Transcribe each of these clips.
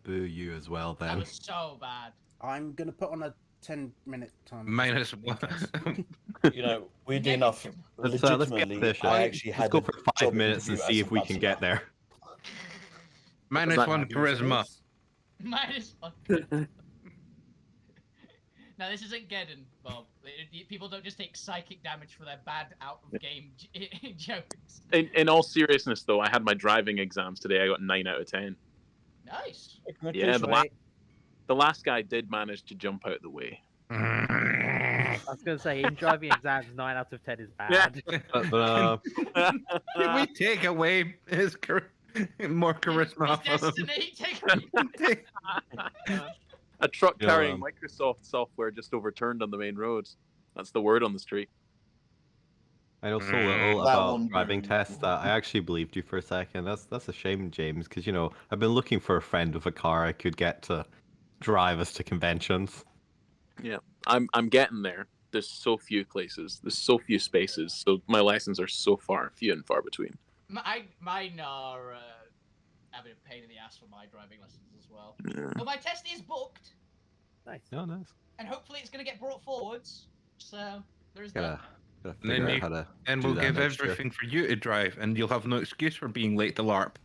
boo you as well That then. was so bad. I'm gonna put on a 10-minute timer. Minus one. You know, weirdly Yeah, enough, Let's get legitimately, this. I actually Let's had go a for 5 job minutes and interview see as if a we can get bachelor. there. Minus that one charisma. Minus one. Now this isn't Geddon, Bob. People don't just take psychic damage for their bad out-of-game jokes. In all seriousness, though, I had my driving exams today. I got 9 out of 10. Nice. Yeah, the last guy did manage to jump out of the way. I was going to say, in driving exams, 9 out of 10 is bad. Can we take away his more charisma off His of him? destiny. A truck You know, carrying Microsoft software just overturned on the main roads. That's the word on the street. I know so little That about one driving boo. tests that I actually believed you for a second. That's a shame, James, because I've been looking for a friend with a car I could get to drive us to conventions. Yeah, I'm getting there. There's so few places. There's so few spaces. So my lessons are so few and far between. Mine are having a pain in the ass for my driving lessons as well. Yeah. But my test is booked, Nice. Oh, nice. and hopefully it's going to get brought forwards. So there's Gotta that. figure out how to. And do we'll that give next year. everything for you to drive, and you'll have no excuse for being late to LARP.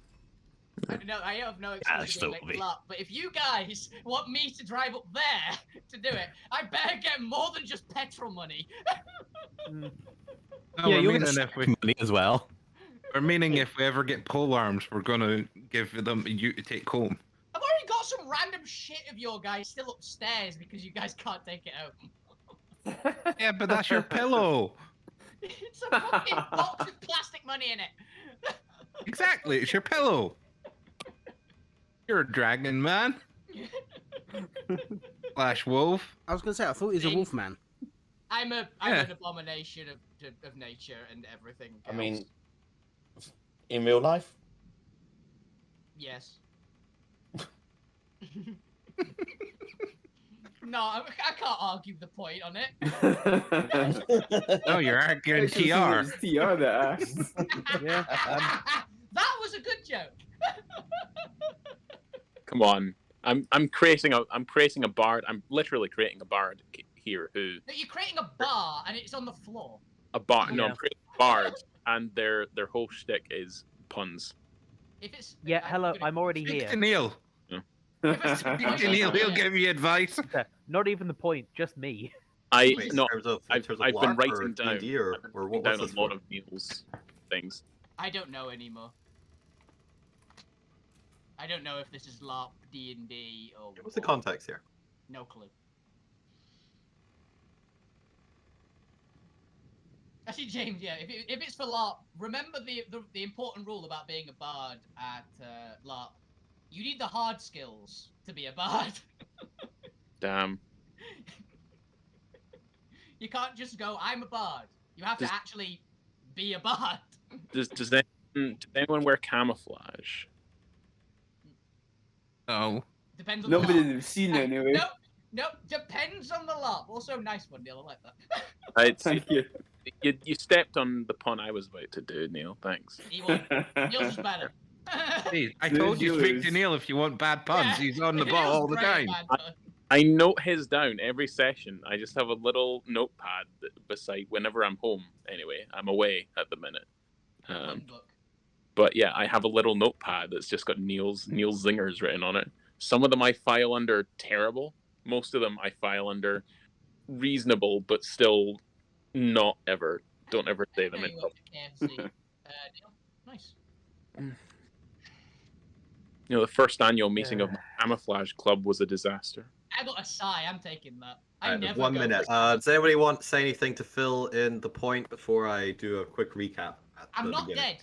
No, I have no Yeah, excuse to still get will be. luck, but if you guys want me to drive up there to do it, I better get more than just petrol money. No, Yeah, we're you're meaning gonna if we, money as well. we're meaning if we ever get pole arms, we're gonna give them you to take home. I've already got some random shit of your guys still upstairs because you guys can't take it home. Yeah, but that's your pillow. It's a fucking box with plastic money in it. Exactly, it's your pillow. You're a dragon man. Slash wolf. I was gonna say, I thought he was a wolf man. I'm Yeah. an abomination of nature and everything else. I mean, in real life, yes. No, I can't argue the point on it. No, you're arguing TR. It's TR that asked. Yeah. That was a good joke. Come on, I'm creating a bard. I'm literally creating a bard here who No, you're creating a bar and it's on the floor. a bard. No, Yeah. I'm creating a bard, and their whole shtick is puns. If it's Yeah, hello, I'm already Speak here. to Neil. If Speak to Neil, he'll give you advice. Not even the point, just me. Wait, in No, terms of, I've been LARP writing or down. D&D or I've been what writing was down this a lot for? of Neil's things. I don't know anymore. I don't know if this is LARP, D&D, or What's the context here? no clue. Actually, James, yeah, if it's for LARP, remember the important rule about being a bard at LARP. You need the hard skills to be a bard. Damn. You can't just go, I'm a bard. You have Does- to actually be a bard. Does anyone wear camouflage? No. Depends on the Nobody LARP. would have seen it anyway. Nope, depends on the LARP. Also, nice one, Neil, I like that. Right, Thank you. you stepped on the pun I was about to do, Neil. Thanks. He won. Neil's is better. Hey, I told you speak to Neil Neil if you want bad puns. Yeah, He's on the Neil's ball all the great time. at bad puns. I note his down every session. I just have a little notepad beside whenever I'm home. Anyway, I'm away at the minute. Fun book. But yeah, I have a little notepad that's just got Neil's zingers written on it. Some of them I file under terrible. Most of them I file under reasonable, but still not ever. Don't ever say them There in you public. went to KFC. Neil, nice. You know, the first annual meeting of my camouflage club was a disaster. I got a sigh. I'm taking that. I Alright, never 1 go minute. for- Does anybody want to say anything to fill in the point before I do a quick recap? At I'm the not beginning?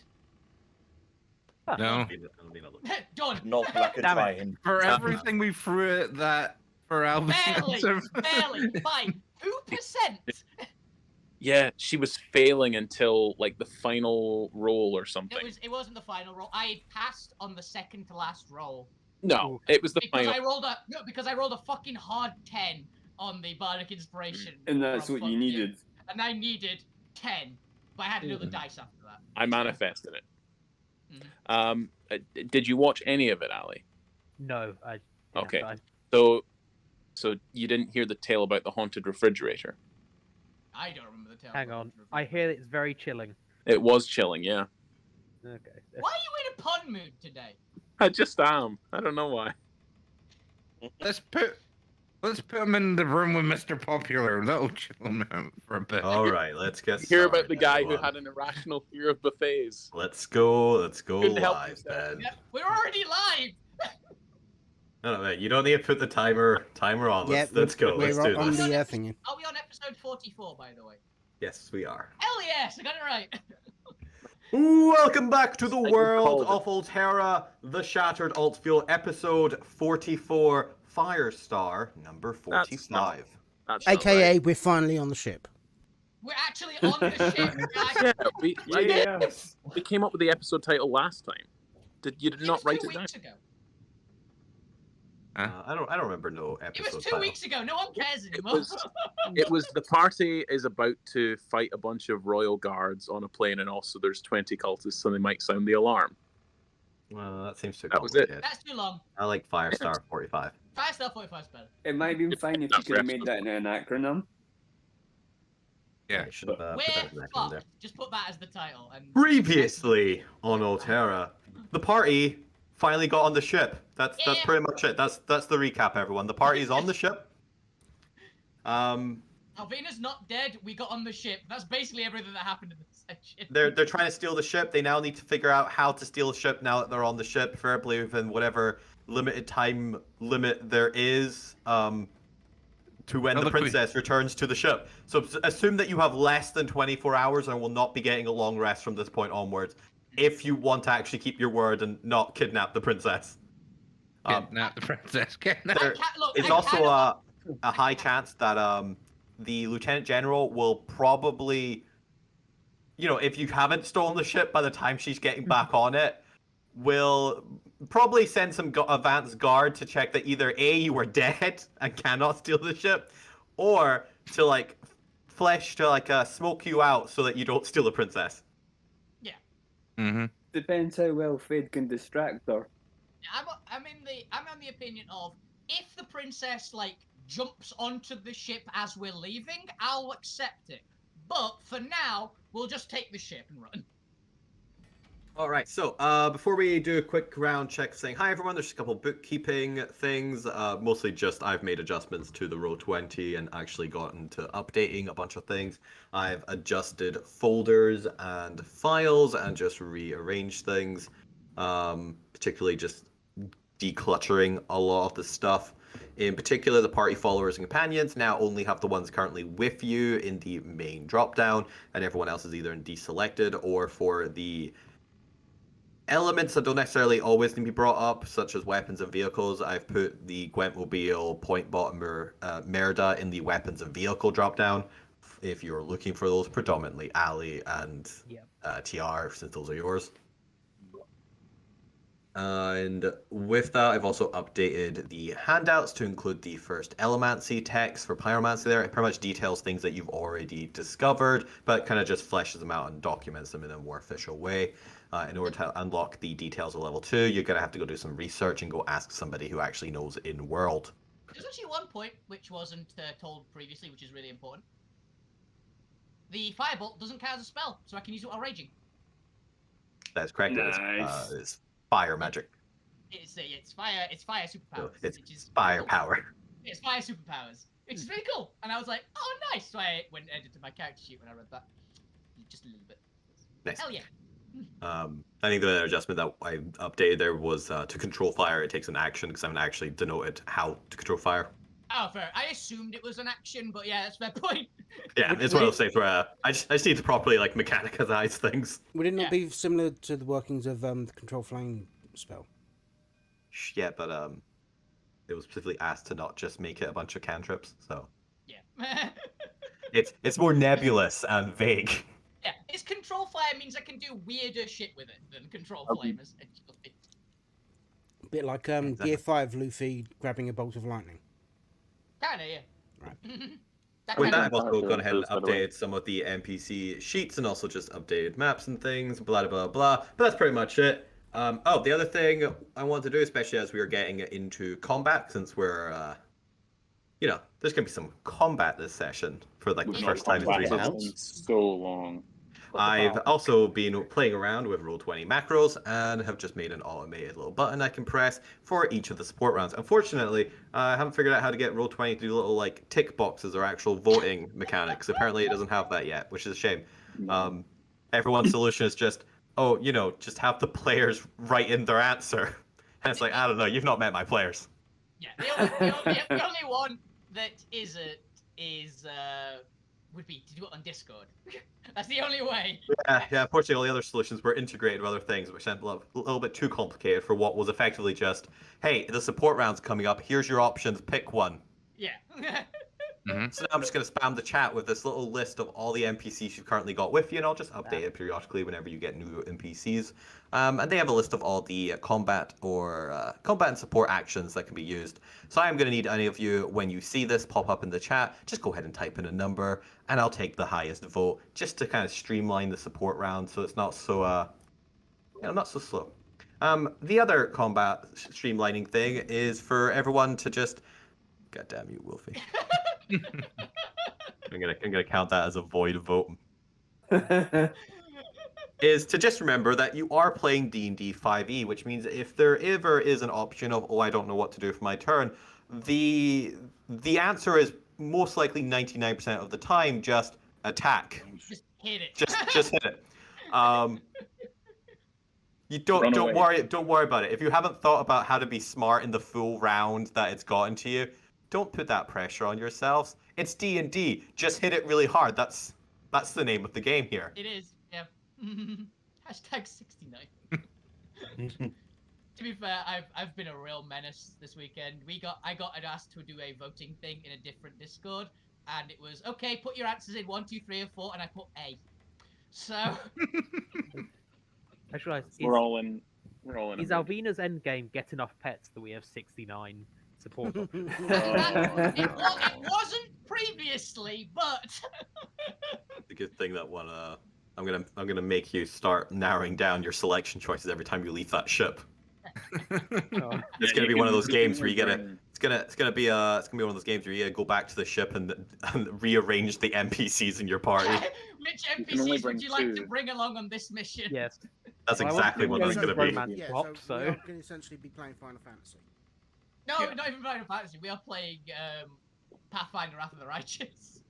No. I'll be not looking. dead. Done. not black and Damn it. trying. For everything we threw at that for Alvin's Barely. answer. Barely. Fine. 2%. Yeah, she was failing until like the final roll or something. It wasn't the final roll. I passed on the second to last roll. No, it was the Because final. I rolled a fucking hard 10 on the Bardic Inspiration. And that's from what you fucking- needed. And I needed 10. But I had another dice after that. I manifested it. Mhm. Did you watch any of it, Ali? No, I didn't have Okay. time. So you didn't hear the tale about the haunted refrigerator? I don't remember the tale. Hang on. I hear it's very chilling. It was chilling, yeah. Okay. Why are you in a pun mood today? I just am. I don't know why. Let's put him in the room with Mr. Popular. That'll chill him out for a bit. All right, let's get You hear started. about the guy who everyone. had an irrational fear of buffets. Let's go Couldn't help live himself. then. Yeah, we're already live. No, wait, you don't need to put the timer on. Let's go. We're Let's do on this. the thingy. Are we on episode 44, by the way? Yes, we are. Hell yes, I got it right. Welcome back to the I world called of Alterra, the Shattered Altfuel, episode 44, Firestar, number 45. That's not AKA, right. we're finally on the ship. We're actually on the ship. Yeah, Yes. we came up with the episode title last time. You did It not was write 2 it down? weeks ago. I don't remember no It episode was 2 title. weeks ago. No one cares anymore. It was the party is about to fight a bunch of royal guards on a plane, and also there's 20 cultists, so they might sound the alarm. Well, that seems too That was it. complicated. That's too long. I like Firestar 45. 5 45 is better. It might have been fine if you That's could have right. made that in an acronym. Yeah. I should have put We're that in there. fucked. Just put that as the title. And Previously on Alterra, the party finally got on the ship. That's Yeah. pretty much it. That's the recap, everyone. The party's on the ship. Alvina's not dead. We got on the ship. That's basically everything that happened in this section. They're trying to steal the ship. They now need to figure out how to steal the ship now that they're on the ship, preferably within whatever limited time limit there is. To when the princess returns to the ship. So assume that you have less than 24 hours and will not be getting a long rest from this point onwards, if you want to actually keep your word and not kidnap the princess. Kidnap the princess. Kidnap. There is also a high chance that the lieutenant general will probably, if you haven't stolen the ship by the time she's getting back on it, will probably send some advanced guard to check that either A, you are dead and cannot steal the ship, or to smoke you out so that you don't steal the princess. Yeah. Mm-hmm. Depends how well Fade can distract her. I'm on the opinion of if the princess jumps onto the ship as we're leaving, I'll accept it. But for now, we'll just take the ship and run. All right, so before we do a quick round check saying hi everyone, there's just a couple bookkeeping things. Mostly just I've made adjustments to the Roll20 and actually gotten to updating a bunch of things. I've adjusted folders and files and just rearranged things, particularly just decluttering a lot of the stuff. In particular, the party followers and companions now only have the ones currently with you in the main drop-down, and everyone else is either in deselected or for the elements that don't necessarily always need to be brought up, such as weapons and vehicles. I've put the Gwentmobile, Point Bottom, Merida in the weapons and vehicle drop-down. If you're looking for those, predominantly Ali and TR, since those are yours. And with that, I've also updated the handouts to include the first Elemancy text for Pyromancy there. It pretty much details things that you've already discovered, but kind of just fleshes them out and documents them in a more official way. In order to unlock the details of level 2, you're going to have to go do some research and go ask somebody who actually knows in-world. There's actually one point which wasn't told previously, which is really important. The firebolt doesn't count as a spell, so I can use it while raging. That's correct. Nice. It's fire magic. It's fire superpowers. So it's which is fire cool. power. It's fire superpowers, which is really cool. And I was like, oh, nice. So I went and edited my character sheet when I read that. Just a little bit. Nice. Hell yeah. I think the other adjustment that I updated there was to control fire. It takes an action because I haven't actually denoted how to control fire. Oh, fair. I assumed it was an action, but yeah, that's my point. Yeah, it's one of those things where I just need to properly mechanicize things. Would it not be similar to the workings of the Control Flame spell? Yeah, but it was specifically asked to not just make it a bunch of cantrips, so Yeah. it's more nebulous and vague. Yeah, its control fire means I can do weirder shit with it than control flame. Essentially. A bit like Gear 5 Luffy grabbing a bolt of lightning. Kinda, yeah. Right. With that, I've of- also gone ahead and by the way. updated some of the NPC sheets and also just updated maps and things, blah, blah, blah. But that's pretty much it. Oh, the other thing I want to do, especially as we are getting into combat, since we're, there's going to be some combat this session for like the We've first not time in talked 3 about months. this in so long. I've also been playing around with Roll20 macros and have just made an automated little button I can press for each of the support rounds. Unfortunately, I haven't figured out how to get Roll20 to do little like tick boxes or actual voting mechanics. Apparently, it doesn't have that yet, which is a shame. Everyone's solution is just, just have the players write in their answer. And it's like, I don't know, you've not met my players. Yeah, the only one that would be to do it on Discord. That's the only way. Yeah, unfortunately, all the other solutions were integrated with other things, which ended up a little bit too complicated for what was effectively just, hey, the support round's coming up, here's your options, pick one. Yeah. So now I'm just going to spam the chat with this little list of all the NPCs you've currently got with you, and I'll just update it periodically whenever you get new NPCs. And they have a list of all the combat and support actions that can be used. So I am going to need any of you, when you see this pop up in the chat, just go ahead and type in a number, and I'll take the highest vote, just to kind of streamline the support round so it's not so, not so slow. The other combat streamlining thing is for everyone to just... God damn you, Wolfie. I'm gonna count that as a void vote. Is to just remember that you are playing D&D 5e, which means if there ever is an option of, I don't know what to do for my turn, the answer is most likely 99% of the time just attack. Just hit it. Just hit it. You don't worry about it. If you haven't thought about how to be smart in the full round that it's gotten to you, don't put that pressure on yourselves. It's D&D. Just hit it really hard. That's the name of the game here. It is, yeah. Hashtag 69. To be fair, I've been a real menace this weekend. I got asked to do a voting thing in a different Discord, and it was okay. Put your answers in 1, 2, 3, or 4, and I put A. So I just realised, We're all in. is Alvina's endgame get enough pets that we have 69 support? it wasn't previously, but It's a good thing that one. I'm gonna make you start narrowing down your selection choices every time you leave that ship. It's gonna be one of those games where you gotta. It's gonna be one of those games where you gotta go back to the ship and rearrange the NPCs in your party. which can only NPCs would you bring like to two. bring along on this mission? Yes. That's Well, I exactly what wasn't it's going gonna to be. romance Yeah, swap, so so we are going to essentially be playing Final Fantasy. No, Yeah. not even Final Fantasy. We are playing Pathfinder: Wrath of the Righteous.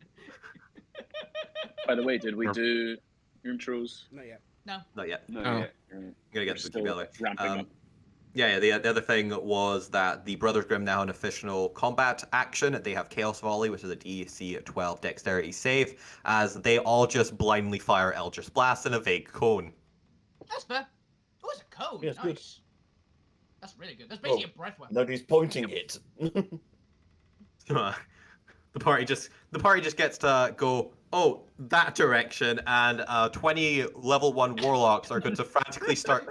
By the way, did we do intros? Not yet. Not yet. No, Oh. yeah. I'm gonna get to the Still together. ramping up. Yeah, the other thing was that the Brothers Grimm now have an official combat action. They have Chaos Volley, which is a DC 12 dexterity save, as they all just blindly fire Eldritch Blast in a vague cone. That's fair. Oh, it's a cone. Yeah, it's nice. good. That's really good. That's basically a breath weapon. Nobody's pointing it. The party just gets to go, that direction, and 20 level 1 warlocks are going to frantically start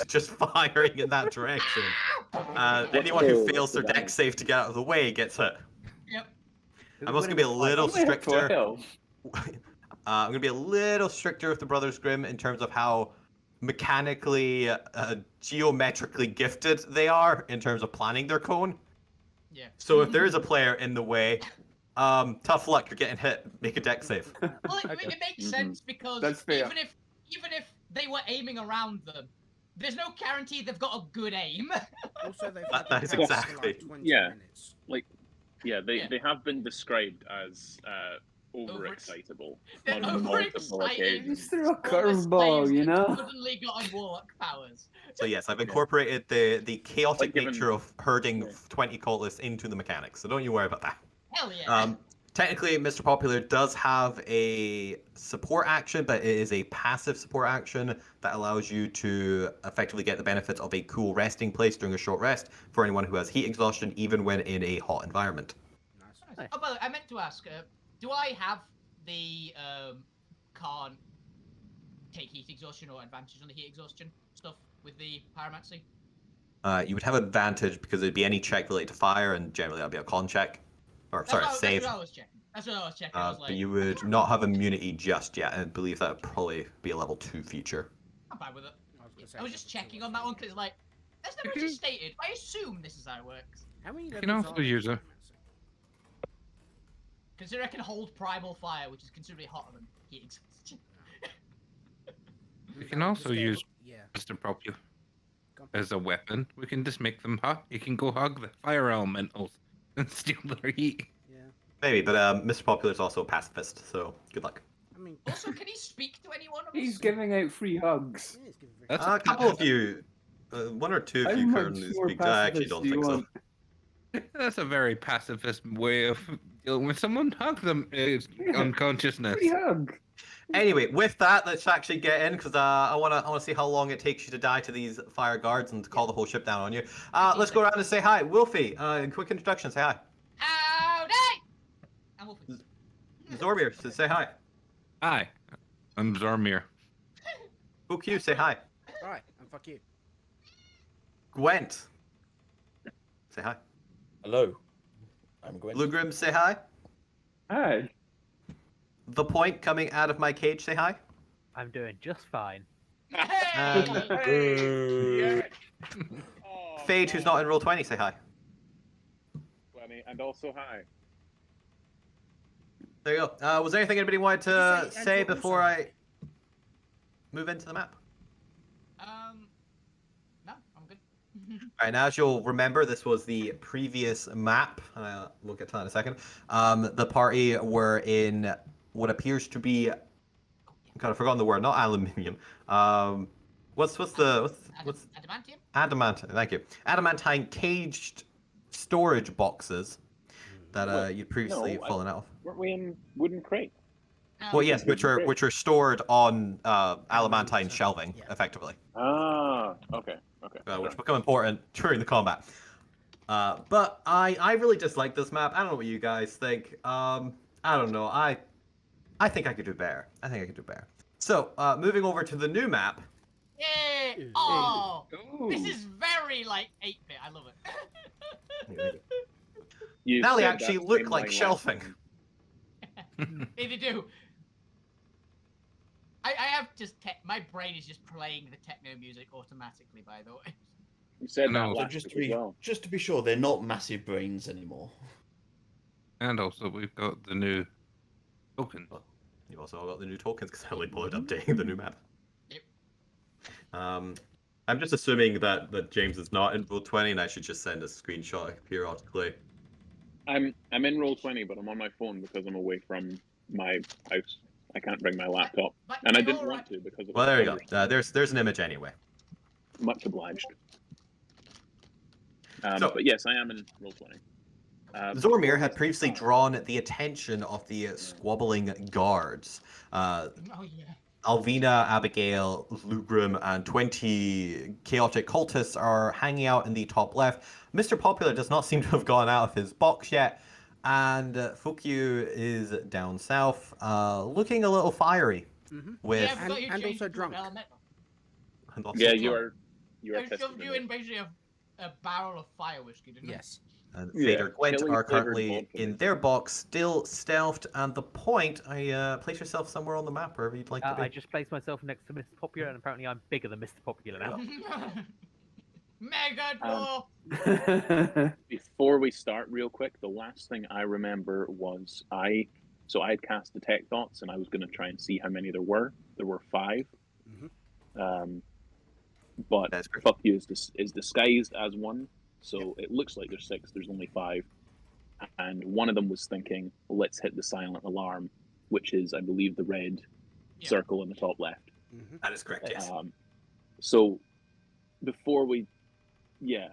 just firing in that direction. Anyone who fails their dex save to get out of the way gets hit. Yep. I'm also gonna be a little stricter. 12. I'm gonna be a little stricter with the Brothers Grimm in terms of how mechanically, geometrically gifted they are in terms of planning their cone. Yeah. So if there is a player in the way, tough luck, you're getting hit. Make a dex save. Well, it makes sense because That's fair. even if they were aiming around them, there's no guarantee they've got a good aim. Also, they've That had is the pets for exactly- like 20 Yeah. minutes. Yeah, Yeah. they have been described as overexcitable They're on multiple overexcited. occasions. Just threw a All the slaves curveball, you that know? Suddenly got on warlock powers. So yes, I've incorporated the chaotic Like given- nature of herding Yeah. 20 cultists into the mechanics, so don't you worry about that. Hell yeah. Technically, Mr. Popular does have a support action, but it is a passive support action that allows you to effectively get the benefits of a cool resting place during a short rest for anyone who has heat exhaustion, even when in a hot environment. Nice. Oh, by the way, I meant to ask, do I have the can't take heat exhaustion or advantage on the heat exhaustion stuff with the pyromancy? You would have advantage because it'd be any check related to fire, and generally that'd be a con check. Or, sorry, save. That's what I was checking. I was like, But you would not have immunity just yet, and I believe that would probably be a level 2 feature. I'm fine with it. say I was level just 2 checking or on that 3, one because like that's never actually stated. I assume this is how it works. How many You levels can also are there use for it. pyromancy? Consider I can hold primal fire, which is considerably hotter than heat exhaustion. You can also use Yeah. Mr. Popular Go on. as a weapon. We can just make them hot. You can go hug the fire elementals and steal their heat. Yeah. Maybe, but Mr. Popular is also a pacifist, so good luck. I mean, Also, can he speak to any one of us? He's giving out free hugs. yeah, it's giving very That's A couple of you, one or two of How you much currently more speak. I actually pacifist don't do you think so. want? That's a very pacifist way of dealing with someone. Hug them unconsciousness. Free hug. Anyway, with that, let's actually get in because I wanna see how long it takes you to die to these fire guards and to call the whole ship down on you. Let's go around and say hi, Wolfie. Quick introduction. Say hi. Howdy! I'm Wolfie. Zormir, say hi. Hi, I'm Zormir. Book you, say hi. Right, and fuck you. Gwent, say hi. Hello. I'm Gwen. Lugrim, say hi. Hi. The Point coming out of my cage, say hi. I'm doing just fine. Hey! Fade, who's not in roll 20, say hi. 20, and also hi. There you go. Was there anything anybody wanted Did you to say say Andrew before also? I move into the map? No, I'm good. All right, now as you'll remember, this was the previous map. We'll get to that in a second. The party were in what appears to be, God, I've forgotten the word, not aluminium. What's Adamantium? adamant? Thank you. Adamantine caged storage boxes that What? you'd previously No, fallen out of. Weren't we in wooden crate? Well, yes, which are stored on adamantine shelving, Yeah. effectively. Ah, okay. Which become important during the combat. But I really dislike this map. I don't know what you guys think. I don't know. I think I could do better. So, moving over to the new map. Yay! Oh! This is very like 8-bit. I love it. You Now they said actually that look same like line last shelving. time. They do. I have just my brain is just playing the techno music automatically. By the way. You said No, that so last just week as well. to be sure, they're not massive brains anymore. And also, we've got the new token. You've also got the new tokens because I only bothered updating the new map. Yep. I'm just assuming that James is not in Roll 20 and I should just send a screenshot periodically. I'm in roll 20, but I'm on my phone because I'm away from my house. I can't bring my laptop, But and I you're didn't all want right. to because of Well, the there you go. thunderstorm. There's an image anyway. Much obliged. So- But yes, I am in roll 20. Zormir had previously drawn the attention of the squabbling guards. Oh yeah. Alvina, Abigail, Lugrim, and 20 chaotic cultists are hanging out in the top left. Mr. Popular does not seem to have gone out of his box yet, and Fukyu is down south, looking a little fiery. Mhm. With Yeah, I forgot you and changed also to drunk. elemental. and also Yeah, drunk. you are I shoved you testing in basically a barrel of fire whiskey, didn't Yes. And Yeah, Vader Gwent killing are flavored currently vodka in makes their it- box, still stealthed. And the Point, place yourself somewhere on the map, wherever you'd like to be. I just placed myself next to Mr. Popular, and apparently I'm bigger than Mr. Popular now. I? Mega Um, dwarf. Before we start, real quick, the last thing I remember was I had cast Detect Thoughts, and I was going to try and see how many there were. There were 5. Mhm. But That's correct. Fuck You is disguised as 1, so it looks like there's 6. There's only 5, and one of them was thinking, "Let's hit the silent alarm," which is, I believe, the red Yeah. circle in the top left. Mhm. That is correct, yes. So before we, yeah.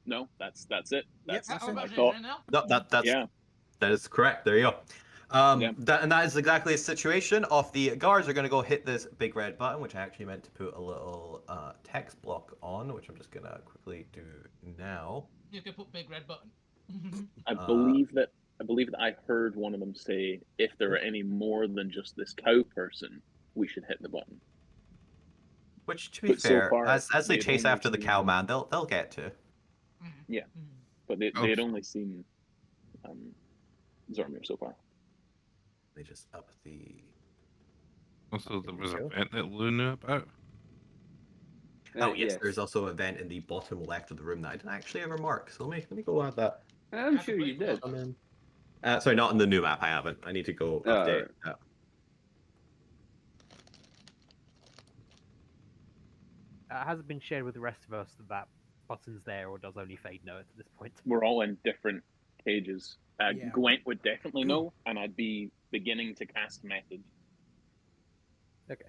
No, that's it. Yep, That's that's Oh, it. I is thought. it now? No, that Yeah. is correct. There you go. Yeah. That is exactly the situation of the guards are going to go hit this big red button, which I actually meant to put a little text block on, which I'm just going to quickly do now. You can put big red button. I believe that I heard one of them say, "If there are any more than just this cow person, we should hit the button." Which, to be But so fair, far, as they they've chase only after the seen- cow man, they'll get to. Yeah. But they had only seen Zormir so far. They just up the Also, there was a vent that Lou knew about. Oh yes, there's also a vent in the bottom left of the room that I didn't actually ever mark. So let me go add that. I'm sure you did. Sorry, not in the new map. I haven't. I need to go update. Has it been shared with the rest of us that that button's there, or does only Fade know it at this point? We're all in different cages. Yeah. Gwent would definitely know, and I'd be beginning to cast message. Okay.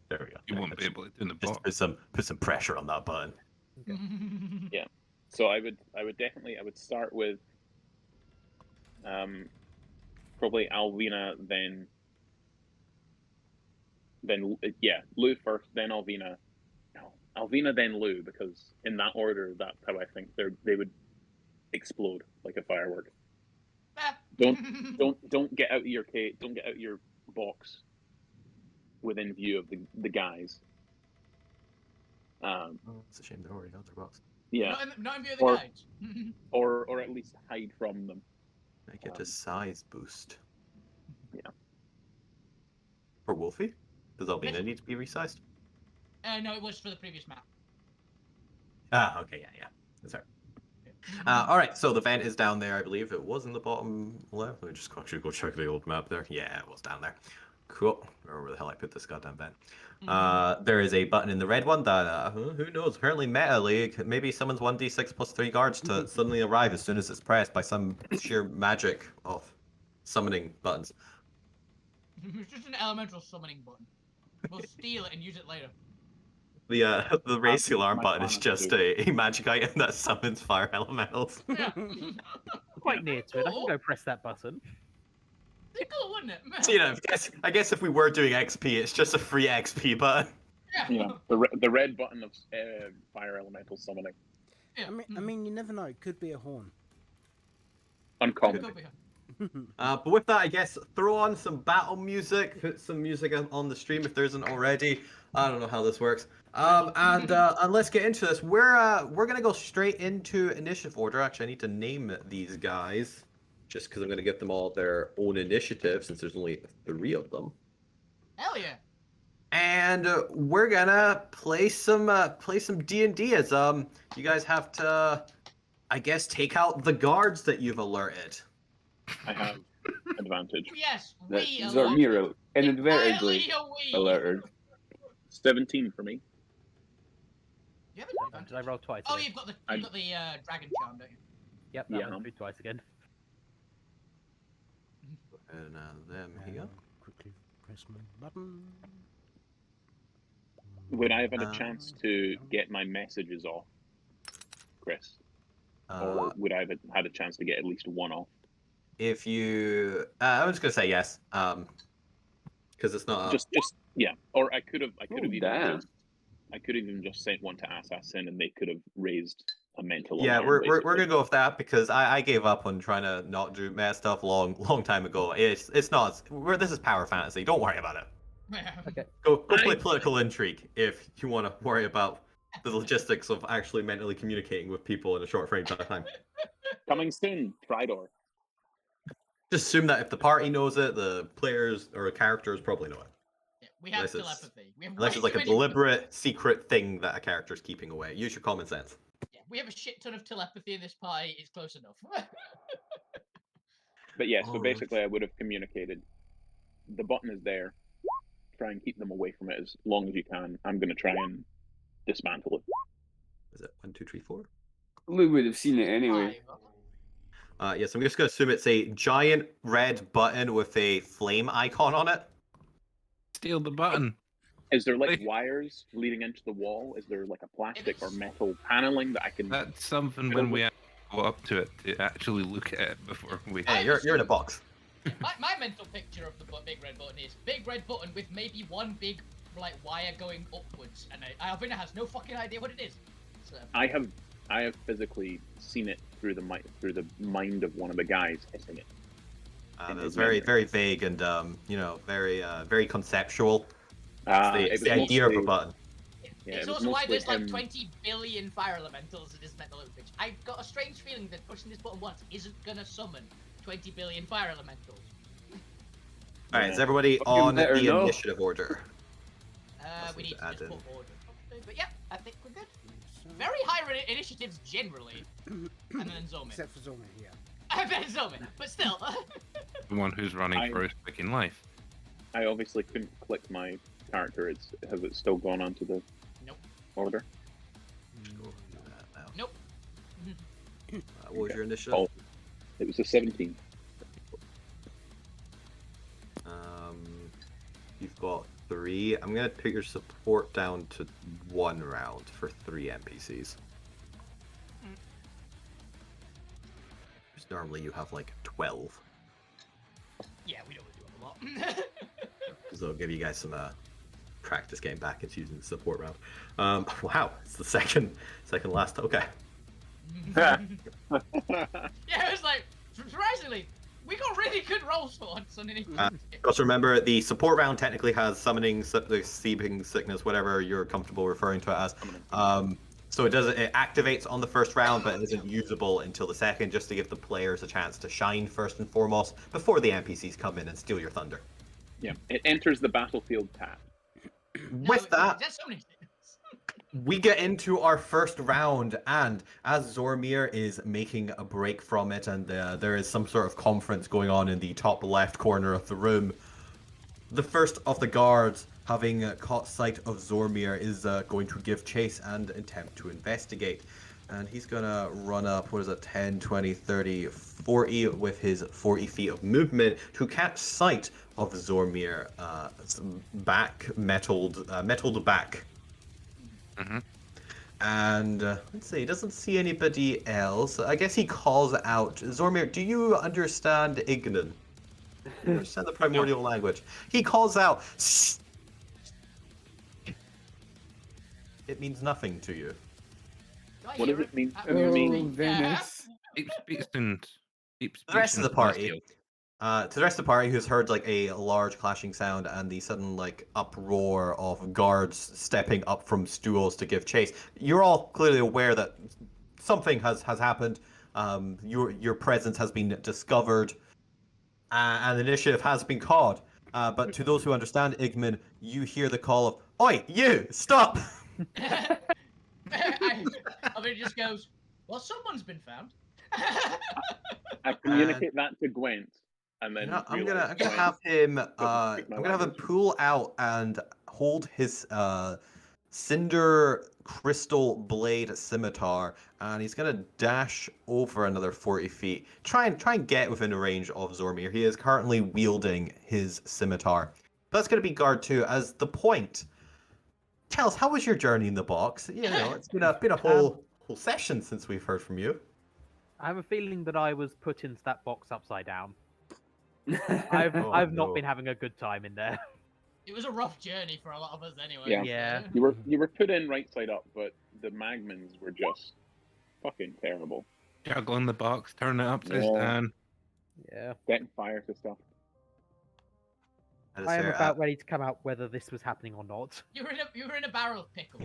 There we go. You won't be able to do in the Just box. put some pressure on that button. Yeah. So I would definitely start with probably Alvina, then Lou first, then Alvina. No, Alvina, then Lou, because in that order, that's how I think they would explode like a firework. Don't get out of your cage. Don't get out of your box within view of the guys. It's a shame they're already out their box. Yeah. Not in view of the guys. or at least hide from them. I get a size boost. Yeah. For Wolfie? Does Alvina need to be resized? No, it was for the previous map. Ah, okay, yeah. That's right. All right, so the vent is down there. I believe it was in the bottom left. Let me just actually go check the old map there. Yeah, it was down there. Cool. Where the hell I put this goddamn vent? There is a button in the red one that, who knows, apparently Meta League, maybe summons 1d6 plus 3 guards to suddenly arrive as soon as it's pressed by some sheer magic of summoning buttons. It's just an elemental summoning button. We'll steal it and use it later. The race alarm my button is plan just a magic item that summons fire elementals. Yeah. Quite near to it. I can go press that button. It'd be cool, wouldn't it? So, you know, I guess if we were doing XP, it's just a free XP button. Yeah. The red button of fire elemental summoning. Yeah. I mean, you never know. It could be a horn. Uncommon. Could be. But with that, I guess throw on some battle music, put some music on the stream if there isn't already. I don't know how this works. And let's get into this. We're gonna go straight into initiative order. Actually, I need to name these guys, just because I'm gonna give them all their own initiative since there's only 3 of them. Hell yeah. And we're gonna play some D&D as you guys have to, I guess, take out the guards that you've alerted. I have advantage. Yes, That we Zarmiro inadvertently alerted. 17 for me. You have advantage? Did I roll twice? Oh, again? you've got the dragon charm, don't you? Yep, that Yeah. went through twice again. And them here. Quickly press my button. Would I have had a chance to get my messages off, Chris? Or would I have had a chance to get at least one off? If you, I'm just gonna say yes, because it's not. Just yeah. Or I could have damn. even just sent one to Assassin, and they could have raised a mental. Yeah, alarm, we're basically. gonna go with that because I gave up on trying to not do meta stuff long time ago. It's not. This is power fantasy. Don't worry about it. Okay. Go play political intrigue if you want to worry about the logistics of actually mentally communicating with people in a short frame of time. Coming soon, Tridor. Just assume that if the party knows it, the players or characters probably know it. Yeah, we have Unless it's- telepathy. We have Unless way it's like too a many- deliberate secret thing that a character's keeping away. Use your common sense. Yeah, we have a shit ton of telepathy in this party. It's close enough. But yeah, so Alright. basically I would have communicated. The button is there. Try and keep them away from it as long as you can. I'm going to try and dismantle it. Is it 1, 2, 3, 4? Lou would have seen it anyway. Yes, I'm just gonna assume it's a giant red button with a flame icon on it. Steal the button. Is there like Wait. wires leading into the wall? Is there like a plastic or metal paneling that I can... That's something when we go up to it to actually look at it before we. Hey, you're in a box. My mental picture of the big red button is big red button with maybe one big like wire going upwards, and Alvina has no fucking idea what it is. So, I have physically seen it through the mind of one of the guys hitting it. It's very vague and very conceptual. It's the idea of a button. Yeah, it's it was also why mostly there's like him. 20 billion fire elementals in this mental picture. I've got a strange feeling that pushing this button once isn't gonna summon 20 billion fire elementals. All right, is everybody Fucking on better the know. initiative order? We need to add just in. put order. But yeah, I think we're good. Very high initiatives generally. And then Zomi. Except for Zomi, yeah. I bet Zomi, but still. The one who's running for his fucking life. I obviously couldn't click my character. Has it still gone onto the Nope. order? Nope. What was your initiative? Oh, it was a 17. You've got 3. I'm gonna put your support down to 1 round for 3 NPCs. Because normally you have like 12. Yeah, we don't really do a lot. Because they'll give you guys some practice getting back into using the support round. Wow, it's the second last. Okay. Yeah, it was like, surprisingly, we got really good rolls for once on any. Also remember, the support round technically has summoning, the seeping sickness, whatever you're comfortable referring to it as. So it activates on the first round, but it isn't usable until the second, just to give the players a chance to shine first and foremost before the NPCs come in and steal your thunder. Yeah, it enters the battlefield tab. With that, There's so many things. we get into our first round, and as Zormir is making a break from it, and there is some sort of conference going on in the top left corner of the room, the first of the guards, having caught sight of Zormir, is going to give chase and attempt to investigate. And he's going to run up, 10, 20, 30, 40 with his 40 feet of movement to catch sight of Zormir back, metalled back. Mm-hmm. And let's see, he doesn't see anybody else. I guess he calls out, Zormir, do you understand Ignan? Do you understand the primordial language? He calls out, "Shh." It means nothing to you. What does it mean? Oh, Venice. Deep speech and deep speech. The rest of the and party, celestial. to the rest of the party, who's heard like a large clashing sound and the sudden like uproar of guards stepping up from stools to give chase, you're all clearly aware that something has happened. Your presence has been discovered, and the initiative has been called. But to those who understand Igman, you hear the call of, "Oi, you! Stop!" I mean, it just goes, well, someone's been found. I communicate that to Gwent, and then I'm gonna realize have him. speak my I'm gonna have him language. pull out and hold his cinder crystal blade scimitar, and he's gonna dash over another 40 feet. Try and get within the range of Zormir. He is currently wielding his scimitar. But that's gonna be guard 2 as the point. Tell us, how was your journey in the box? You know, it's been a whole session since we've heard from you. I have a feeling that I was put into that box upside down. I've Oh, not no. been having a good time in there. It was a rough journey for a lot of us anyway. Yeah. Yeah. You were put in right side up, but the magmans were just fucking terrible. Juggling the box, turn it upside Yeah. down. Yeah. Setting fire to stuff. That is I am fair. about ready to come out whether this was happening or not. You were in a barrel of pickles.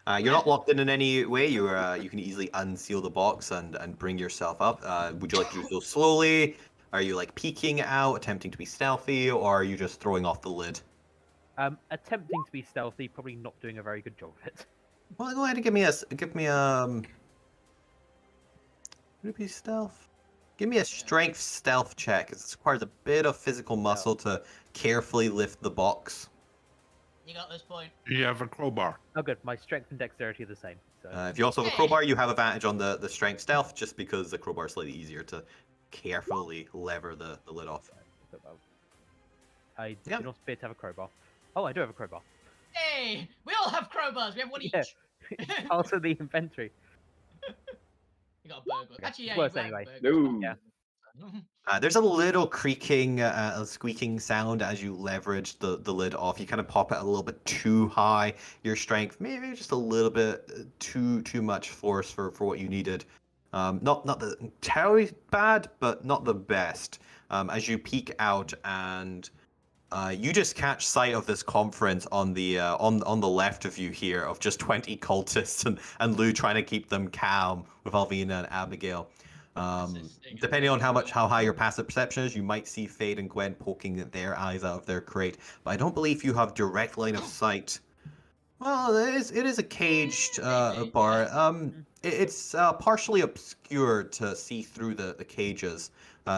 You're not locked in any way. You can easily unseal the box and bring yourself up. Would you like to do so slowly? Are you like peeking out, attempting to be stealthy, or are you just throwing off the lid? Attempting to be stealthy, probably not doing a very good job of it. Well, go ahead and give me would it be stealth? Give me a strength stealth check. It requires a bit of physical muscle to carefully lift the box. You got this point. You have a crowbar. Oh, good. My strength and dexterity are the same. So If you also have a crowbar, you have advantage on the strength stealth, just because the crowbar is slightly easier to carefully lever the lid off. I Yeah. do not appear to have a crowbar. Oh, I do have a crowbar. Hey, we all have crowbars. We have one each. Yeah. It's part of the inventory. You got a burglar. Okay, Actually, it's yeah, worse you have a anyway. burglar. No. Yeah. There's a little creaking, squeaking sound as you leverage the lid off. You kind of pop it a little bit too high. Your strength, maybe just a little bit too much force for what you needed. Not the entirely bad, but not the best. As you peek out and you just catch sight of this conference on the left of you here of just 20 cultists and Lou trying to keep them calm with Alvina and Abigail. Assisting. Depending on how high your passive perception is, you might see Fade and Gwen poking their eyes out of their crate. But I don't believe you have direct line of sight. Well, it is a caged Maybe, bar. yeah. It's partially obscured to see through the cages.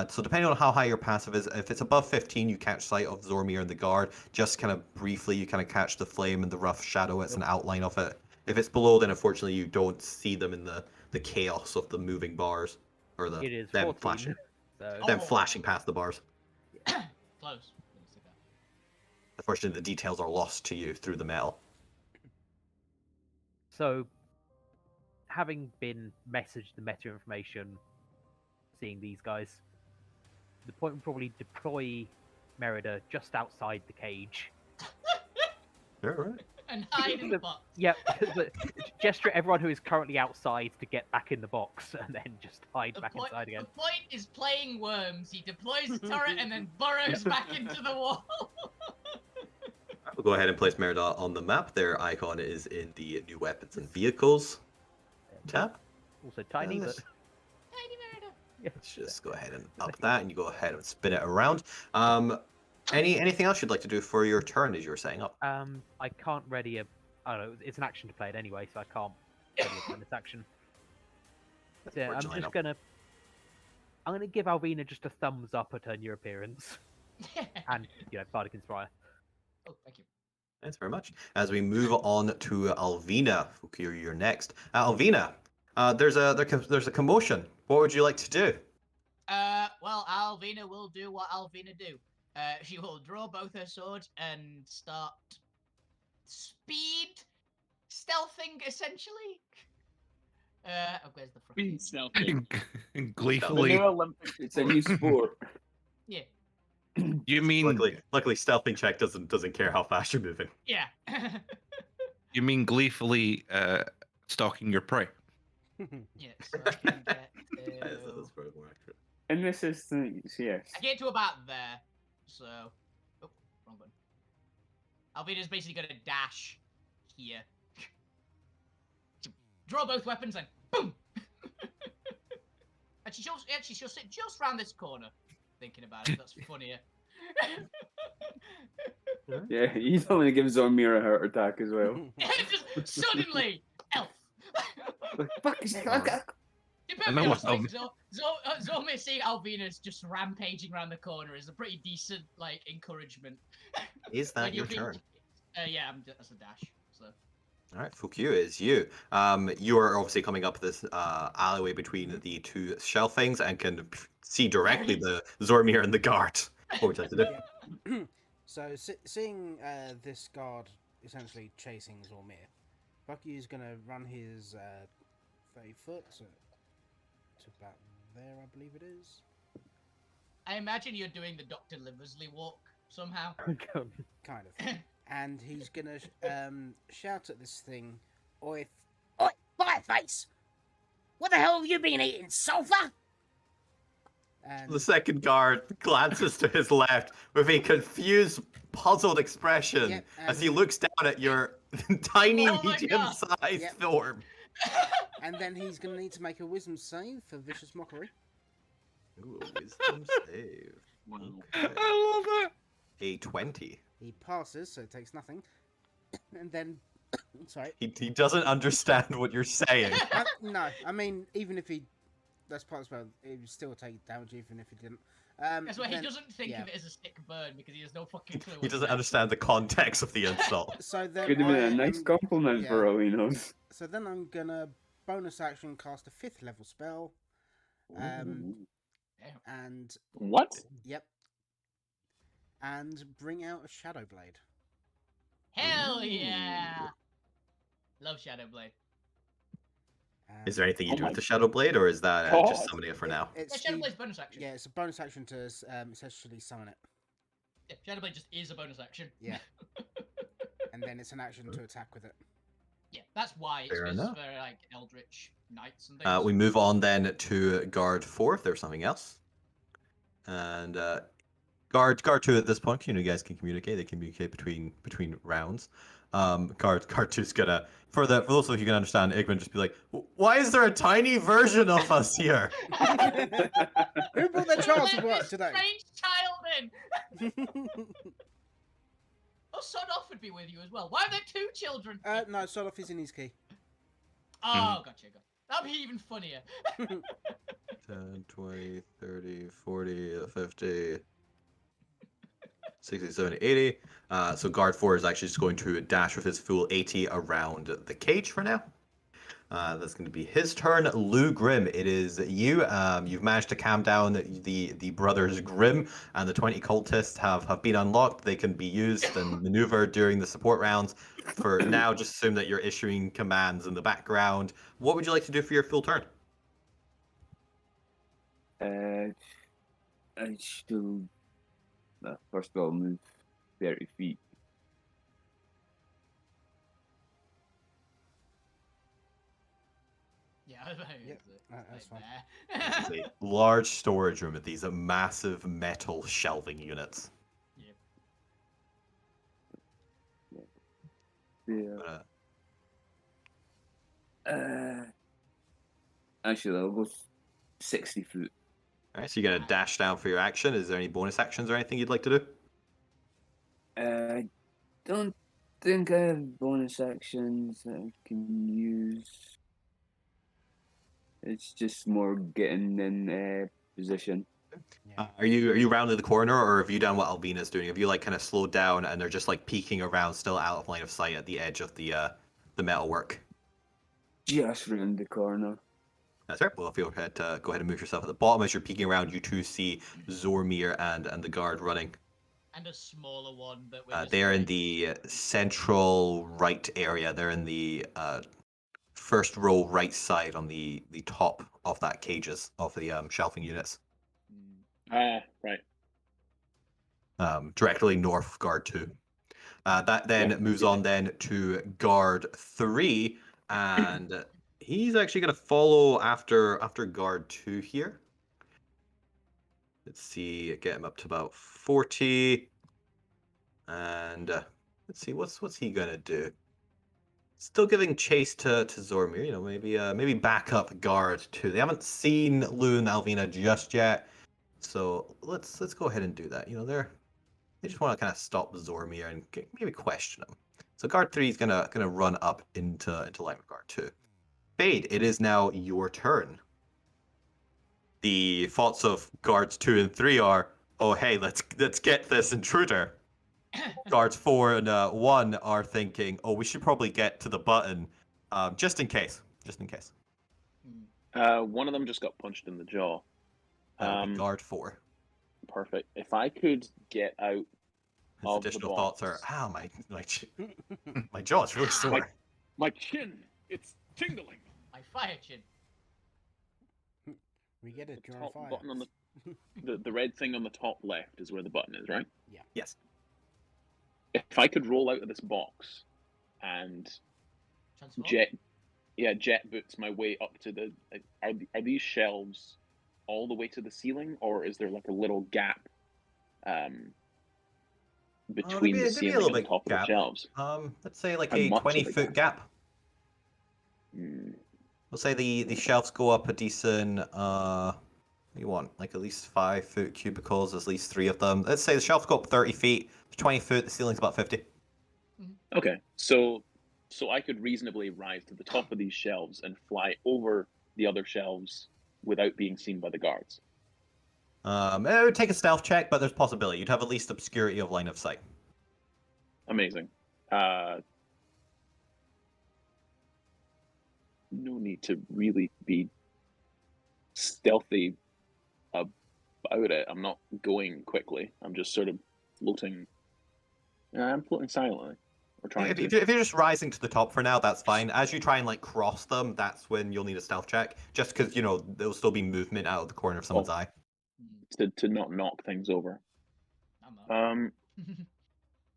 So depending on how high your passive is, if it's above 15, you catch sight of Zormir and the guard. Just kind of briefly, you kind of catch the flame and the rough shadow. It's an outline of it. If it's below, then unfortunately you don't see them in the chaos of the moving bars or It is them 14. flashing, So them flashing past the bars. Close. Unfortunately, the details are lost to you through the metal. So, having been messaged the meta information, seeing these guys, the point would probably deploy Merida just outside the cage. Yeah, right. And hide in the box. Yeah, gesture at everyone who is currently outside to get back in the box, and then just hide back inside again. The point is playing worms. He deploys the turret and then burrows back into the wall. We'll go ahead and place Merida on the map. Their icon is in the new weapons and vehicles tab. Also tiny, but Tiny Merida. yeah. Let's just go ahead and up that, and you go ahead and spin it around. Anything else you'd like to do for your turn as you were setting up? I can't ready a. I don't know. It's an action to play it anyway, so I can't ready a bonus action. So, yeah, I'm Unfortunately, just no. gonna. I'm gonna give Alvina just a thumbs up at her new appearance, and Bardic Inspire. Oh, thank you. Thanks very much. As we move on to Alvina, Fukir, you're next. Alvina, there's a commotion. What would you like to do? Well, Alvina will do what Alvina do. She will draw both her swords and start speed stealthing, essentially. Where's the fucking... Being stealthy. The Gleefully. new Olympics. It's a new sport. Yeah. You mean Luckily, stealthing check doesn't care how fast you're moving. Yeah. you mean gleefully stalking your prey? Yeah, so I can get That's to... probably more accurate. In this instance, yes. I get to about there, so... Oh, wrong button. Alvina's basically gonna dash here. Draw both weapons and boom! And she'll sit just round this corner. Thinking about it, that's funnier. Yeah, he's only give Zormir a heart attack as well. Just suddenly, elf. Like, fuck is that? Depending on Zormir seeing Alvina's just rampaging around the corner is a pretty decent encouragement. Is that When your you're being- turn? Yeah, that's a dash. So. All right, Fukyu, is you. You are obviously coming up this alleyway between the two shelvings and can see directly the Zormir and the guard. What would you like to do? So, seeing this guard essentially chasing Zormir, Bucky's going to run his 30 foot to about there, I believe it is. I imagine you're doing the Dr. Liversley walk somehow. Kind of. And he's going to shout at this thing, "Oi, fireface! What the hell have you been eating, sulfur?" And The second guard glances to his left with a confused, puzzled expression Yep, as he looks down at your tiny, Oh my God. medium-sized Yep. form. and then he's going to need to make a wisdom save for vicious mockery. Ooh, wisdom save. Wow. Okay. I love it. A 20. He passes, so it takes nothing. And then, sorry. He doesn't understand what you're saying. No, I mean, even if he, that's part of the spell, it would still take damage even if he didn't. That's why he then- doesn't think yeah. of it as a sick burn because he has no fucking clue. He what doesn't it is. understand the context of the insult. So then Could have been a nice am- compliment yeah. for all he knows. So then I'm gonna bonus action cast a 5th level spell. Damn. And What? yep. And bring out a Shadow Blade. Hell yeah! Love Shadow Blade. Is there anything you Oh do my with the Shadow Blade, or is that God. just summoning it for now? It's Yeah, Shadow the- Blade's bonus action. yeah, it's a bonus action to essentially summon it. Yeah, Shadow Blade just is a bonus action. Yeah. And then it's an action to attack with it. Yeah, that's why it's Fair just enough. for Eldritch Knights and things. We move on then to guard 4 if there's something else. And guard 2 at this point, you guys can communicate. They communicate between rounds. Card two's gonna for those of you who can understand, Igman just be like, why is there a tiny version of us here? Who brought their child to Let work this today? strange child in. Oh, Sodoff would be with you as well. Why are there two children? No, Soloff is in his key. Oh, gotcha. That'd be even funnier. 10, 20, 30, 40, 50, 60, 70, 80. So guard 4 is actually just going to dash with his full 80 around the cage for now. That's going to be his turn. Lou Grim, it is you. You've managed to calm down the brothers Grim, and the 20 cultists have been unlocked. They can be used and maneuvered during the support rounds. For now, just assume that you're issuing commands in the background. What would you like to do for your full turn? I still. First of all, move 30 feet. Yeah, Yep, that's fine. It's a large storage room with these massive metal shelving units. Yeah. Actually, I'll go 60 foot. All right, so you're gonna dash down for your action. Is there any bonus actions or anything you'd like to do? I don't think I have bonus actions that I can use. It's just more getting in position. Are you rounding the corner, or have you done what Albina's doing? Have you like kind of slowed down and they're just like peeking around, still out of line of sight at the edge of the metalwork? Just round the corner. That's right. Well, if you go ahead and move yourself at the bottom as you're peeking around, you two see Zormir and the guard running. And a smaller one that we're They're in the central right area. They're in the first row right side on the top of that cages of the shelving units. Right. Directly north of guard 2. That then moves on then to guard 3, and he's actually going to follow after guard 2 here. Let's see, get him up to about 40, and let's see what's he gonna do. Still giving chase to Zormir, you know, maybe back up guard 2. They haven't seen Lou and Alvina just yet, so let's go ahead and do that. You know, they just want to kind of stop Zormir and maybe question him. So guard 3 is gonna run up into line with guard 2. Fade, it is now your turn. The thoughts of guards 2 and 3 are, oh hey, let's get this intruder. Guards 4 and 1 are thinking, oh, we should probably get to the button, just in case. One of them just got punched in the jaw. That would be guard 4. Perfect. If I could get out His of the additional box. thoughts are, my jaw is really sore. My chin, it's tingling. My fire chin. We get it. The You're on top fire. button on the red thing on the top left is where the button is, right? Yes. If I could roll out of this box and Transform? jet boots my way up to the are these shelves all the way to the ceiling, or is there like a little gap between There'd the be a ceiling little and the bit top gap. of the shelves? Let's say like How a much of a 20-foot gap. We'll say the shelves go up a decent, what do you want? Like at least 5-foot cubicles, at least 3 of them. Let's say the shelves go up 30 feet, 20 foot, the ceiling's about 50. Okay, so I could reasonably rise to the top of these shelves and fly over the other shelves without being seen by the guards. It would take a stealth check, but there's possibility. You'd have at least obscurity of line of sight. Amazing. No need to really be stealthy about it. I'm not going quickly. I'm just sort of floating. I'm floating silently. Or trying If to. you're just rising to the top for now, that's fine. As you try and like cross them, that's when you'll need a stealth check. Just because, you know, there'll still be movement out of the corner of someone's eye. To not knock things over. I'm not.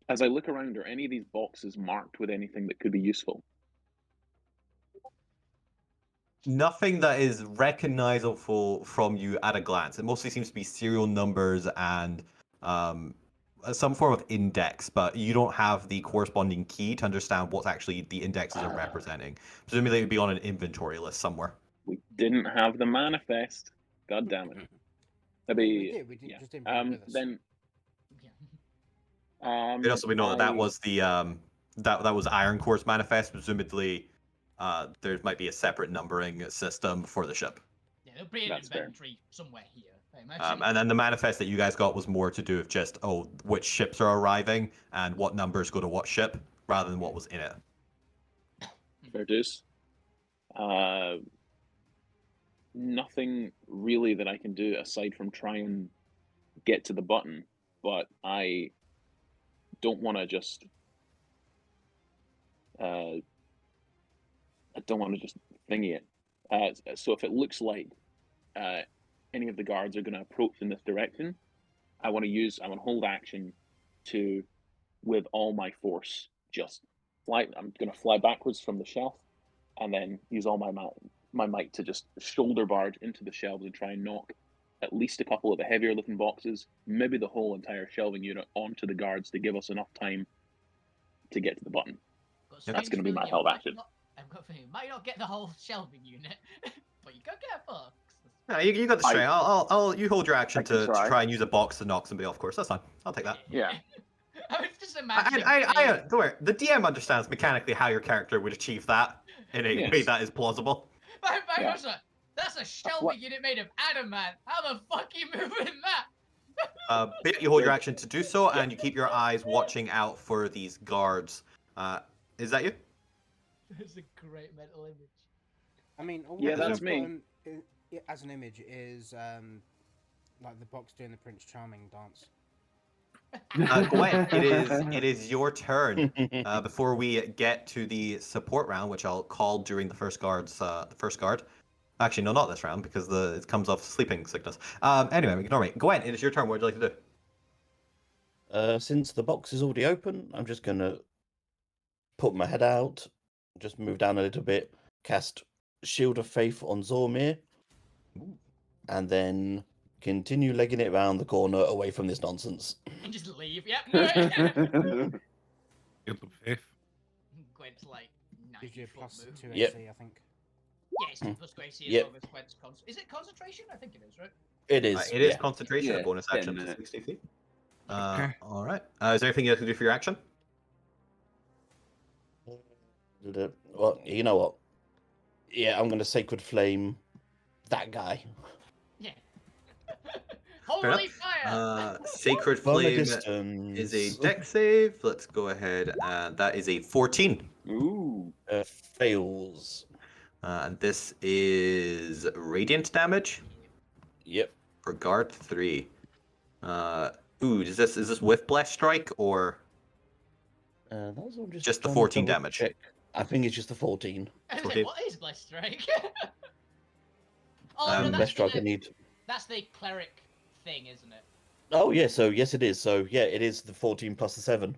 As I look around, are any of these boxes marked with anything that could be useful? Nothing that is recognizable from you at a glance. It mostly seems to be serial numbers and some form of index, but you don't have the corresponding key to understand what actually the indexes are representing. Presumably, it would be on an inventory list somewhere. We didn't have the manifest. God damn it. Maybe. We did, Yeah. just didn't bring it with us. Then. It also we know that was the that was Iron Core's manifest. Presumably, there might be a separate numbering system for the ship. Yeah, there'll be an That's fair. inventory somewhere here. I imagine. And then the manifest that you guys got was more to do with just which ships are arriving and what numbers go to what ship, rather than what was in it. Fair dues. Nothing really that I can do aside from try and get to the button, but I don't want to just. I don't want to just thingy it. So if it looks like any of the guards are going to approach in this direction, I want to hold action to, with all my force, just fly. I'm going to fly backwards from the shelf, and then use all my might to just shoulder barge into the shelves and try and knock at least a couple of the heavier looking boxes, maybe the whole entire shelving unit, onto the guards to give us enough time to get to the button. That's going to be my held action. I've got for you. Might not get the whole shelving unit, but you go get a box. No, you got the strength. You hold your action to try and use a box to knock somebody off course. That's fine. I'll take that. Yeah. I was just imagining. Don't worry. The DM understands mechanically how your character would achieve that in a way that is plausible. That's a shelving unit made of adamant. How the fuck are you moving that? But you hold your action to do so, and you keep your eyes watching out for these guards. Is that you? That's a great mental image. I mean, all Yeah, I've that's got me. as an image is like the box doing the Prince Charming dance. Gwen, it is your turn. Before we get to the support round, which I'll call during the first guard. Actually, no, not this round because it comes off sleeping sickness. Anyway, ignore me. Gwen, it is your turn. What would you like to do? Since the box is already open, I'm just gonna put my head out, just move down a little bit, cast Shield of Faith on Zormir, and then continue legging it around the corner away from this nonsense. And just leave. Yep. Good faith. Gwen's like 90 Gives you a foot plus move. 2 Yep. AC, I think. Yeah, it's 2 plus Gracie as Yep. long as Gwen's is it concentration? I think it is, right? It is. It is yeah. concentration, a Yeah, bonus 10 action to minutes. 60 feet. Okay. All right. Is there anything you can do for your action? Well, you know what? Yeah, I'm gonna Sacred Flame that guy. Yeah. Fair Holy fire! Sacred From a Flame distance. is a dex save. Let's go ahead. That is a 14. Ooh. Fails. And this is radiant damage Yep. for guard 3. Is this with Blessed Strike or That's all just the trying to 14 double damage? check. I think it's just the 14. I was Okay. like, what is Blessed Strike? Oh, no, Blessed Strike I the, need. that's the cleric thing, isn't it? Oh yeah, so yes it is. So yeah, it is the 14 plus the 7.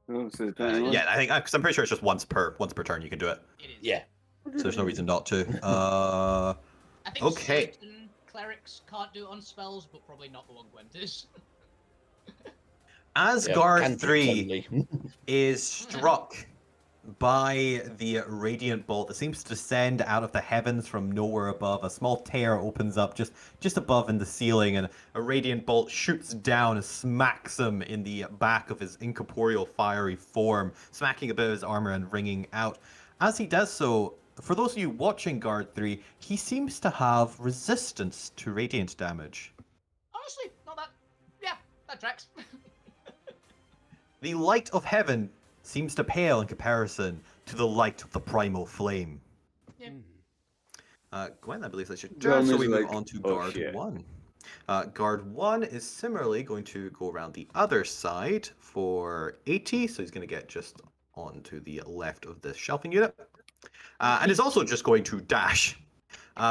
Oh, so it's better than Yeah, I think because I'm pretty sure it's just once per turn you can do it. It is. Yeah. So there's no reason not to. I think okay. certain clerics can't do it on spells, but probably not the one Gwent is. As Yeah, guard cantrip 3 only. is struck by the radiant bolt that seems to descend out of the heavens from nowhere above. A small tear opens up just above in the ceiling, and a radiant bolt shoots down and smacks him in the back of his incorporeal fiery form, smacking a bit of his armor and ringing out. As he does so, for those of you watching guard 3, he seems to have resistance to radiant damage. Honestly, not that. Yeah, that tracks. The light of heaven seems to pale in comparison to the light of the primal flame. Yeah. Gwen, I believe that's your John turn, so is we move like, on to "Oh, guard shit." 1. Guard 1 is similarly going to go around the other side for 80, so he's going to get just onto the left of the shelving unit. And is also just going to dash.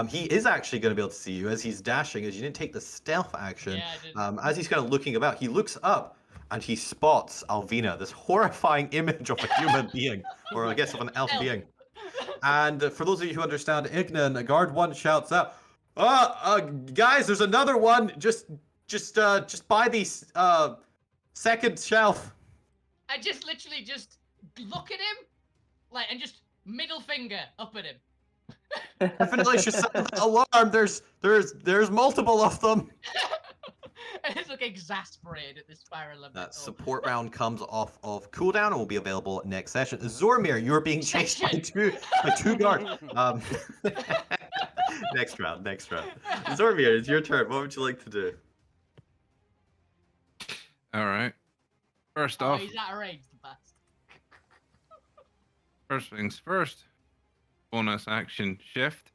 He is actually going to be able to see you as he's dashing, as you didn't take the stealth action. Yeah, I did. As he's kind of looking about, he looks up and he spots Alvina, this horrifying image of a human being, or I guess of an elf being. And for those of you who understand Ignan, guard 1 shouts out, guys, there's another one just by these Second shelf. I just literally just look at him, like, and just middle finger up at him. Definitely should sound that alarm. There's multiple of them. I just look exasperated at this fire elemental. That support round comes off of cooldown and will be available next session. Zormir, you're being chased by two guards. Next round. Zormir, it's your turn. What would you like to do? All right. First Oh, off, he's out of range, the bastard. first things first. Bonus action shift.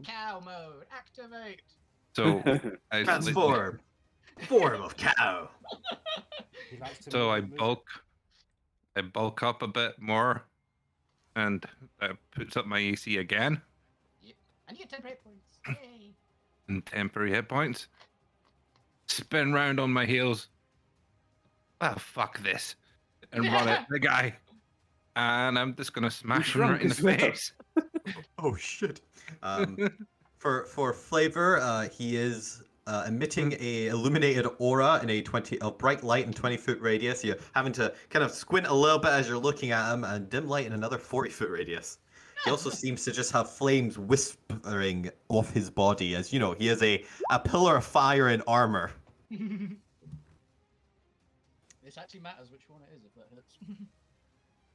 Cow mode, activate. So I Transform. Form of cow. He likes to So I move. bulk up a bit more, and that puts up my AC again And you get 10 hit points. Yay. and temporary hit points. Spin round on my heels. Well, fuck this, and run at the guy. And I'm just gonna smash him right in the drunk as well. face. Oh shit. For flavor, he is emitting a illuminated aura in a bright light in 20-foot radius. You're having to kind of squint a little bit as you're looking at him, and dim light in another 40-foot radius. He also seems to just have flames whispering off his body, as you know, he is a pillar of fire in armor. This actually matters which one it is if that hurts.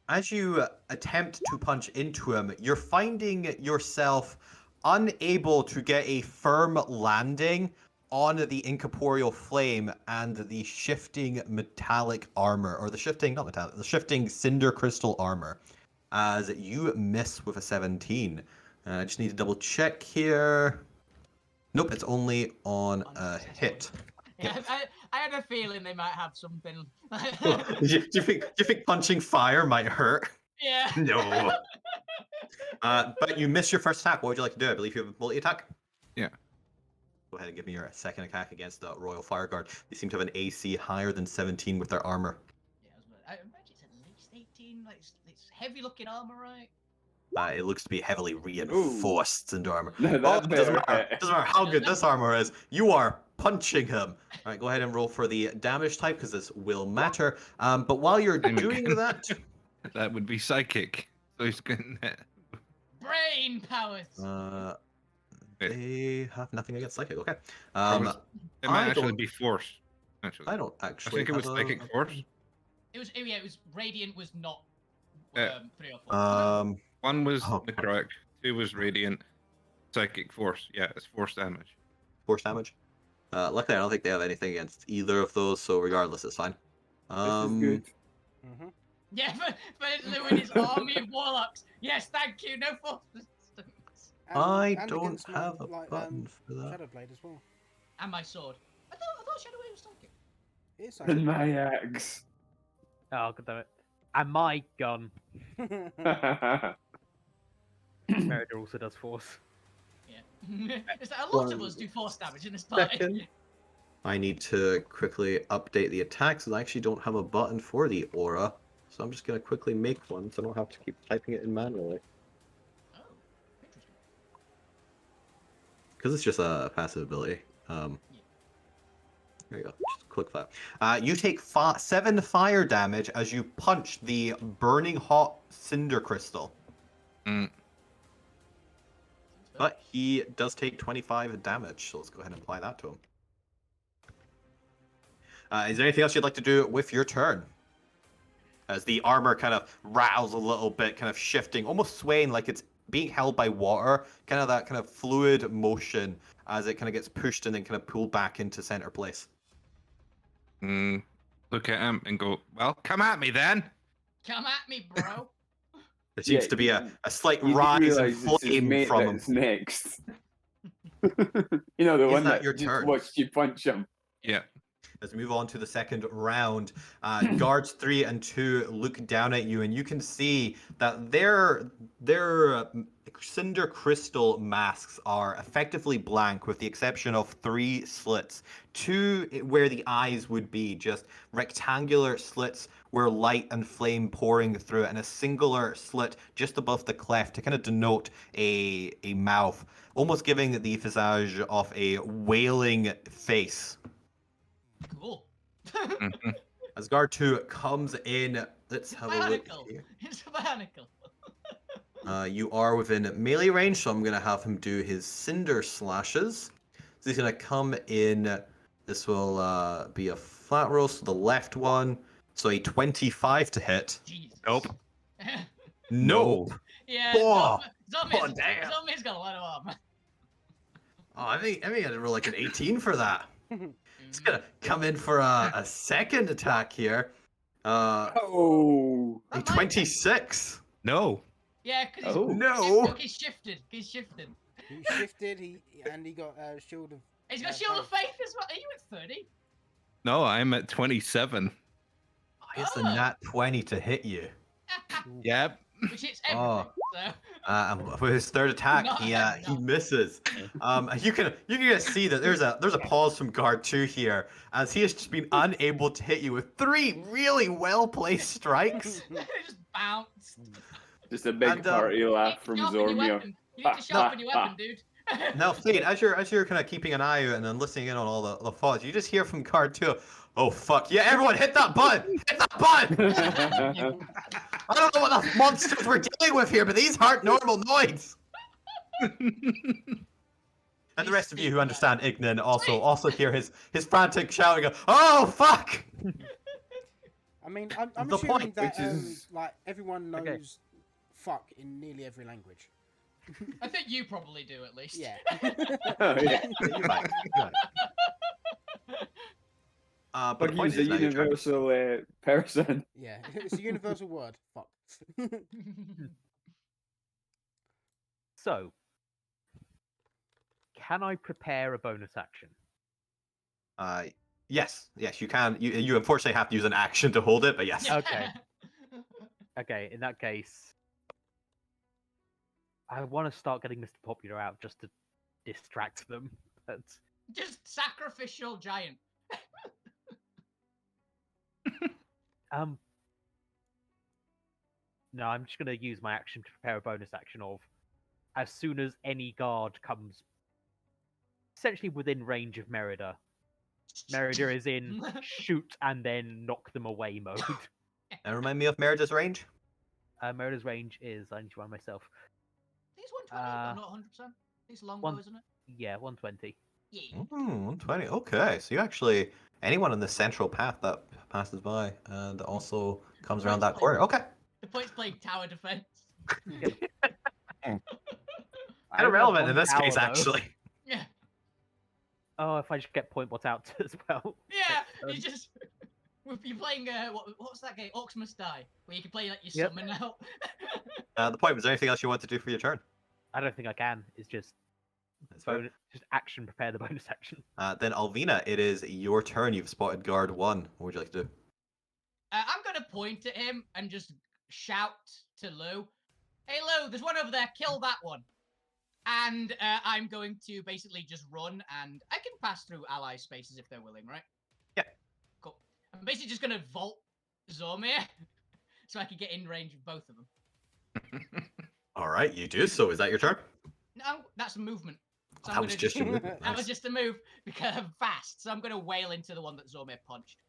As you attempt to punch into him, you're finding yourself unable to get a firm landing on the incorporeal flame and the shifting metallic armor, or the shifting cinder crystal armor, as you miss with a 17. I just need to double check here. Nope, it's only on a hit. Yeah, I had a feeling they might have something. do you think punching fire might hurt? Yeah. No. But you miss your first attack. What would you like to do? I believe you have a multi-attack. Yeah. Go ahead and give me your second attack against the Royal Fire Guard. They seem to have an AC higher than 17 with their armor. Yeah, I imagine it's at least 18. Like it's heavy looking armor, right? It looks to be heavily reinforced into armor. No, Oh, that it doesn't bit, matter. right. Doesn't matter how good this armor is. You are punching him. All right, go ahead and roll for the damage type because this will matter. But while you're doing that, That would be psychic. So he's getting hit. Brain powers. they have nothing against psychic. Okay. It might I actually don't- be force. Actually, I don't I actually. think it was have psychic force. It was radiant was not 3 or 4. One was Oh. necrotic, 2 was radiant, psychic force. Yeah, it's force damage. Force damage. Luckily, I don't think they have anything against either of those, so regardless, it's fine. This is good. Mm-hmm. Yeah, for Lou and his army of warlocks. Yes, thank you. No force resistance. I and don't against my, have a button for that. Shadowblade as well. And my sword. I thought Shadow Wave was psychic. It is And my axe. Oh, god damn it. And my gun. Merida also does force. Yeah. Is that a lot of us do force damage in this party? Second. I need to quickly update the attacks, and I actually don't have a button for the aura, so I'm just going to quickly make one so I don't have to keep typing it in manually. Oh, interesting. Because it's just a passive ability. There you go. Just click that. You take 7 fire damage as you punch the burning hot cinder crystal. Mm. But he does take 25 damage, so let's go ahead and apply that to him. Is there anything else you'd like to do with your turn? As the armor kind of rattles a little bit, kind of shifting, almost swaying like it's being held by water, kind of that kind of fluid motion as it kind of gets pushed and then kind of pulled back into center place. Look at him and go, well, come at me then. Come at me, bro. There seems Yeah, to be a slight You do rise in realise it's his flame mate from him. that's next. You know, the Is one that that your just turn? watched you punch him. Yeah. Let's move on to the second round. Guards 3 and 2 look down at you, and you can see that their cinder crystal masks are effectively blank, with the exception of 3 slits. 2 where the eyes would be, just rectangular slits where light and flame pouring through it, and a singular slit just above the cleft to kind of denote a mouth, almost giving the visage of a wailing face. Cool. Mhm. As guard 2 comes in, let's have a look Bionicle. here. It's a bionicle. You are within melee range, so I'm going to have him do his Cinder Slashes. So he's going to come in. This will be a flat roll, so the left one. So a 25 to hit. Jesus. Nope. No. Yeah, Oh, Zombie's damn. got a lot of armor. Oh, I think I'd roll like an 18 for that. Mm. It's gonna come in for a second attack here. Oh. A That might- 26. No. Yeah, because Oh. No. he's shifted. He's shifted. He shifted. He got shield of. He's got Yeah, Shield of Faith as well. Are you at 30? No, I'm at 27. He has the nat 20 to hit you. Yep. Which hits everything. Oh. So. For his third attack, No, he no. misses. You can just see that there's a pause from guard 2 here, as he has just been unable to hit you with 3 really well placed strikes. Just bounced. Just a big And, party laugh You from need to sharpen your Zormir. weapon. You need to sharpen your weapon, dude. Now, Fade, as you're kind of keeping an eye out and then listening in on all the thoughts, you just hear from guard 2, "Oh fuck yeah! Everyone, hit that button! Hit that button!" I don't know what the monsters we're dealing with here, but these aren't normal noids. And the rest of you who understand Ignan also hear his frantic shouting of, "Oh fuck!" I mean, I'm The assuming point, that which is- like everyone knows Okay. fuck in nearly every language. I think you probably do at least. Yeah. Oh, yeah. You're right. But the Fuck point is a is now you're trying- universal person. Yeah, it's a universal word. Fuck. So, can I prepare a bonus action? Yes, you can. You unfortunately have to use an action to hold it, but yes. Okay. Okay, in that case, I want to start getting Mr. Popular out just to distract them. But Just sacrificial giant. no, I'm just gonna use my action to prepare a bonus action of as soon as any guard comes essentially within range of Merida. Merida is in shoot and then knock them away mode. And remind me of Merida's range. Merida's range is, I need to remind myself. I think it's 120, but not 100%. It's longbow, one- isn't it? Yeah, 120. Yeah. 120. Okay, so you actually anyone in the central path that passes by and also comes around that corner. Okay, The point's playing tower defense. kind of relevant in this case, tower, though. actually. Yeah. Oh, if I just get point what's out as well. Yeah, Um, you just. You're playing, what's that game? Oxmas Die, where you can play like your Yep. summon out. The point was there anything else you want to do for your turn? I don't think I can. It's just That's fair. just action. Prepare the bonus action. Then Alvina, it is your turn. You've spotted guard 1. What would you like to do? I'm gonna point at him and just shout to Lou, "Hey Lou, there's one over there. Kill that one." And I'm going to basically just run, and I can pass through ally spaces if they're willing, right? Yeah. Cool. I'm basically just gonna vault Zormir, so I can get in range of both of them. All right, you do. So is that your turn? No, that's a movement. So That I'm was gonna just your move. That was just a move because I'm fast, so I'm gonna wail into the one that Zormir punched.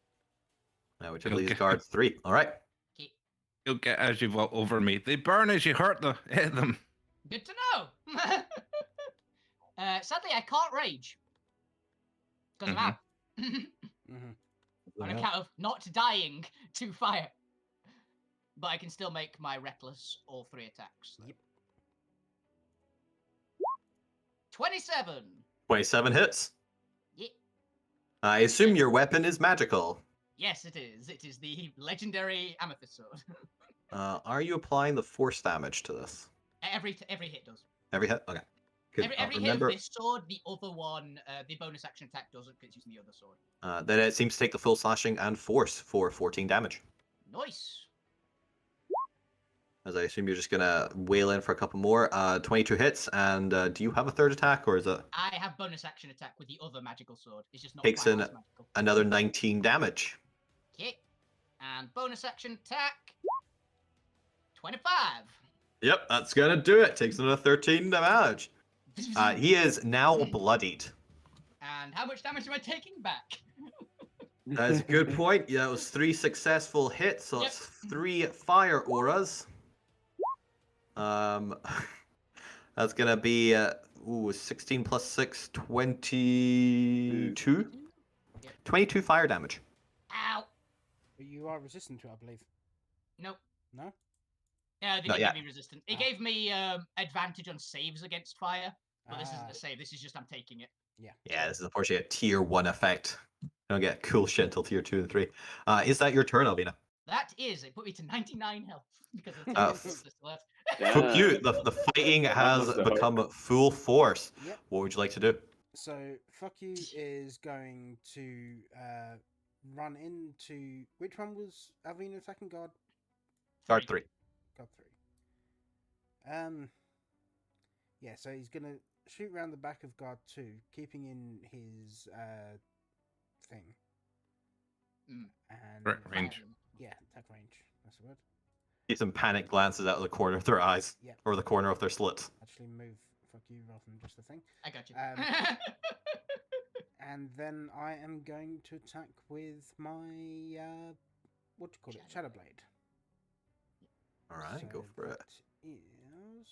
Which I believe is Okay. guard 3. All right. Okay. You'll get as you vault over me. They burn as you hit them. Good to know. Sadly, I can't rage because I'm out. On account of not dying to fire. But I can still make my reckless all 3 attacks. Yep. 27. 27 hits. Yeah. I assume your weapon is magical. Yes, it is. It is the legendary amethyst sword. Are you applying the force damage to this? Every hit does. Every hit? Okay. Good. Every hit Remember, of this sword, the other one, the bonus action attack doesn't because it's using the other sword. then it seems to take the full slashing and force for 14 damage. Nice. As I assume you're just gonna wail in for a couple more. 22 hits, and do you have a third attack, or is it I have bonus action attack with the other magical sword. It's just not Takes quite in as magical. another 19 damage? Okay. And bonus action attack. 25. Yep, that's gonna do it. Takes another 13 damage. He is now bloodied. And how much damage am I taking back? That's a good point. Yeah, it was 3 successful hits, so Yep. it's 3 fire auras. That's gonna be 16 plus 6, 22. Yep. 22 fire damage. Ow. You are resistant to it, I believe. Nope. No? Yeah, they Not didn't yet. give me resistance. It Ah. gave me advantage on saves against fire, but this isn't Ah. a save. This is just I'm taking it. Yeah, this is unfortunately a tier 1 effect. I don't get cool shit until tier 2 and 3. Is that your turn, Albina? That is. It put me to 99 health because of the Uh, 10 health that's left. Fuck you. Damn. The fighting That has must have hurt. become full force. Yep. What would you like to do? So, fuck you is going to run into. Which one was Alvina attacking? Guard? Guard 3. Guard 3. Yeah, so he's going to shoot round the back of Guard 2, keeping in his thing. Mm. And Range. Yeah, attack range. That's the word. See some panic glances out of the corner of their eyes. Yep. Or the corner of their slits. Actually, move fuck you rather than just the thing. I got you. And then I am going to attack with my what do you call it? Shadow Blade. Alright, go for it. That is.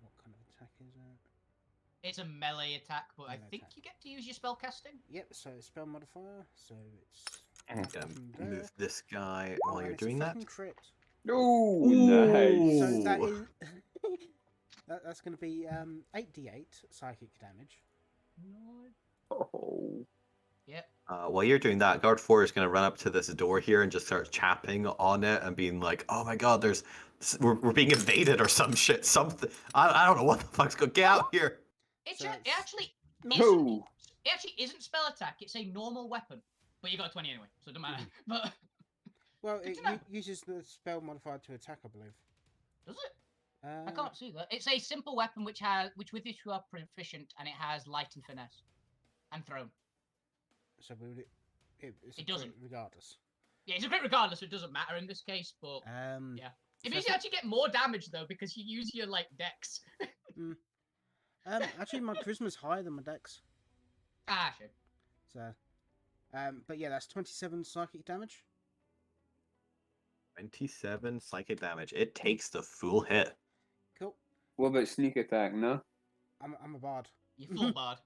What kind of attack is it? It's a melee attack, but I Melee think attack. you get to use your spell casting. Yep, so it's spell modifier, so it's. I'm that gonna button there. move this guy Oh, while and you're it's a doing that. fucking Crit. Oh, nice. So that Ooh. is. That's going to be 8d8 psychic damage. Oh. Yep. While you're doing that, Guard 4 is going to run up to this door here and just start chapping on it and being like, oh my god, we're being invaded or some shit. Something. I don't know what the fuck's going to get out here. It, So it it's- actually No. isn't. It actually isn't spell attack. It's a normal weapon, but you got a 20 anyway, so it doesn't matter. But Well, Good it to know. uses the spell modifier to attack, I believe. does it? Uh, I can't see that. It's a simple weapon which with which you are proficient, and it has light and finesse, and thrown. So would it's a It crit doesn't. regardless. Yeah, it's a crit regardless, so it doesn't matter in this case. But Yeah. it means you actually get more damage though because you use your like dex. Actually, my charisma's higher than my dex. Ah, shit. So, but yeah, that's 27 psychic damage. 27 psychic damage. It takes the full hit. Cool. What about sneak attack? No. I'm a bard. You full bard.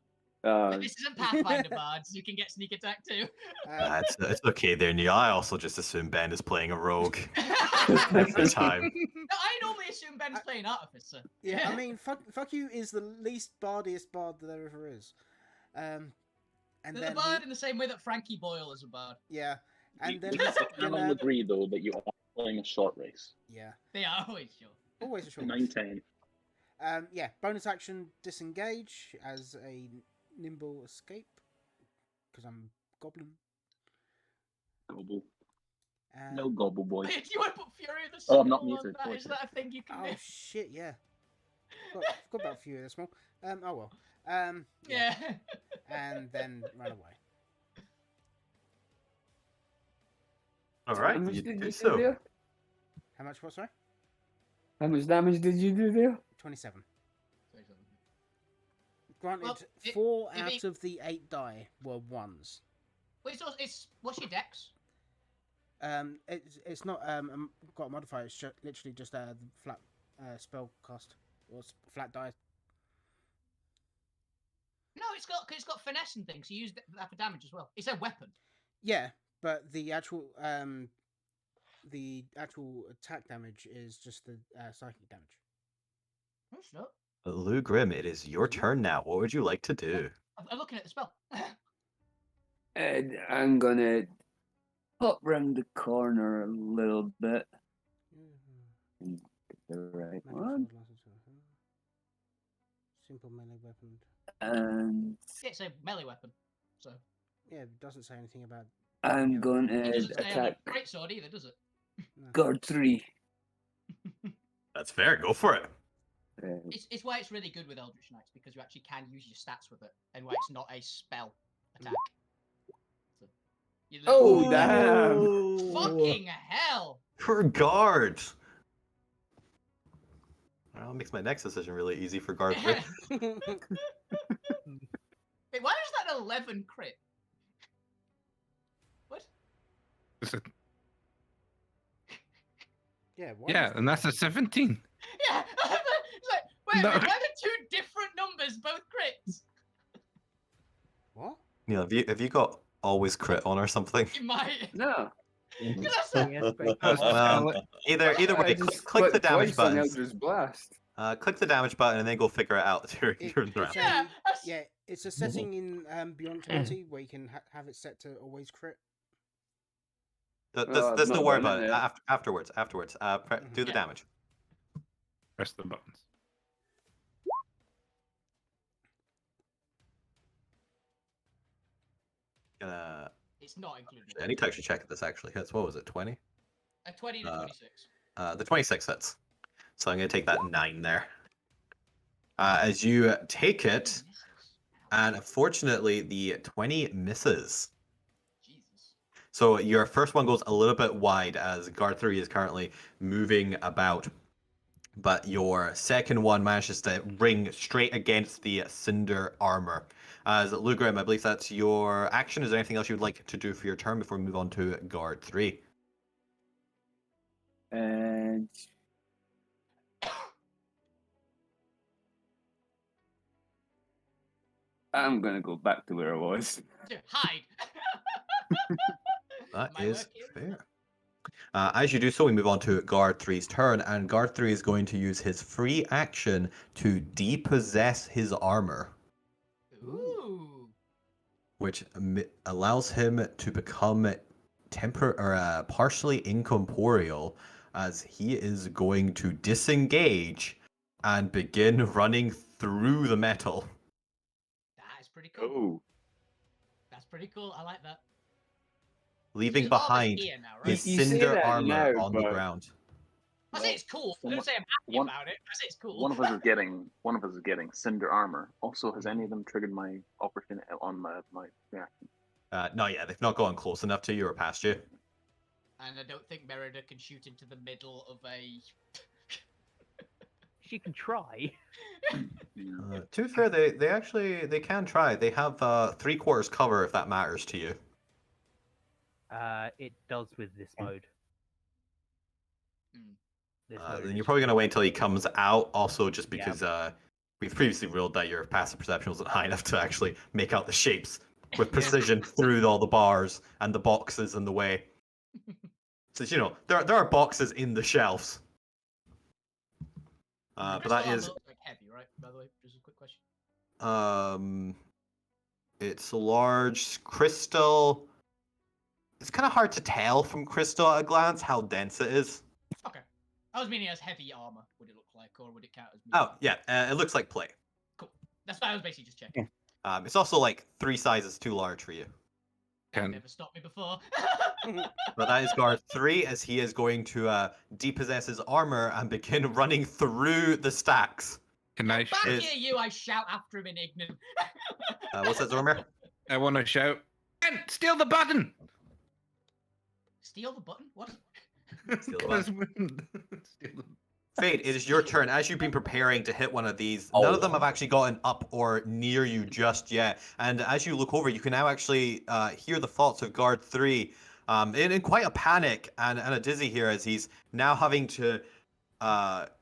Uh, This isn't Pathfinder bards. You can get sneak attack too. It's okay there, Neil. I also just assume Ben is playing a rogue no, every time. I normally assume Ben's playing artificer. Yeah, I mean, fuck you is the least bardiest bard that there ever is. And The then bard in the same way that Frankie Boyle is a bard. yeah, and then we he's can all gonna agree though that you are playing a short race. yeah, They are always sure. always a short. 9-10. Yeah, bonus action disengage as a nimble escape because I'm goblin. Gobble. And... No gobble boy. Do you want to put Fury of the Oh, I'm not Small on muted, that? boy. Is that a thing you can Oh do? shit, yeah. Forgot about Fury this small. Oh well. Yeah. And then run away. All how right, much you did do you so. do there? How much? What? Sorry. How much damage did you do there? 27. Granted, Well, 4 if out he- of the 8 die were ones. Wait, so it's what's your dex? It's not got a modifier. It's literally just the flat spell cast or flat die. No, it's got finesse and things. So you use that for damage as well. It's a weapon. Yeah, but the actual attack damage is just the psychic damage. That's not. Lou Grim, it is your turn now. What would you like to do? I'm looking at the spell. And I'm gonna pop round the corner a little bit. And get the right one. Simple melee weapon. And Yeah, it's a melee weapon. So Yeah, it doesn't say anything about. I'm going it to doesn't stay on attack a great sword either, does it? guard 3. That's fair. Go for it. It's why it's really good with Eldritch Knights because you actually can use your stats with it, and why it's not a spell attack. So, you Oh, literally- damn. Fucking hell! For guard. Well, it makes my next decision really easy for guard 3. It 11 crit. What? It's a- Yeah. Why yeah, was and the that's a 11? 17. Yeah. It's like, wait a No. minute, why are the two different numbers both crits? What? Neil, have you got always crit on or something? You might. No. Because I said, Yes, but Either I way, just click the clicked damage twice on buttons. Eldritch Blast. Click the damage button and then go figure it out during It, during the it's round. Yeah, a that's- yeah. It's a setting in Beyond 20 where you can have it set to always crit. Well, I've There's no not worry done about it it. yet. Afterwards. Do the Yeah. damage. Press the buttons. it's not included. I need to actually check if this actually hits. What was it? 20? A 20 to 26. The 26 hits. So I'm going to take that 9 there. As you take it, and unfortunately, the 20 misses. Jesus. So your first one goes a little bit wide as guard 3 is currently moving about. But your second one manages to ring straight against the cinder armor. As Lugrim, I believe that's your action. Is there anything else you'd like to do for your turn before we move on to guard 3? And I'm gonna go back to where I was. Dude, hide. That Am I is working? fair. As you do so, we move on to Guard 3's turn, and Guard 3 is going to use his free action to depossess his armor, Ooh. which allows him to become partially incorporeal, as he is going to disengage and begin running through the metal, That is pretty cool. Oh, That's pretty cool. I like that. leaving His armor's behind here now, right? his You say cinder that armor now, on the but- ground. I say it's cool. I From don't what- say I'm happy one- about it. I say it's cool. One of us is getting cinder armor. Also, has any of them triggered my opportunity on my reaction? Not yet. They've not gone close enough to you or past you. And I don't think Merida can shoot into the middle of a. she can try. Yeah. To be fair, they can try. They have 3/4 cover if that matters to you. It does with this mode. Hmm. This Then mode you're is- probably gonna wait until he comes out. Also, just Yeah. because we've previously ruled that your passive perception wasn't high enough to actually make out the shapes with precision through all the bars and the boxes in the way. Since there are boxes in the shelves. But that Crystal is armor looks like heavy, right? By the way, just a quick question. It's large crystal. It's kind of hard to tell from crystal at a glance how dense it is. Okay. I was meaning as heavy armor. Would it look like, or would it count as? Oh yeah, it looks like plate. Cool. That's why I was basically just checking. It's also like 3 sizes too large for you. Can Never stopped me before. But that is guard 3, as he is going to depossess his armor and begin running through the stacks. can I? Back Is- here, you! I shout after him in ignorant. What's that, Zormir? I want to shout. And steal the button. Steal the button? What? Steal the button. Steal the- Fade, it is your turn. As you've been preparing to hit one of these, none of them have actually gotten up or near you just yet. And as you look over, you can now actually hear the thoughts of guard 3 in quite a panic and a dizzy here, as he's now having to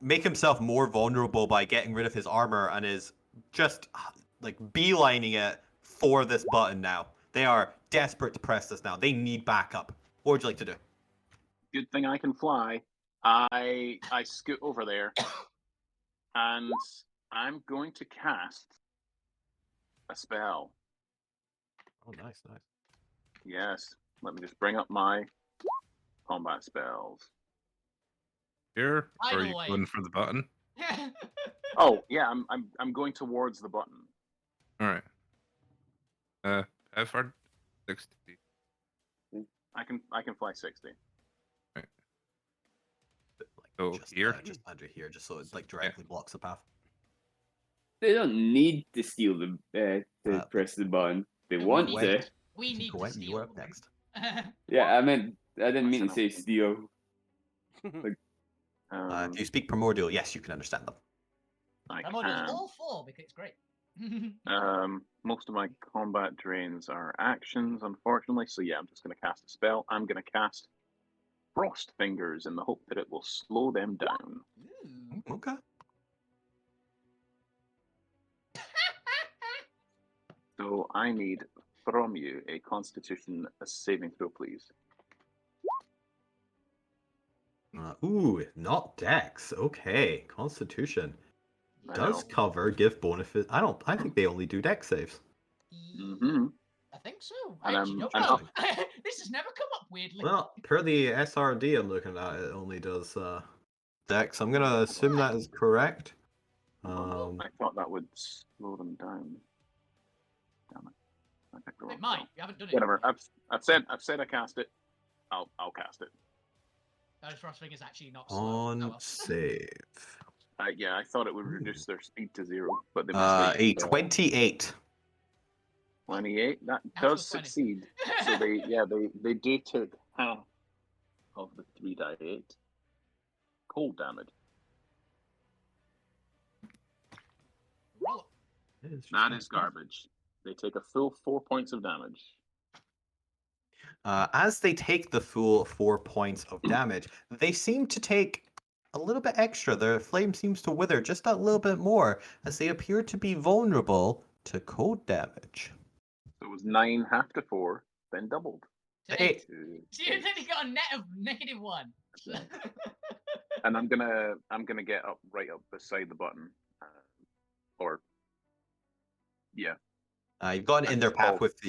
make himself more vulnerable by getting rid of his armor and is just like beelining it for this button now. They are desperate to press this now. They need backup. What would you like to do? Good thing I can fly. I scoot over there, and I'm going to cast a spell. Oh, nice. Yes, let me just bring up my combat spells. Here, or are Either you way. going for the button? Oh yeah, I'm going towards the button. All right. How far? 60. I can fly 60. So here? Just under here, just so it like directly blocks the path. they don't need to steal the to Uh, press the button. They We want need to. to- We need to Gwen, steal you are up them. next. Yeah, I didn't mean to say Listen, steal. If you speak primordial, yes, you can understand them. I I'm on can. all 4 because it's great. Most of my combat drains are actions, unfortunately. So yeah, I'm just going to cast a spell. I'm going to cast Frost Fingers in the hope that it will slow them down. Ooh. Okay. So I need from you a Constitution saving throw, please. Ooh, not Dex. Okay, Constitution I does know. cover give bonuses. I think they only do Dex saves. Mm-hmm. I think so. And Actually, no. I'm Oh, this has never come up weirdly. Well, per the SRD I'm looking at, it only does Dex. I'm gonna assume that is correct. I thought that would slow them down. Damn it! I picked the wrong It might. spell. You haven't done it. Whatever. I've said I cast it. I'll cast it. Those Frost Fingers actually not slow. On Oh, well. save. Yeah, I thought it would reduce their speed to 0, but they must A 28. 28. That That's does plus 20. succeed. So they do take half of the 3d8 cold damage. Roll. That is garbage. They take a full 4 points of damage. As they take the full 4 points of damage, they seem to take a little bit extra. Their flame seems to wither just a little bit more, as they appear to be vulnerable to cold damage. So it was 9 half to 4, then doubled. Hey. So you then got a net of -1. And I'm gonna get up right up beside the button, or yeah. You've gone in their path Oh. with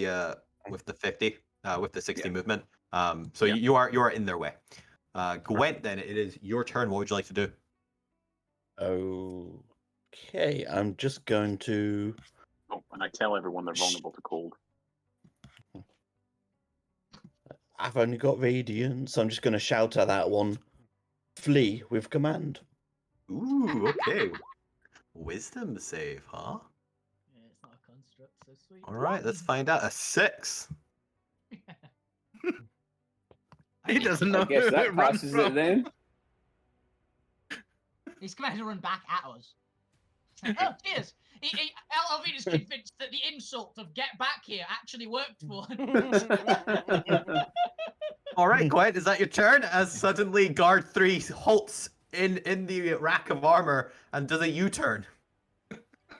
the 50, with the 60 Yeah. movement. So Yeah. you are in their way. Gwent, then it is your turn. What would you like to do? Okay, I'm just going to. Oh, and I tell everyone they're vulnerable to cold. I've only got radiant, so I'm just going to shout at that one. Flee with command. Ooh, okay. Wisdom save, huh? Yeah, it's not a construct, so sweet. All right, let's find out. A 6. He doesn't know I guess who that it runs passes from. it then. He's coming to run back at us. Oh, cheers! Alvina's convinced that the insult of "get back here" actually worked for him. All right, Gwent, is that your turn? As suddenly guard 3 halts in the rack of armor and does a U-turn.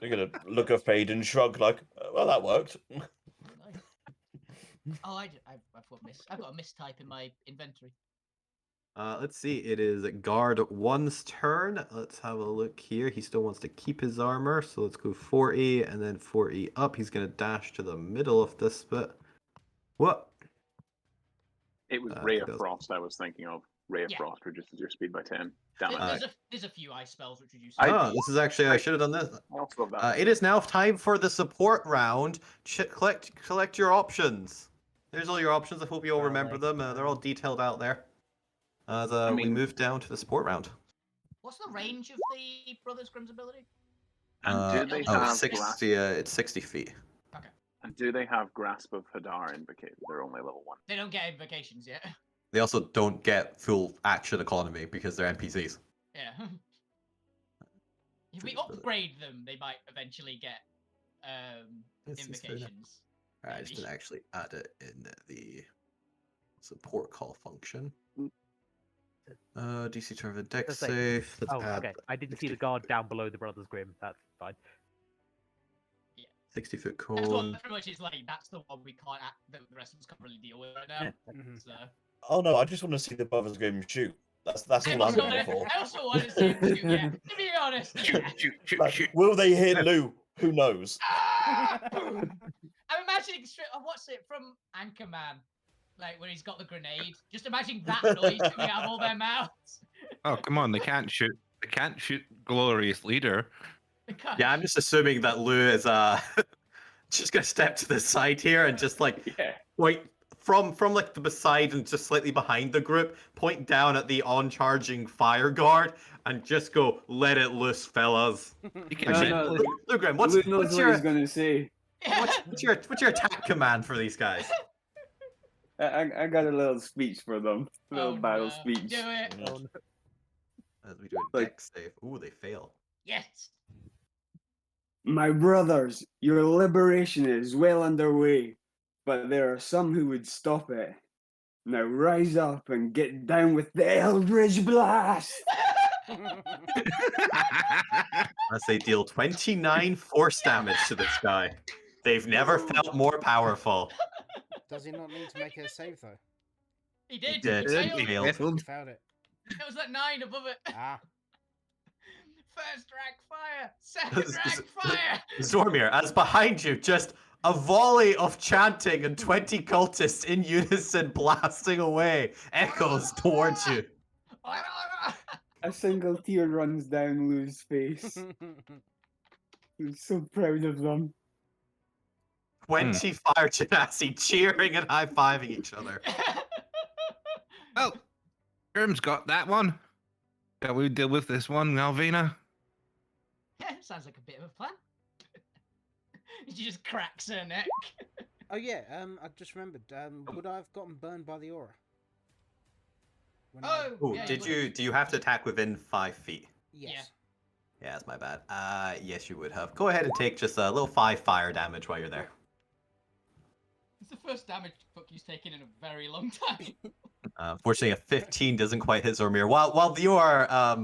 They're going to look at Fade and shrug like, well, that worked. Oh, I've got a mistype in my inventory. Let's see. It is guard 1's turn. Let's have a look here. He still wants to keep his armor, so let's go 40 and then 40 up. He's going to dash to the middle of this bit. What? It was Ray of Frost I was thinking of. Ray of Frost reduces your speed by 10. Damn it. There's a few ice spells which reduce. This is actually, I should have done this. It is now time for the support round. Collect your options. There's all your options. I hope you all remember them. They're all detailed out there. As we move down to the support round. What's the range of the Brothers Grimm's ability? And do they have 60? It's 60 feet. Okay. And do they have Grasp of Hadar invocated? They're only level 1. They don't get invocations yet. They also don't get full action economy because they're NPCs. Yeah. If we upgrade them, they might eventually get invocations. Alright, I just didn't actually add it in the support call function. DC turn of a deck save. Oh, okay. I didn't see the guard down below the Brothers Grimm. That's fine. 60-foot That's cone. what pretty much is like. That's the one we can't. The rest of us can't really deal with right now. So. Oh no, I just want to see the Brothers Grimm shoot. That's all I'm looking for. I also want to see him shoot. Yeah, to be honest. Shoot. Will they hit Lou? Who knows? I'm imagining what's it from Anchorman, like where he's got the grenade. Just imagine that noise coming out of all their mouths. Oh come on! They can't shoot. They can't shoot Glorious Leader. Yeah, I'm just assuming that Lou is just gonna step to the side here and just like point from like the beside and just slightly behind the group, point down at the on-charging fire guard and just go, "Let it loose, fellas." Lou Grimm, what's your gonna say? What's your attack command for these guys? I got a little speech for them. A little battle speech. Do it. As we do a deck save. Ooh, they fail. Yes. My brothers, your liberation is well underway, but there are some who would stop it. Now rise up and get down with the Eldritch Blast! As they deal 29 force damage to this guy. They've never felt more powerful. Does he not need to make a save though? He did. did. He failed. He It failed. He failed it. was that 9 above it. Ah. First drag fire. Second drag fire. Zormir, as behind you, just a volley of chanting and 20 cultists in unison blasting away echoes towards you. A single tear runs down Lou's face. He's so proud of them. 20 fire genasi cheering and high-fiving each other. Well, Grim's got that one. Shall we deal with this one, Alvina? Yeah, sounds like a bit of a plan. She just cracks her neck. Oh yeah, I just remembered. Would I have gotten burned by the aura? When Oh, yeah, did you you? Do you have to attack within 5 feet? Yes. Yeah, that's my bad. Yes, you would have. Go ahead and take just a little 5 fire damage while you're there. It's the first damage Fucky's taken in a very long time. Unfortunately, a 15 doesn't quite hit Zormir. While you are a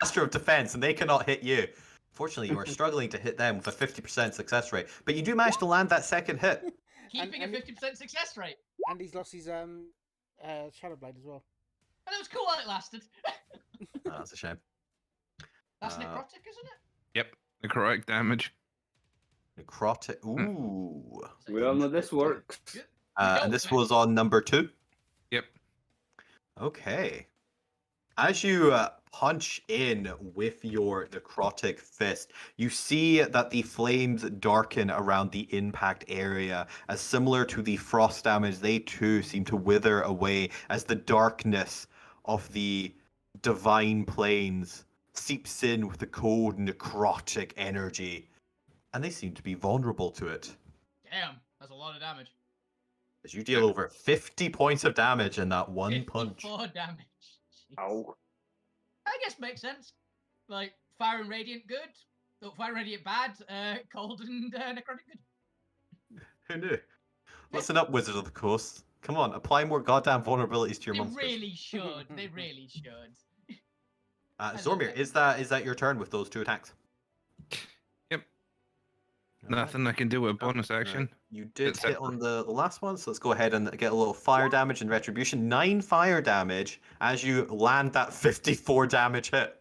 master of defense and they cannot hit you, fortunately, you are struggling to hit them with a 50% success rate. But you do manage to land that second hit. Keeping a 50% success rate. And he's lost his Shadow Blade as well. And it was cool while it lasted. Oh, that's a shame. That's necrotic, isn't it? Yep, necrotic damage. Necrotic. Ooh. We all know this works. And this was on number 2? Yep. Okay. As you punch in with your necrotic fist, you see that the flames darken around the impact area, as similar to the frost damage, they too seem to wither away as the darkness of the divine planes seeps in with the cold necrotic energy, and they seem to be vulnerable to it. Damn, that's a lot of damage. As you deal over 50 points of damage in that one punch. 54 damage. Jeez. Ow. I guess makes sense. Like, fire and radiant good, fire and radiant bad, cold and necrotic good. Who knew? Listen up, Wizards of the Coast. Come on, apply more goddamn vulnerabilities to your They monsters. really should. They really should. Zormir, is that your turn with those 2 attacks? Yep. Nothing I can do with a bonus action. You did It's hit on the last one, so let's go ahead and get a little fire damage and retribution. 9 fire damage as you land that 54 damage hit.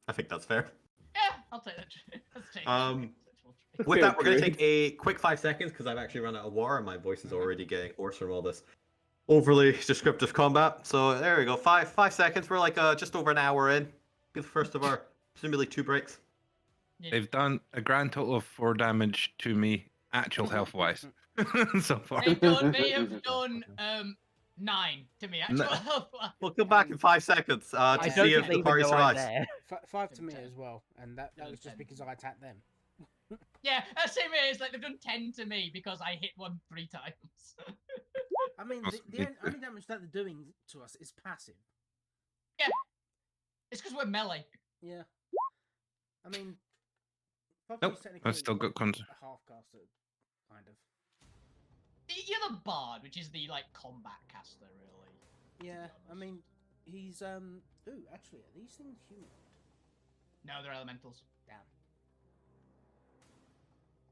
I think that's fair. Yeah, I'll take that. Let's take With that, we're going to take a quick 5 seconds because I've actually run out of water and my voice is already getting hoarse from all this overly descriptive combat. So there we go. 5 seconds. We're like just over an hour in. Be the first of our presumably 2 breaks. Yeah. They've done a grand total of 4 damage to me, actual health wise, so far. They have done 9 to me. Actual We'll come back in 5 seconds to I see don't if think the they party even know I'm survives. there. 5 to me as well, and that was just because I attacked them. Yeah, same here. It's like they've done 10 to me because I hit one 3 times. I mean, the only damage that they're doing to us is passive. Yeah, it's because we're melee. Yeah. I mean, Nope, I've still got a half caster, kind of. You're the bard, which is the like combat caster, really. Yeah, I mean, he's Ooh, actually, are these things humanoid? No, they're elementals. Damn.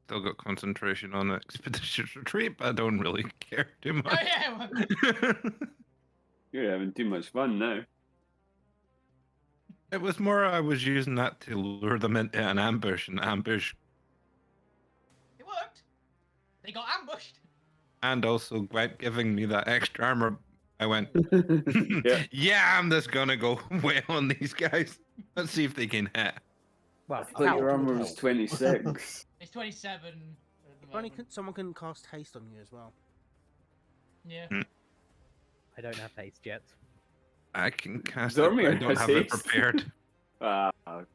Still got concentration on expeditious retreat, but I don't really care too much. Oh yeah. Well, You're having too much fun now. It was more I was using that to lure them into an ambush, and it worked. They got ambushed. and also by giving me that extra armor. I went, Yeah. yeah, I'm just gonna go way on these guys. Let's see if they can hit. Well, I thought your how- armor was 26. It's 27. At the If only moment. someone can cast haste on you as well. Yeah. I don't have haste yet. I can cast it, but I Zormir don't has have it haste. prepared. Ah, fuck.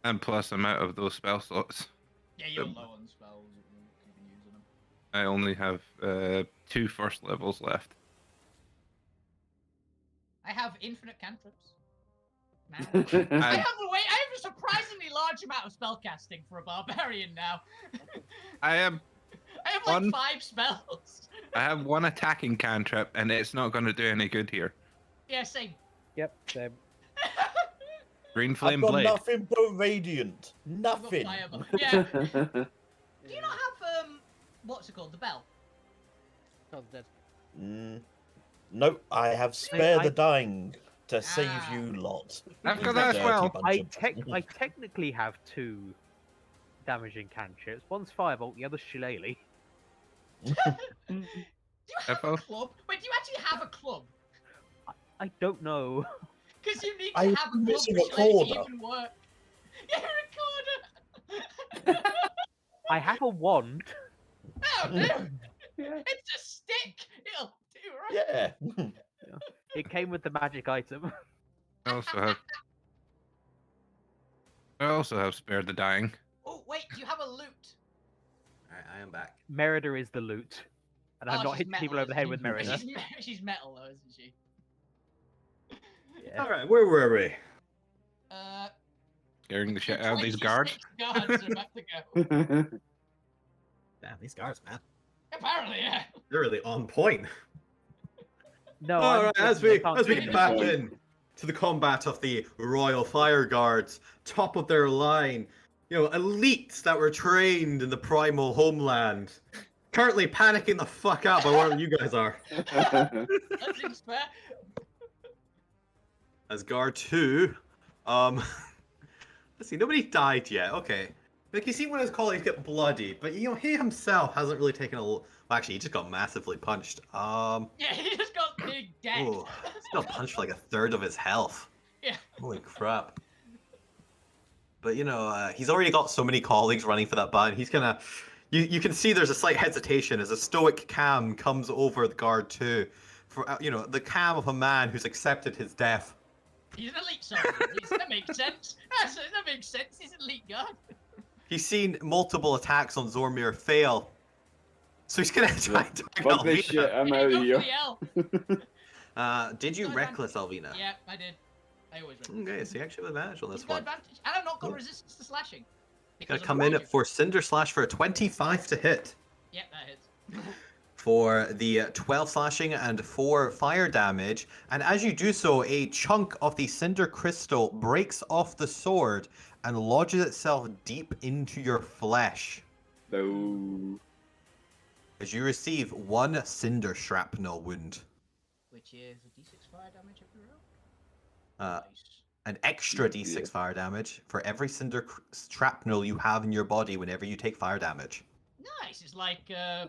And plus, I'm out of those spell slots. Yeah, you're low on spells. You can even use them. I only have 2 first levels left. I have infinite cantrips. Now. I have a surprisingly large large amount of spellcasting for a barbarian now. I have I have like One. 5 spells. I have one attacking cantrip, and it's not going to do any good here. Yeah, same. Yep, same. Green I've flame got blade. nothing but radiant. I've got Nothing. fireball. Yeah. Do you not have what's it called? The bell. God, that- Nope, I have spare I- the dying to save Ah. you lot. I've You got that as dirty well. bunch I of- technically have 2 damaging cantrips. One's firebolt, the other's shillelagh. Do you have a Echo? club? Wait, do you actually have a club? I don't know. Because you need to I have a club missing for a shillelagh to recorder. even work. You're a recorder. I have a wand. Oh no! It's a stick. It'll do, right? Yeah. It came with the magic item. I also have spared the dying. Oh wait, you have a loot. Alright, I am back. Merida is the loot. And I'm Oh, not she's hitting people metal, over the head isn't with she? Merida. She's metal though, isn't she? Yeah. Alright, where were we? Scaring the shit out of these guards. 26 guards are about to go. Damn, these guards, man. Apparently, yeah. They're really on point. No, Alright, I'm as guessing I we can't as we see get them. back in to the combat of the Royal Fire Guards, top of their line, you know, elites that were trained in the primal homeland, currently panicking the fuck out by where you guys are. That seems fair. As guard 2, let's see, nobody died yet. Okay, like you see one of his colleagues get bloodied, but you know he himself hasn't really taken a. Well, actually, he just got massively punched. Yeah, he just got big deck. Oh, he's got punched for like a third of his health. Yeah. Holy crap. But you know, he's already got so many colleagues running for that button. He's gonna. You can see there's a slight hesitation as a stoic cam comes over the guard 2, for you know the cam of a man who's accepted his death. He's an elite soldier. That makes sense. That makes sense. He's an elite guard. He's seen multiple attacks on Zormir fail. So he's gonna try to target Fuck this shit, Alvina. I'm out of Go here. for the L. Did you Got reckless Alvina? Yeah, I did. I always read. Okay, so you actually have advantage on He's this got one. advantage, and I've not got Cool. resistance to slashing. Gonna because of come the in ranger. for Cinder Slash for a 25 to hit. Yep, that hits. For the 12 slashing and 4 fire damage. And as you do so, a chunk of the Cinder Crystal breaks off the sword and lodges itself deep into your flesh. No. As you receive 1 Cinder Shrapnel wound. Which is a d6 fire damage every roll. Uh, Nice. An extra Yeah. d6 fire damage for every Cinder Shrapnel you have in your body whenever you take fire damage. Nice. It's like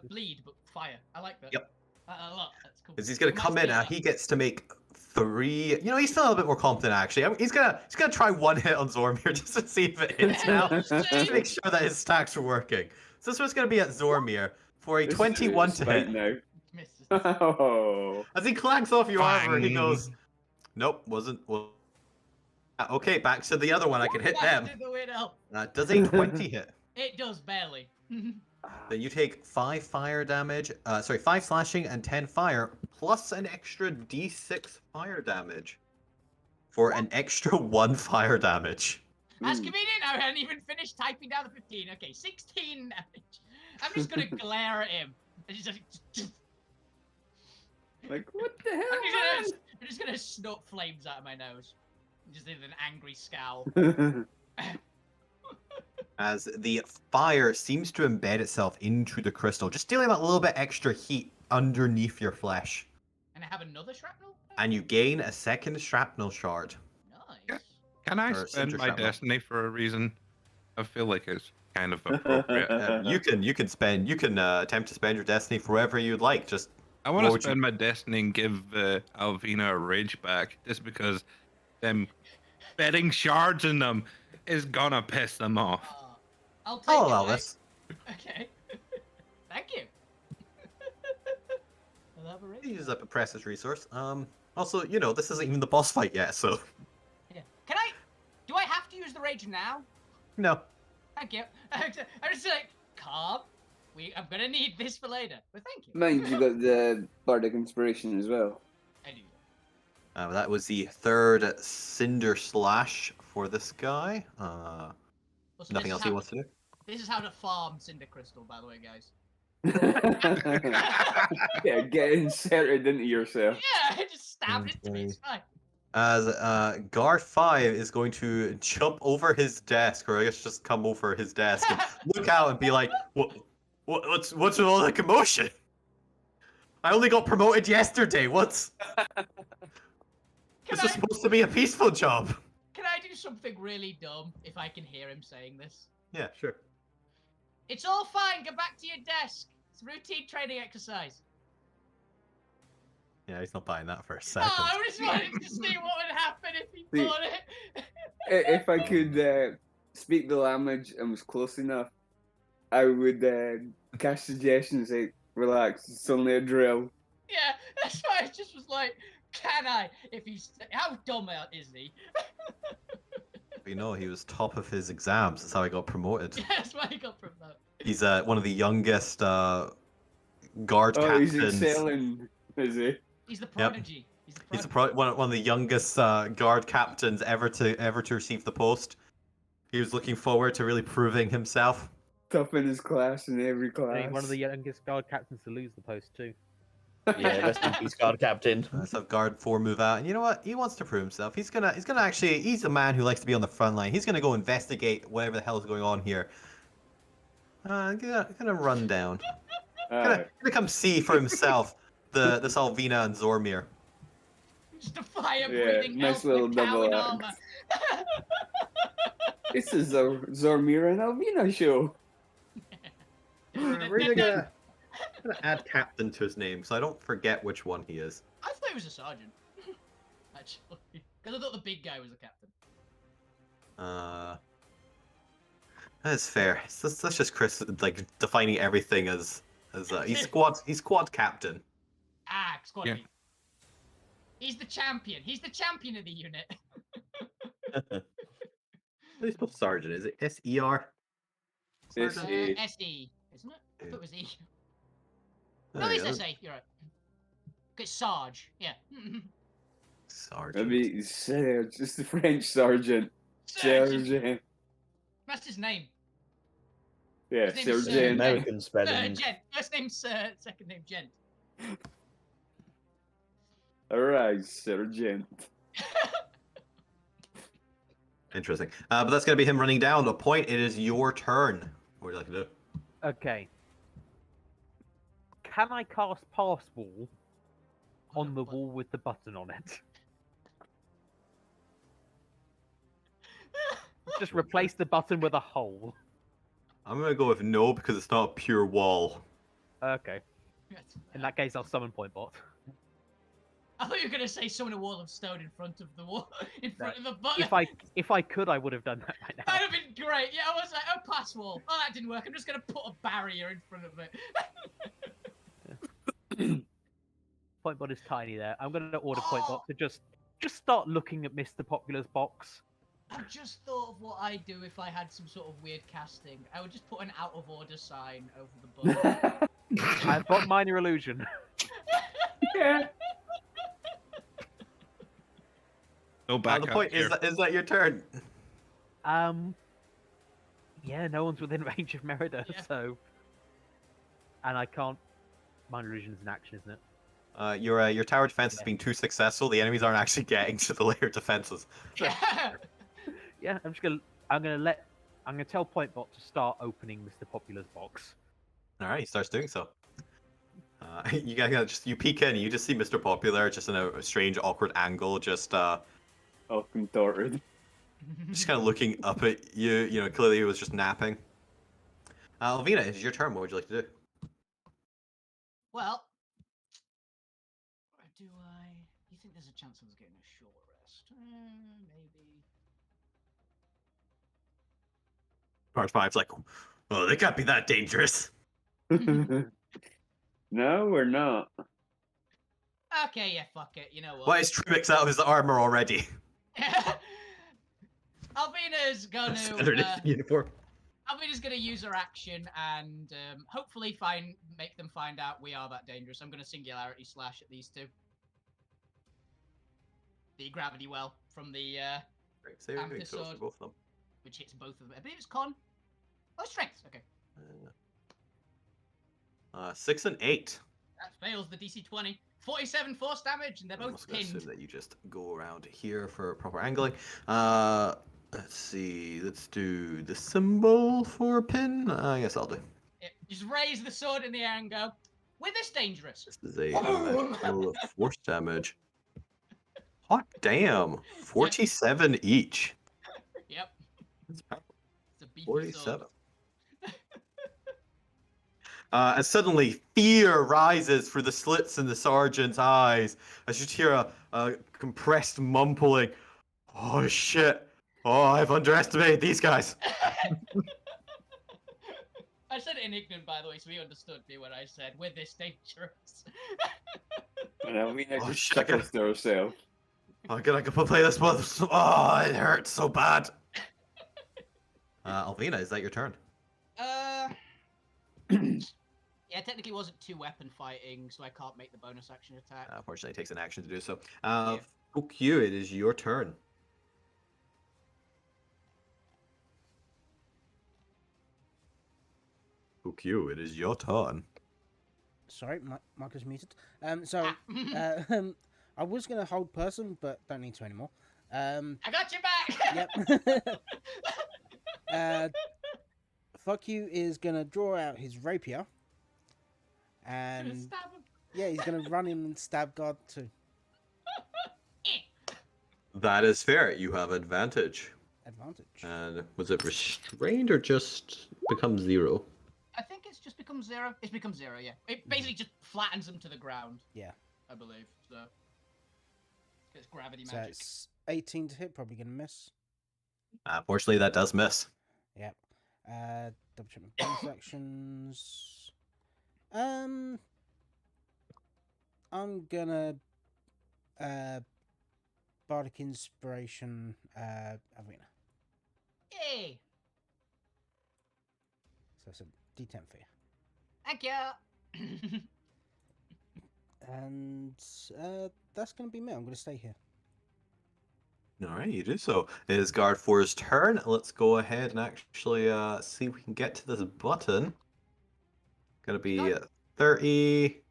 bleed, but fire. I like that. Yep. A lot. That's cool. Because he's gonna Reminds come me in of and that. he gets to make 3. You know, he's feeling a bit more confident actually. He's gonna try 1 hit on Zormir just to see if it hits now. Just to make sure that his stacks are working. So this one's gonna be at Zormir for a 21 to hit. Now. Misses. Oh. As he clanks off your armor, he Bang. goes, "Nope, wasn't." Well, okay, back to the other one. I can hit them. Back to the window. Does a 20 hit? It does barely. Then you take 5 fire damage. 5 slashing and 10 fire, plus an extra d6 fire damage, for an extra 1 fire damage. That's Ooh. convenient. I hadn't even finished typing down the 15. Okay, 16 damage. I'm just gonna glare at him. And he's just, Like, what the hell, I'm just gonna snort flames out of my nose. Just in an angry scowl. man? As the fire seems to embed itself into the crystal, just dealing that little bit extra heat underneath your flesh. And I have another shrapnel? And you gain a second shrapnel shard. Nice. Can I Or spend Cinder my Shrapnel. destiny for a reason? I feel like it's kind of appropriate. You can attempt to spend your destiny for wherever you'd like. Just I want What to would you- spend my destiny and give Alvina a rage back, just because them betting shards in them is gonna piss them off. I'll take I'll it. allow mate. this. Okay. Thank you. Elaborate. He uses up a precious resource. Also, you know, this isn't even the boss fight yet, so Yeah. Can I? Do I have to use the rage now? no. Thank you. I'm just like, calm. I'm gonna need this for later. But thank you. Mind you got the Bardic Inspiration as well. I do. That was the 3rd Cinder Slash for this guy. Also, Nothing else he wants to do? This is how to farm Cinder Crystal, by the way, guys. Yeah, get inserted into yourself. Yeah, just stab it into me. It's fine. As guard 5 is going to jump over his desk, or I guess just come over his desk and look out and be like, what's with all the commotion? I only got promoted yesterday. This was supposed to be a peaceful job. Can I do something really dumb if I can hear him saying this? Yeah, sure. It's all fine. Get back to your desk. It's routine training exercise. Yeah, he's not buying that for a second. Oh, I just wanted to see what would happen if he See, bought it. If I could speak the language and was close enough, I would cast suggestions like, relax, it's only a drill. Yeah, that's why I just was like, can I? If he's how dumb is he? You know, he was top of his exams. That's how he got promoted. Yeah, that's why he got promoted. He's one of the youngest guard He's captains. excelling, is he? He's the prodigy. He's one of the youngest guard captains ever to receive the post. He was looking forward to really proving himself. Top in his class in every class. One of the youngest guard captains to lose the post too. Yeah, rest in peace, guard captain. Let's have guard 4 move out, and you know what? He wants to prove himself. He's gonna actually. He's a man who likes to be on the front line. He's gonna go investigate whatever the hell is going on here. Gonna run down. Gonna come see for himself the Salvina and Zormir. Just a fire-breathing nice elf little with cow double and act. armor. This is a Zormir and Alvina show. We're gonna add captain to his name, so I don't forget which one he is. I thought he was a sergeant. Actually, because I thought the big guy was a captain. That's fair. That's just Chris like defining everything as he's squad captain. Ah, squad Yeah. leader. He's the champion. He's the champion of the unit. He's supposed sergeant. Is it SER? Yes, Sergeant? SE, isn't it? I thought it was E. Oh, No, yeah, it's SA. You're right. It's Sarge. Yeah. sergeant. Maybe Serge, it's the French sergeant. Sergeant. That's his name. Yeah, His name is Sergeant. American spelling. Gent. First name Sir, second name Gent. Alright, Sergeant. Interesting. But that's gonna be him running down. The point. It is your turn. What would you like to do? Okay. Can I cast Pass Wall on the wall with the button on it? Just replace the button with a hole. I'm gonna go with no because it's not a pure wall. Okay. In that case, I'll summon Point Bot. I thought you were gonna say summon a wall of stone in front of the wall, in front of the button. If I could, I would have done that right now. That'd have been great. Yeah, I was like, oh, pass wall. Oh, that didn't work. I'm just gonna put a barrier in front of it. Point Bot is tiny there. I'm going to order Point Bot to just start looking at Mr. Popular's box. I just thought of what I'd do if I had some sort of weird casting. I would just put an out of order sign over the button. I've got minor illusion. Yeah. No back The point is that your turn. Yeah, no one's within range of Merida, Yeah. so. And I can't. Minor illusion's an action, isn't it? Your tower defense has been too successful. The enemies aren't actually getting to the layer defenses. Yeah. Yeah, I'm gonna tell Point Bot to start opening Mr. Popular's box. All right, he starts doing so. You guys you peek in, and you just see Mr. Popular just in a strange, awkward angle, just All contorted. kind of looking up at you. You know, clearly he was just napping. Lavina, it's your turn. What would you like to do? Well, do I? You think there's a chance I was getting a short rest? Maybe. Part 5's like, oh, they can't be that dangerous. No, we're not. Okay, yeah, fuck it. You know what? Why is Trubix out of his armor already? Alvina's gonna. Underneath the uniform. Alvina's gonna use her action and hopefully make them find out we are that dangerous. I'm gonna singularity slash at these two. The gravity well from the Right, save your Amethyst throws for sword. both of them. which hits both of them. I believe it's con. Oh, strength. Okay. 6 and 8. That fails the DC 20. 47 force damage, and they're I'm both also gonna pinned. assume that you just go around here for proper angling. Let's see. Let's do the symbol for pin. I guess I'll do. Yeah, just raise the sword in the air and go. With this dangerous. This is a metal force damage. Hot damn! 47 each. Yep. That's powerful. It's a beefy 47. sword. As suddenly fear rises through the slits in the sergeant's eyes as you hear a compressed mumbling. Oh shit! Oh, I've underestimated these guys. I said it in ignorant, by the way, so he understood me when I said, "With this dangerous." And Alvina Oh, just shit, I chuckles to herself. I'm gonna go play this one. Oh, it hurts so bad. Alvina, is that your turn? Yeah, technically it wasn't two weapon fighting, so I can't make the bonus action attack. Unfortunately, it takes an action to do so. Yeah. Fuck you, it is your turn. Fuck you, it is your turn. Sorry, mic is muted. I was gonna hold person, but don't need to anymore. I got your back. Yep. Fuck you is gonna draw out his rapier, and Stab him. yeah, he's gonna run in and stab guard too. That is fair. You have advantage. Advantage. And was it restrained or just becomes 0? I think it's just become 0. It's become 0, yeah. It basically just flattens him to the ground. Yeah. I believe so. It's gravity So magic. it's 18 to hit, probably gonna miss. Fortunately, that does miss. Yep. Double check my bonus actions. I'm gonna Bardic Inspiration Arena. Yay! So it's a D10 for you. Thank you. And that's gonna be me. I'm gonna stay here. All right, you do so. It is Guard 4's turn. Let's go ahead and actually see if we can get to this button. Gonna be 30,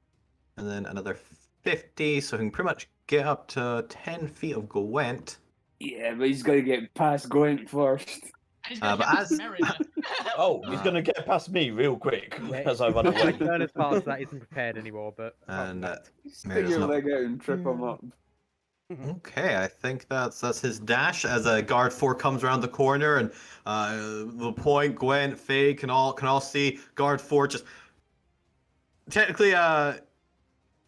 and then another 50, so he can pretty much get up to 10 feet of Gwent. Yeah, but he's got to get past Gwent first. And he's gonna But get as- Merida. Oh, he's going to get past me real quick as I run away. Turn as fast that isn't prepared anymore, but And Stick Merida's your not- leg out and trip him up. Okay, I think that's his dash as a Guard 4 comes around the corner, and the point, Gwent, Faye can all see Guard 4 just technically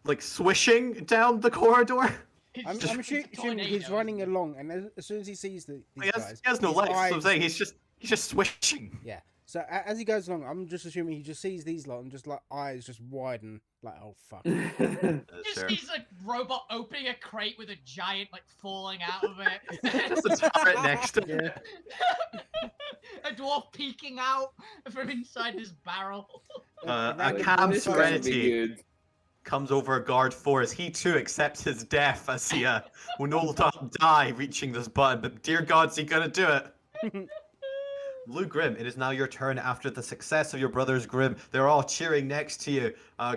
like swishing down the corridor. It's I'm just- it's a assuming he's tornado, running isn't it? along, and as soon as he sees these He guys, has no his life. So I'm eyes- saying he's just swishing. Yeah. So as he goes along, I'm just assuming he just sees these lot and just like eyes just widen, like oh fuck. Just Sure. sees a robot opening a crate with a giant like falling out of it. There's a turret next to him. Yeah. A dwarf peeking out from inside his barrel. A random cam This bonfire. can't be Serenity. good. Comes over Guard 4 as he too accepts his death as he will no doubt die reaching this button. But dear gods, he gonna do it. Blue Grim, it is now your turn after the success of your brothers Grim. They're all cheering next to you.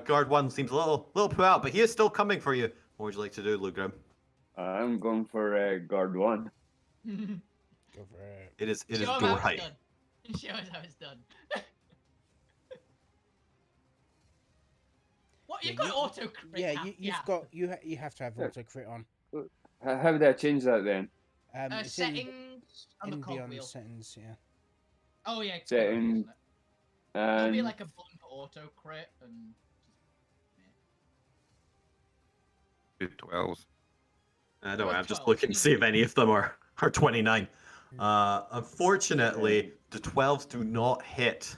Guard 1 seems a little put out, but he is still coming for you. What would you like to do, Blue Grim? I'm going for Guard 1. Go for it. It is Show him door how it's height. done. Show us how it's done. What? You've Yeah, got auto crit. Yeah, now. you've got you have to have Yeah. auto crit on. How would I change that then? It's in Settings on the beyond cogwheel. settings, yeah. Oh yeah, it's Setting, cogwheel, isn't it? There'll be And like a button for auto crit and. 12s. Don't worry, I'm just 12. looking to see if any of them are 29. Unfortunately, the 12s do not hit.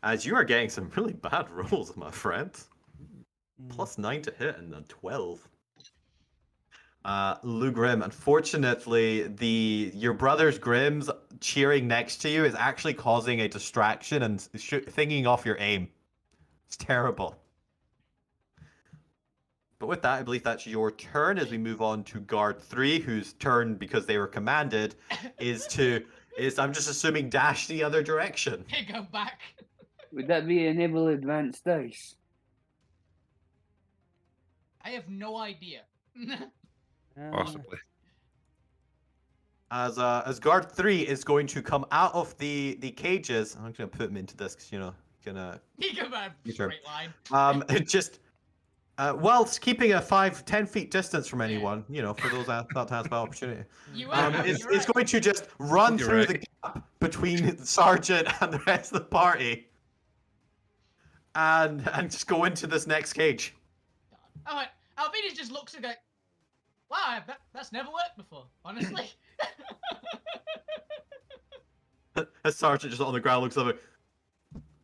As you are getting some really bad rolls, my friend. Plus 9 to hit and then 12. Lou Grim, unfortunately, your brother's Grim's cheering next to you is actually causing a distraction and thinking off your aim. It's terrible. But with that, I believe that's your turn as we move on to Guard 3, whose turn, because they were commanded, is to is I'm just assuming dash the other direction. Go back. Would that be enable advanced dice? I have no idea. Possibly. As guard 3 is going to come out of the cages, I'm gonna put him into this because gonna He go back Sure. straight line. it just whilst keeping a 5-10 feet distance from anyone, for those about to have the opportunity. You are. It's you're right. going to just run You're through right. the gap between the sergeant and the rest of the party, and just go into this next cage. Oh, wait. Albinius just looks and goes, wow, that's never worked before, honestly. As sergeant just on the ground looks up.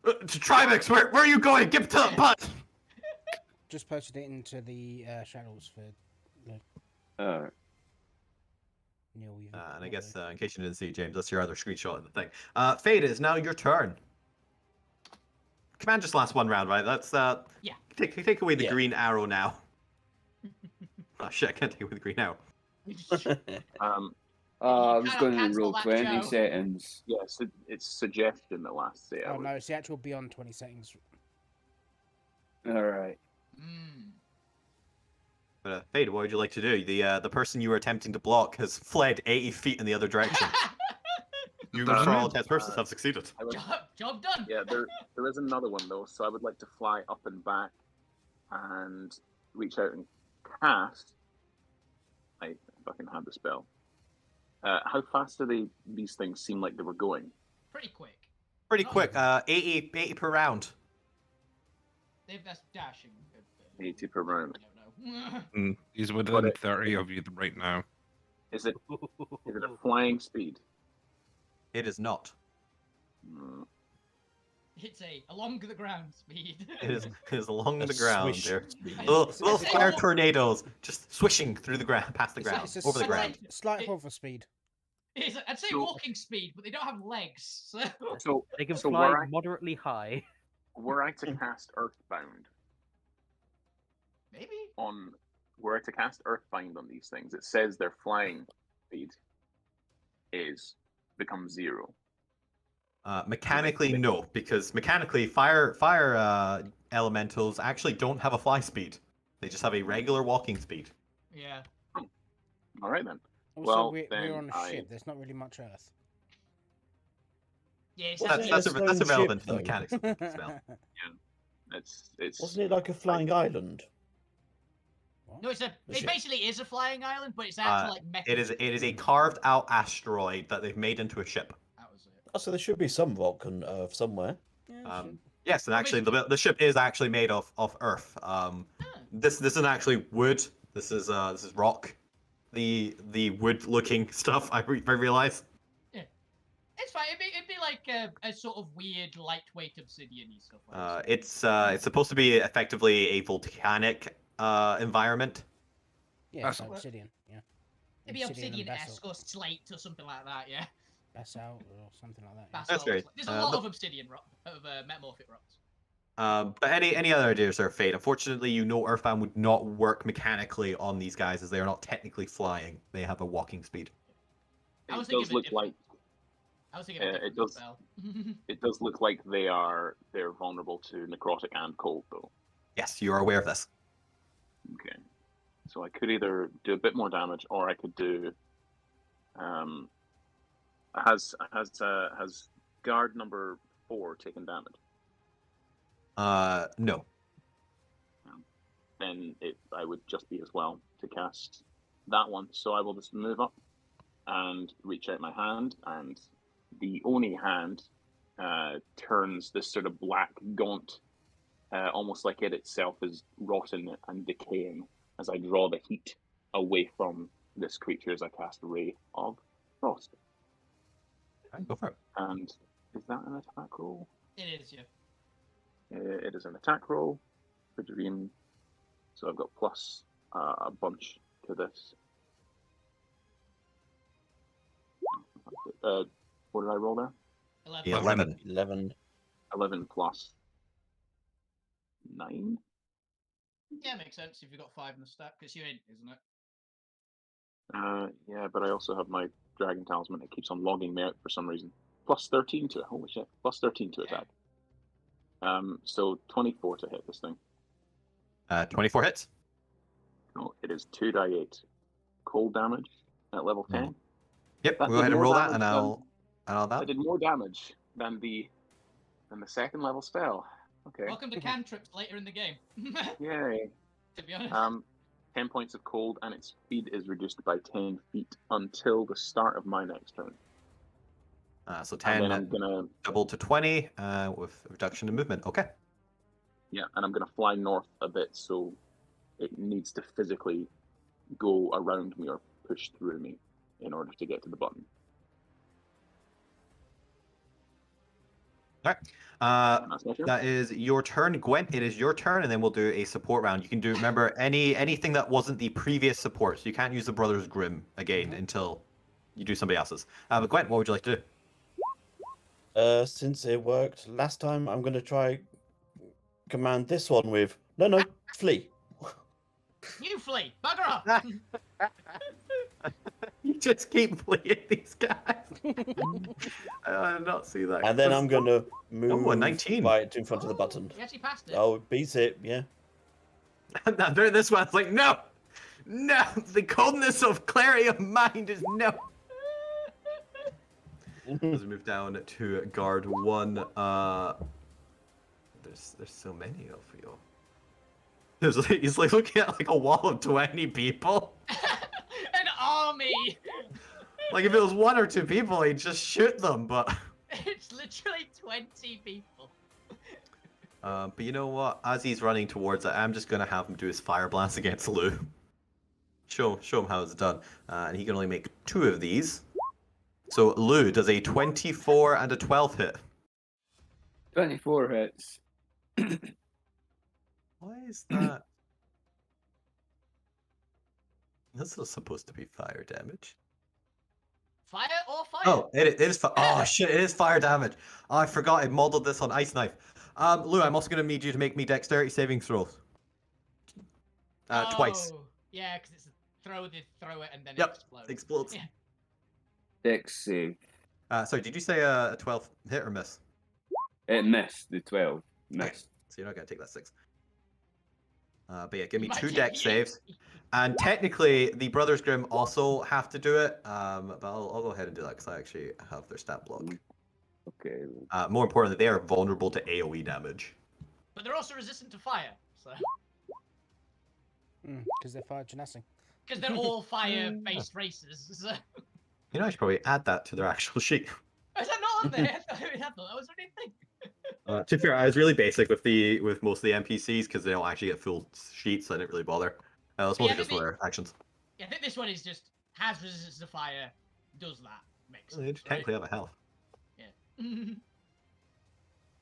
Tribex, where are you going? Get to the butt. Just posted it into the shadows for Neil Weaver. And I guess in case you didn't see, James, that's your other screenshot of the thing. Fade, it's now your turn. Command just lasts one round, right? Let's Yeah. take away the Yeah. green arrow now. Oh shit, I can't take away the green arrow. I was cannot going to cancel roll that, 20 Joe. settings. Yes, it's suggestion that lasts 8 Oh hours. no, it's the actual beyond 20 seconds. Alright. Mm. But Fade, what would you like to do? The person you were attempting to block has fled 80 feet in the other direction. You, Doesn't for it? all intents and purposes, have succeeded. I would, Job done. yeah, there is another one though, so I would like to fly up and back and reach out and cast. If I can have the spell. How fast do these things seem like they were going? Pretty quick. Pretty Not quick, 80 per round. That's dashing. 80 per round. I don't know. He's Got within it. 30 of you right now. Is it a flying speed? It is not. Mm. It's along the ground speed. It is along A the ground swish there. speed. Little It's fire like- tornadoes just swishing through the ground, past the ground, It's a over the slight- ground. slight It- hover speed. I'd say So- walking speed, but they don't have legs. So So, They can so fly were I, moderately high. were I to cast Earthbound maybe. were I to cast Earthbind on these things, it says their flying speed becomes 0. Mechanically, no, because mechanically, fire elementals actually don't have a fly speed. They just have a regular walking speed. Yeah. All right then. Also, Well, we're then on a I- ship. There's not really much Earth. Yeah. It's Wasn't that it That's a stone irrelevant ship, to the though? mechanics of the spell. It's Wasn't it like a flying island? What? No, it ship. basically is a flying island, but it's actually like mecha. It is a carved out asteroid that they've made into a ship. That was it. Oh, so there should be some rock on Earth somewhere. Yeah, Yes, and actually the ship is actually made of Earth. This isn't actually wood. This is rock. The wood looking stuff. I realize. It's fine. It'd be like a sort of weird, lightweight obsidian-y stuff. Like It's supposed to be effectively a volcanic environment. yeah, it's That's- obsidian. Yeah, Maybe and obsidian-esque or slate or something like that. Yeah. basalt or something like that. Yeah. Basalt. great. There's a lot of obsidian rock, metamorphic rocks. But any other ideas there, Fate? Unfortunately, Earthbound would not work mechanically on these guys as they are not technically flying. They have a walking speed. I was It thinking does of a look different- like I was thinking of a it different does- spell. it does look like they're vulnerable to necrotic and cold though. Yes, you are aware of this. Okay. So I could either do a bit more damage or I could do has guard number 4 taken damage? No. Then I would just be as well to cast that one. So I will just move up and reach out my hand, and the Oni hand turns this sort of black gaunt, almost like it itself is rotten and decaying as I draw the heat away from this creature as I cast a ray of frost. Go for it. And is that an attack roll? It is, yeah. It is an attack roll for Dream. So I've got plus a bunch to this. What did I roll there? 11. Yeah, 11. 11. 11 plus 9. Yeah, makes sense if you've got 5 in the stack, because you're in, isn't it? Yeah, but I also have my Dragon Talisman. It keeps on logging me out for some reason. Plus 13 to it. Holy shit. Plus 13 to attack. So 24 to hit this thing. 24 hits. Oh, it is 2d8 cold damage at level 10. Yep, That go did ahead and more roll that, damage and than- I'll That that. did more damage than the second level spell. Okay. Welcome to cantrips later in the game. Yay. To be honest. 10 points of cold, and its speed is reduced by 10 feet until the start of my next turn. So And 10 then I'm gonna double to 20 with a reduction in movement. Okay. and I'm gonna fly north a bit, so it needs to physically go around me or push through me in order to get to the button. All right. That's my turn. That is your turn, Gwent. It is your turn, and then we'll do a support round. You can do remember anything that wasn't the previous support, so you can't use the Brothers Grimm again until you do somebody else's. But Gwent, what would you like to do? Since it worked last time, I'm gonna try command this one with no, flee. You flee! Bugger off! You just keep playing these guys. I did not see that. And then I'm gonna move a 19. right in front of the button. He actually passed it. Oh, it beats it, yeah. Now this one's like, no! The coldness of clarity of mind is no! As we move down to guard 1, there's so many of you. He's like looking at like a wall of 20 people. An army! Like if it was 1 or 2 people, he'd just shoot them, but... It's literally 20 people. But you know what? As he's running towards it, I'm just gonna have him do his fire blast against Lou. Show him how it's done. And he can only make 2 of these. So Lou does a 24 and a 12 hit. 24 hits. Why is that? That's not supposed to be fire damage. Fire or fire? Oh, it is. Oh shit! It is fire damage. Oh, I forgot. I modeled this on Ice Knife. Lou, I'm also gonna need you to make me dexterity saving throws. Twice. Yeah, because it's a throw it and then Yep. it explodes. Explodes. Yeah. Dex save. Sorry, did you say a 12 hit or miss? It missed the 12. Missed. So you're not gonna take that 6. But yeah, give me You might 2 take dex it. saves. And technically, the Brothers Grimm also have to do it. But I'll go ahead and do that because I actually have their stat block. Okay. More importantly, they are vulnerable to AoE damage. But they're also resistant to fire, so Because they're fire genasi. because they're all fire-based races. So. You know, I should probably add that to their actual sheet. Is that not on there? I thought that was anything. To be fair, I was really basic with most of the NPCs because they don't actually get full sheets, so I didn't really bother. It's mostly Yeah, just maybe- for their actions. Yeah, I think this one is just has resistance to fire, does that, makes They sense. technically have a health. Right?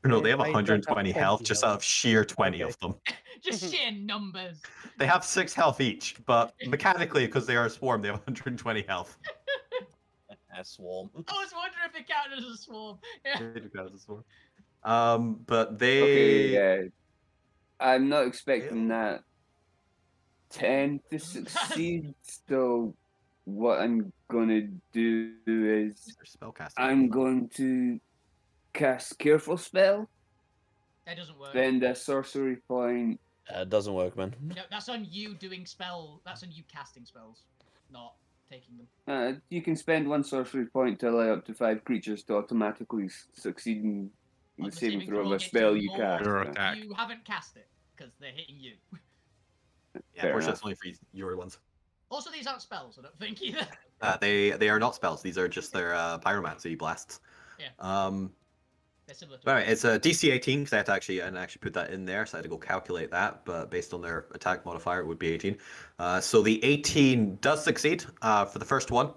No, Yeah, they have they don't 120 have health 20 just health. out of sheer 20 Okay. of them. Just sheer numbers. They have 6 health each, but mechanically, because they are a swarm, they have 120 health. A swarm. I was wondering if it counted as a swarm. Yeah. They do count as a swarm. But they. Okay, yeah. I'm not expecting that 10 to succeed, so what I'm gonna do is They're spellcasting. I'm going to cast Careful Spell, That doesn't work. spend a sorcery point. It doesn't work, man. No, that's on you doing spell. That's on you casting spells, not taking them. You can spend 1 sorcery point to allow up to 5 creatures to automatically succeed in On the saving throw of a against spell you you more. cast. Your attack. You haven't cast it because they're hitting you. Yeah, Fair unfortunately, enough. it's only for your ones. Also, these aren't spells. I don't think either. They are not spells. These are just their pyromancy blasts. Yeah. They're similar to. Alright, it's a DC 18 because I had to actually put that in there, so I had to go calculate that. But based on their attack modifier, it would be 18. So the 18 does succeed for the first one,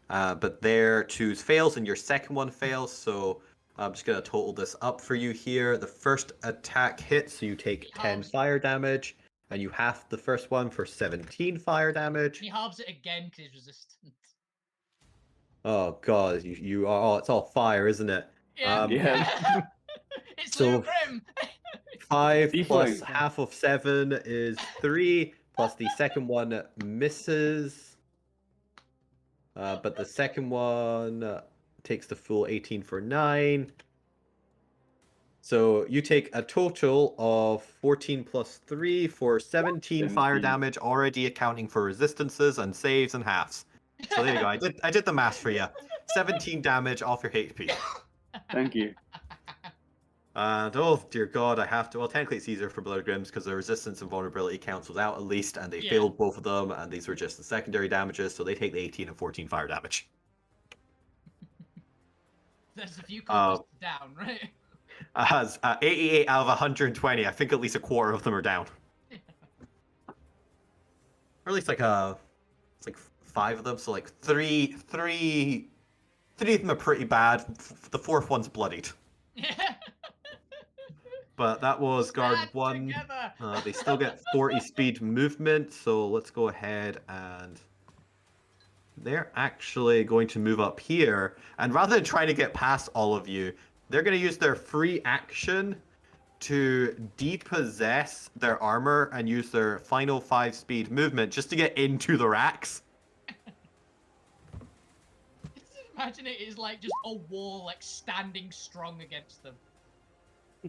but their 2 fails and your second one fails. So I'm just gonna total this up for you here. The first attack hits, so you take 10 fire damage, and you half the first one for 17 fire damage. He halves it again because he's resistant. Oh god, you are. Oh, it's all fire, isn't it? Yeah. Yeah. It's So- Lou Grim. 5 Default. plus half of 7 is 3, plus the second one misses. But the second one takes the full 18 for 9. So you take a total of 14 plus 3 for 17 fire 17. damage, already accounting for resistances and saves and halves. So there you go. I did the math for you. 17 damage off your HP. Thank you. And oh dear God, I have to. Well, technically it's easier for Bloodgrims because the resistance and vulnerability cancels out at least, and they Yeah. failed both of them, and these were just the secondary damages, so they take the 18 and 14 fire damage. There's a few cultists down, right? As 88 out of 120, I think at least a quarter of them are down. Or at least like it's like 5 of them, so like three of them are pretty bad. The fourth one's bloodied. Yeah. But that was guard Stand 1. together. They still get 40 speed movement, so let's go ahead and they're actually going to move up here. And rather than trying to get past all of you, they're going to use their free action to depossess their armor and use their final 5 speed movement just to get into the racks. Just imagine it is like just a wall like standing strong against them.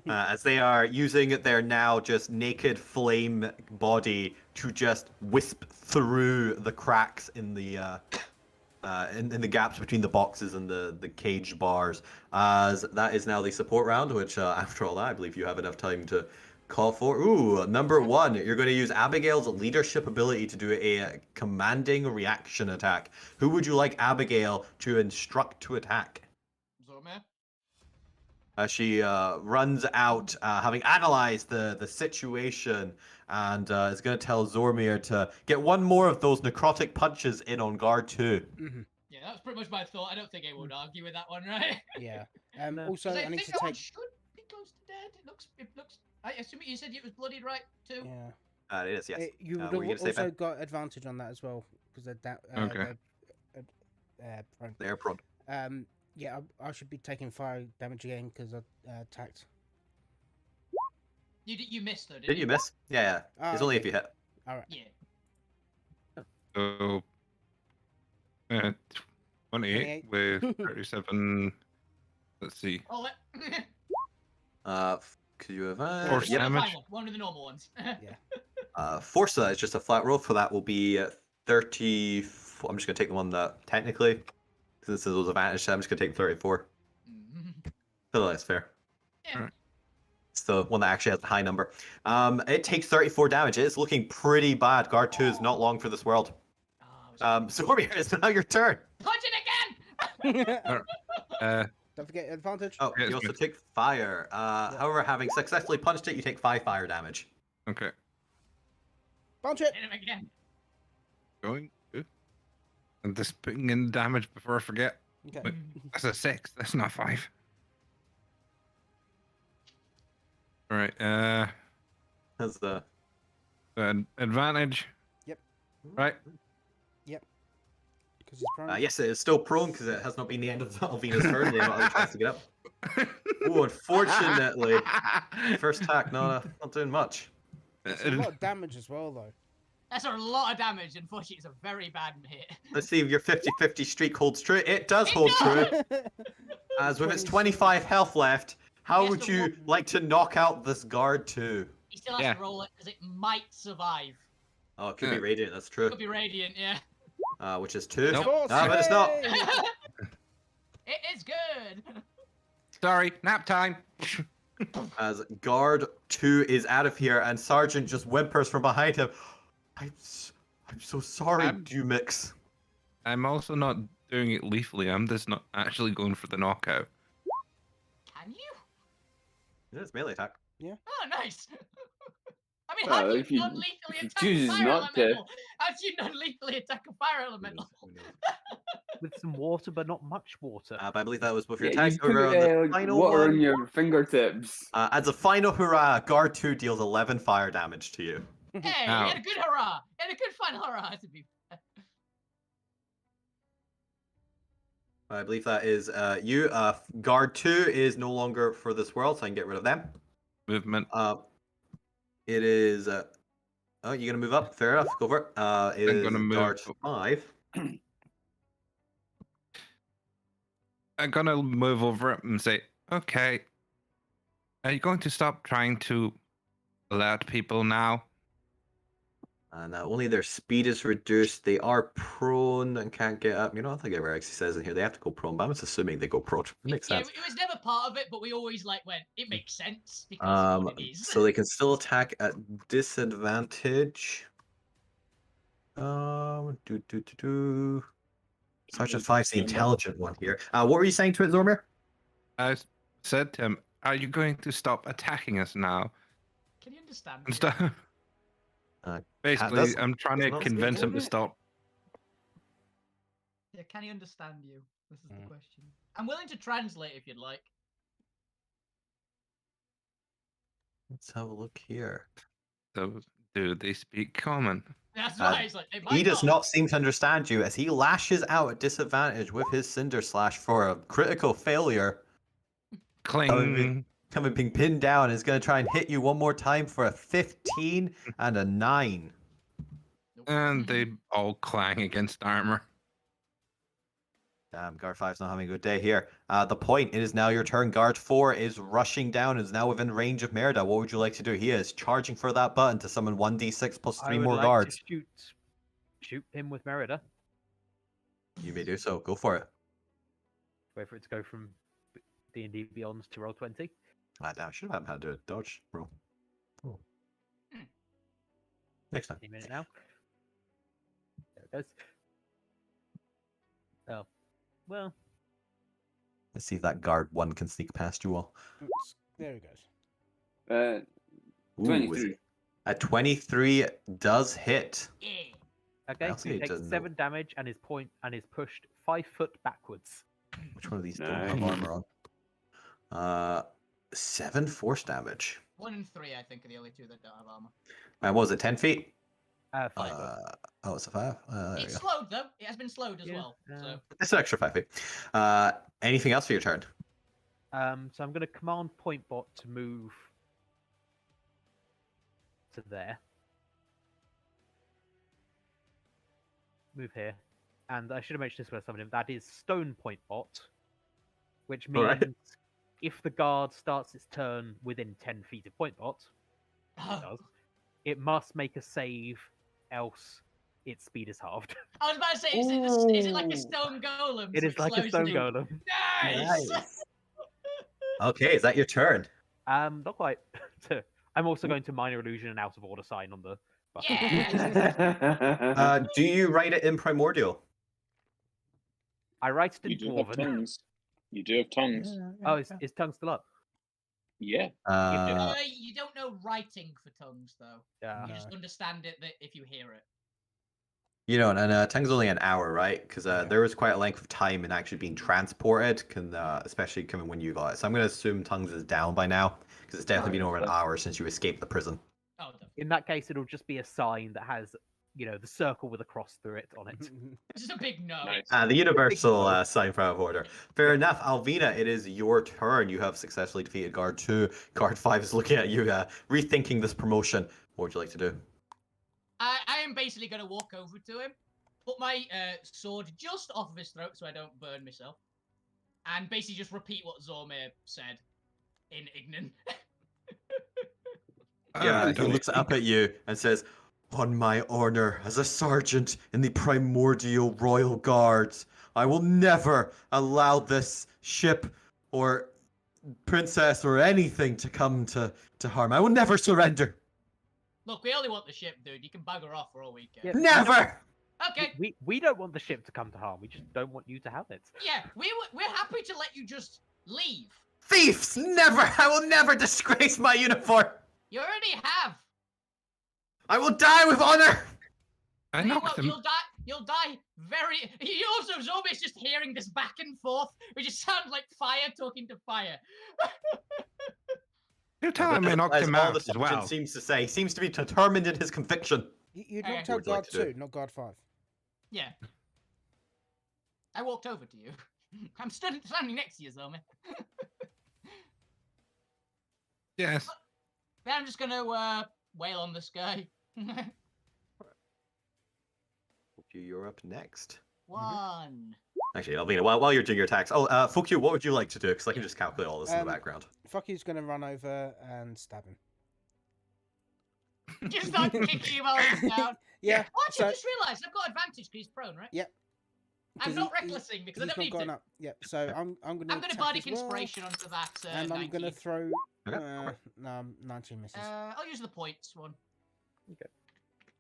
As they are using their now just naked flame body to just wisp through the cracks in the in the gaps between the boxes and the cage bars. As that is now the support round, which after all that, I believe you have enough time to call for. Ooh, number 1, you're going to use Abigail's leadership ability to do a commanding reaction attack. Who would you like Abigail to instruct to attack? Zormir? She runs out, having analyzed the situation, and is going to tell Zormir to get one more of those necrotic punches in on guard 2. Mhm. Yeah, that's pretty much my thought. I don't think anyone would argue with that one, right? Yeah. No. Also, 'Cause I need think to that one take. should be close to dead. It looks. I assume you said it was bloodied, right? Too. Yeah. It is, yes. You would what were you have gonna say, also Ben? got advantage on that as well because they're down. Okay. Prone. They're prone. Yeah, I should be taking fire damage again because I attacked. You missed though, didn't Did you miss? Yeah. Ah, It's only okay. if you hit. All right. Yeah. So, 28 with 37. Let's see. Oh, Could you have? Force yeah, damage. one of the normal ones. Force is just a flat roll, for that will be 30. I'm just gonna take the one that technically, since this was advantage, I'm just gonna take 34. Mhm. So that's fair. Yeah. Alright. It's the one that actually has the high number. It takes 34 damage. It's looking pretty bad. Guard 2 is not long for this world. Oh, Zormir, it's now your turn. punch it again! Don't forget advantage. Oh, Yes, you also miss. take fire. However, having successfully punched it, you take 5 fire damage. Okay. Punch it. Hit him again. Going. Good. And just putting in damage before I forget. Okay. Wait. That's a 6. That's not 5. All right. That's the. Advantage. Yep. Right. Because he's prone. Yes, it is still prone because it has not been the end of Alvina's turn. They have not had a chance to get up. Oh, unfortunately, first attack not doing much. It's a lot of damage as well, though. That's a lot of damage. Unfortunately, it's a very bad hit. Let's see if your 50-50 streak holds true. It does It hold does! true. As with its 25 health left, how Yes, would the you one- like to knock out this guard 2? He still has Yeah. to roll it because it might survive. Oh, it could be Yeah. radiant. That's true. Could be radiant, yeah. Which is 2. Nope. Force, But it's not. yay! It is good. Sorry. Nap time. As guard 2 is out of here, and Sergeant just whimpers from behind him. I'm so sorry, I'm- Dumix. I'm also not doing it lethally. I'm just not actually going for the knockout. Can you? It is melee attack. Oh, nice. I mean, Well, how do if you you- non-lethally if he attack a chooses fire not to. elemental? How do you non-lethally attack a fire elemental? With some water, but not much water. But I believe that was both your Yeah, attacks. you put Over on the final water one. on your fingertips. As a final hurrah, guard 2 deals 11 fire damage to you. Hey, you had a good hurrah. You had a good final hurrah, to be fair. I believe that is you. Guard 2 is no longer for this world, so I can get rid of them. Movement. It is. Oh, you're gonna move up? Fair enough. Go for it. It I'm is gonna move guard up. 5. I'm gonna move over it and say, okay, are you going to stop trying to alert people now? And only their speed is reduced. They are prone and can't get up. You know, I think it actually says in here they have to go prone, but I'm just assuming they go prone. It makes sense. Yeah, it was never part of it, but we always went, it makes sense because of what it is. So they can still attack at disadvantage. Sergeant 5's the intelligent one here. What were you saying to it, Zormir? I said to him, are you going to stop attacking us now? Can you understand? And stuff. Basically, does- I'm trying to does not convince speak him to Zormir? stop. Yeah, can he understand you? This is the question. I'm willing to translate if you'd like. Let's have a look here. So, do they speak common? That's why it's like, they He might does not seem to understand you as he lashes out at disadvantage with his Cinder Slash for a critical failure. Cling. Being pinned down is going to try and hit you one more time for a 15 and a 9. And they all clang against armor. Damn, Guard 5's not having a good day here. The point, it is now your turn. Guard 4 is rushing down, is now within range of Merida. What would you like to do? He is charging for that button to summon 1d6 plus 3 I would more like guards. to shoot him with Merida. You may do so. Go for it. Wait for it to go from D&D Beyond to roll 20. Damn, I should have had to dodge roll. Oh. Next time. Any minute now. There it goes. Oh. Well. Let's see if that guard 1 can sneak past you all. Oops, there he goes. Ooh, 23. A 23 does hit. Yeah. Okay, Also, he it takes doesn't 7 damage and is pushed 5 foot backwards. Which one of these don't have Nice. armor on? 7 force damage. 1 and 3, I think, are the only two that don't have armor. And what was it, 10 feet? 5 foot. Oh, it's a 5? There It's you go. slowed though. It has been slowed as Yeah, well. So It's an extra 5 feet. Anything else for your turn? So I'm going to command PointBot to move to there. Move here. And I should have mentioned this when I summoned him. That is Stone PointBot, which means Alright. if the guard starts its turn within 10 feet of PointBot, it must make a save, else its speed is halved. I was about to say, is it like a stone golem? It so is like a slows stone down? golem. Nice. Okay, is that your turn? Not quite. I'm also going to minor illusion and out of order sign on the button. Yeah. Do you write it in Primordial? I write it You in do have Dwarven. tongues. You do have tongues. Oh, is tongue still up? Yeah. You don't know writing for tongues though. Yeah. You just understand it that if you hear it. You know, and tongue's only an hour, right? Because there was quite a length of time in actually being transported, especially coming when you got it. So I'm going to assume tongues is down by now, because it's definitely been over an hour since you escaped the prison. Oh, definitely. In that case, it'll just be a sign that has, the circle with a cross through it on it. It's just a big no. Nice. The universal sign for out of order. Fair enough. Alvina, it is your turn. You have successfully defeated Guard 2. Guard 5 is looking at you, rethinking this promotion. What would you like to do? I am basically going to walk over to him, put my sword just off of his throat so I don't burn myself, and basically just repeat what Zormir said in Ignan. Yeah, he looks up at you and says, "On my honor as a sergeant in the Primordial Royal Guards, I will never allow this ship or princess or anything to come to harm. I will never surrender. Look, we only want the ship, dude. You can bugger off for all we care. Yeah, Never!" Okay. We don't want the ship to come to harm. We just don't want you to have it. Yeah, we're happy to let you just leave. Thieves! Never! I will never disgrace my uniform. You already have. I will die with honor. I knocked them. You'll die very. You also, Zormir's just hearing this back and forth, which just sounds like fire talking to fire. You tell him I knocked As him all out the as sergeant well. seems to say. He seems to be determined in his conviction. You Okay. knocked What out would you like guard to do? 2, not guard 5. Yeah. I walked over to you. I'm standing next to you, Zormir. Yes. Then I'm just gonna wail on this guy. You're up next. 1, Actually, Alvina, while you're doing your attacks, Fukyu, what would you like to do? Because I can just calculate all this in the background. Fuck you's gonna run over and stab him. Just start kicking him while he's down. Yeah. Oh, actually, I just realised I've got advantage because he's prone, right? Yep. I'm not recklessing because I he's don't not need gone to. up. Yep. So I'm gonna. I'm going to bardic inspiration onto that. and I'm 19. gonna throw. Okay. No, 19 misses. I'll use the points one.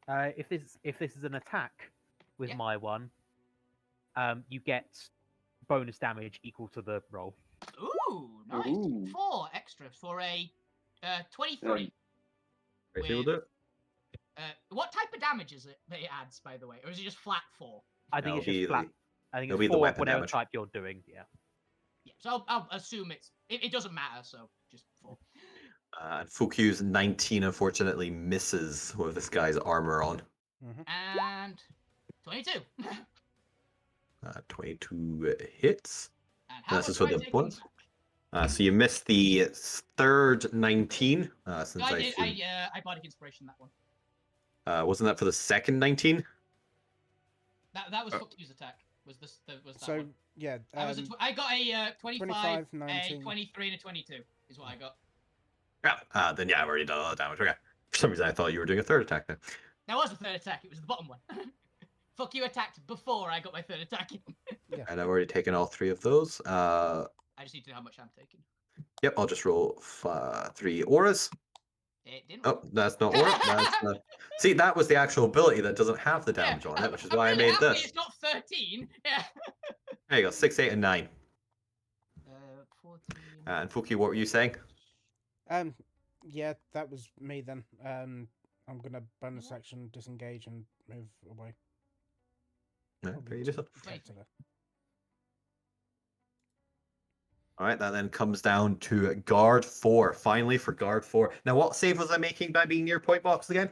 If this is an attack with Yeah. my one, you get bonus damage equal to the roll. Ooh, nice. Ooh. 4 extra for a 23. Tracy will do it. What type of damage is it that it adds, by the way? Or is it just flat 4? I think It'll it's just be flat. I think it'll it's be the 4 weapon whatever damage. type you're doing. Yeah. Yeah, so I'll assume it doesn't matter, so just 4. And Fukyu's 19 unfortunately misses with this guy's armor on. And 22. 22 hits. And how This is much for do I the take bonus. on So you missed the third 19. Since that? I assumed- I bardic inspiration that one. wasn't that for the second 19? That was Fukyu's attack. Was that So one? yeah. I got a 25, 19. a 23, and a 22 is what I got. Yeah. Then yeah, I've already done all the damage. Okay. For some reason, I thought you were doing a third attack there. That was the third attack. It was the bottom one. Fuck you attacked before I got my third attack in. And I've already taken all 3 of those. I just need to know how much I'm taking. Yep, I'll just roll 3 auras. It didn't. Oh, that's not aura. That's See, that was the actual ability that doesn't have the damage on it, which is why I made this. It's not 13. Yeah. There you go, 6, 8, and 9. 14. And Fuki, what were you saying? Yeah, that was me then. I'm gonna bonus action disengage and move away. No, Probably very good. get to the- All right, that then comes down to guard 4. Finally, for guard 4. Now, what save was I making by being near point box again?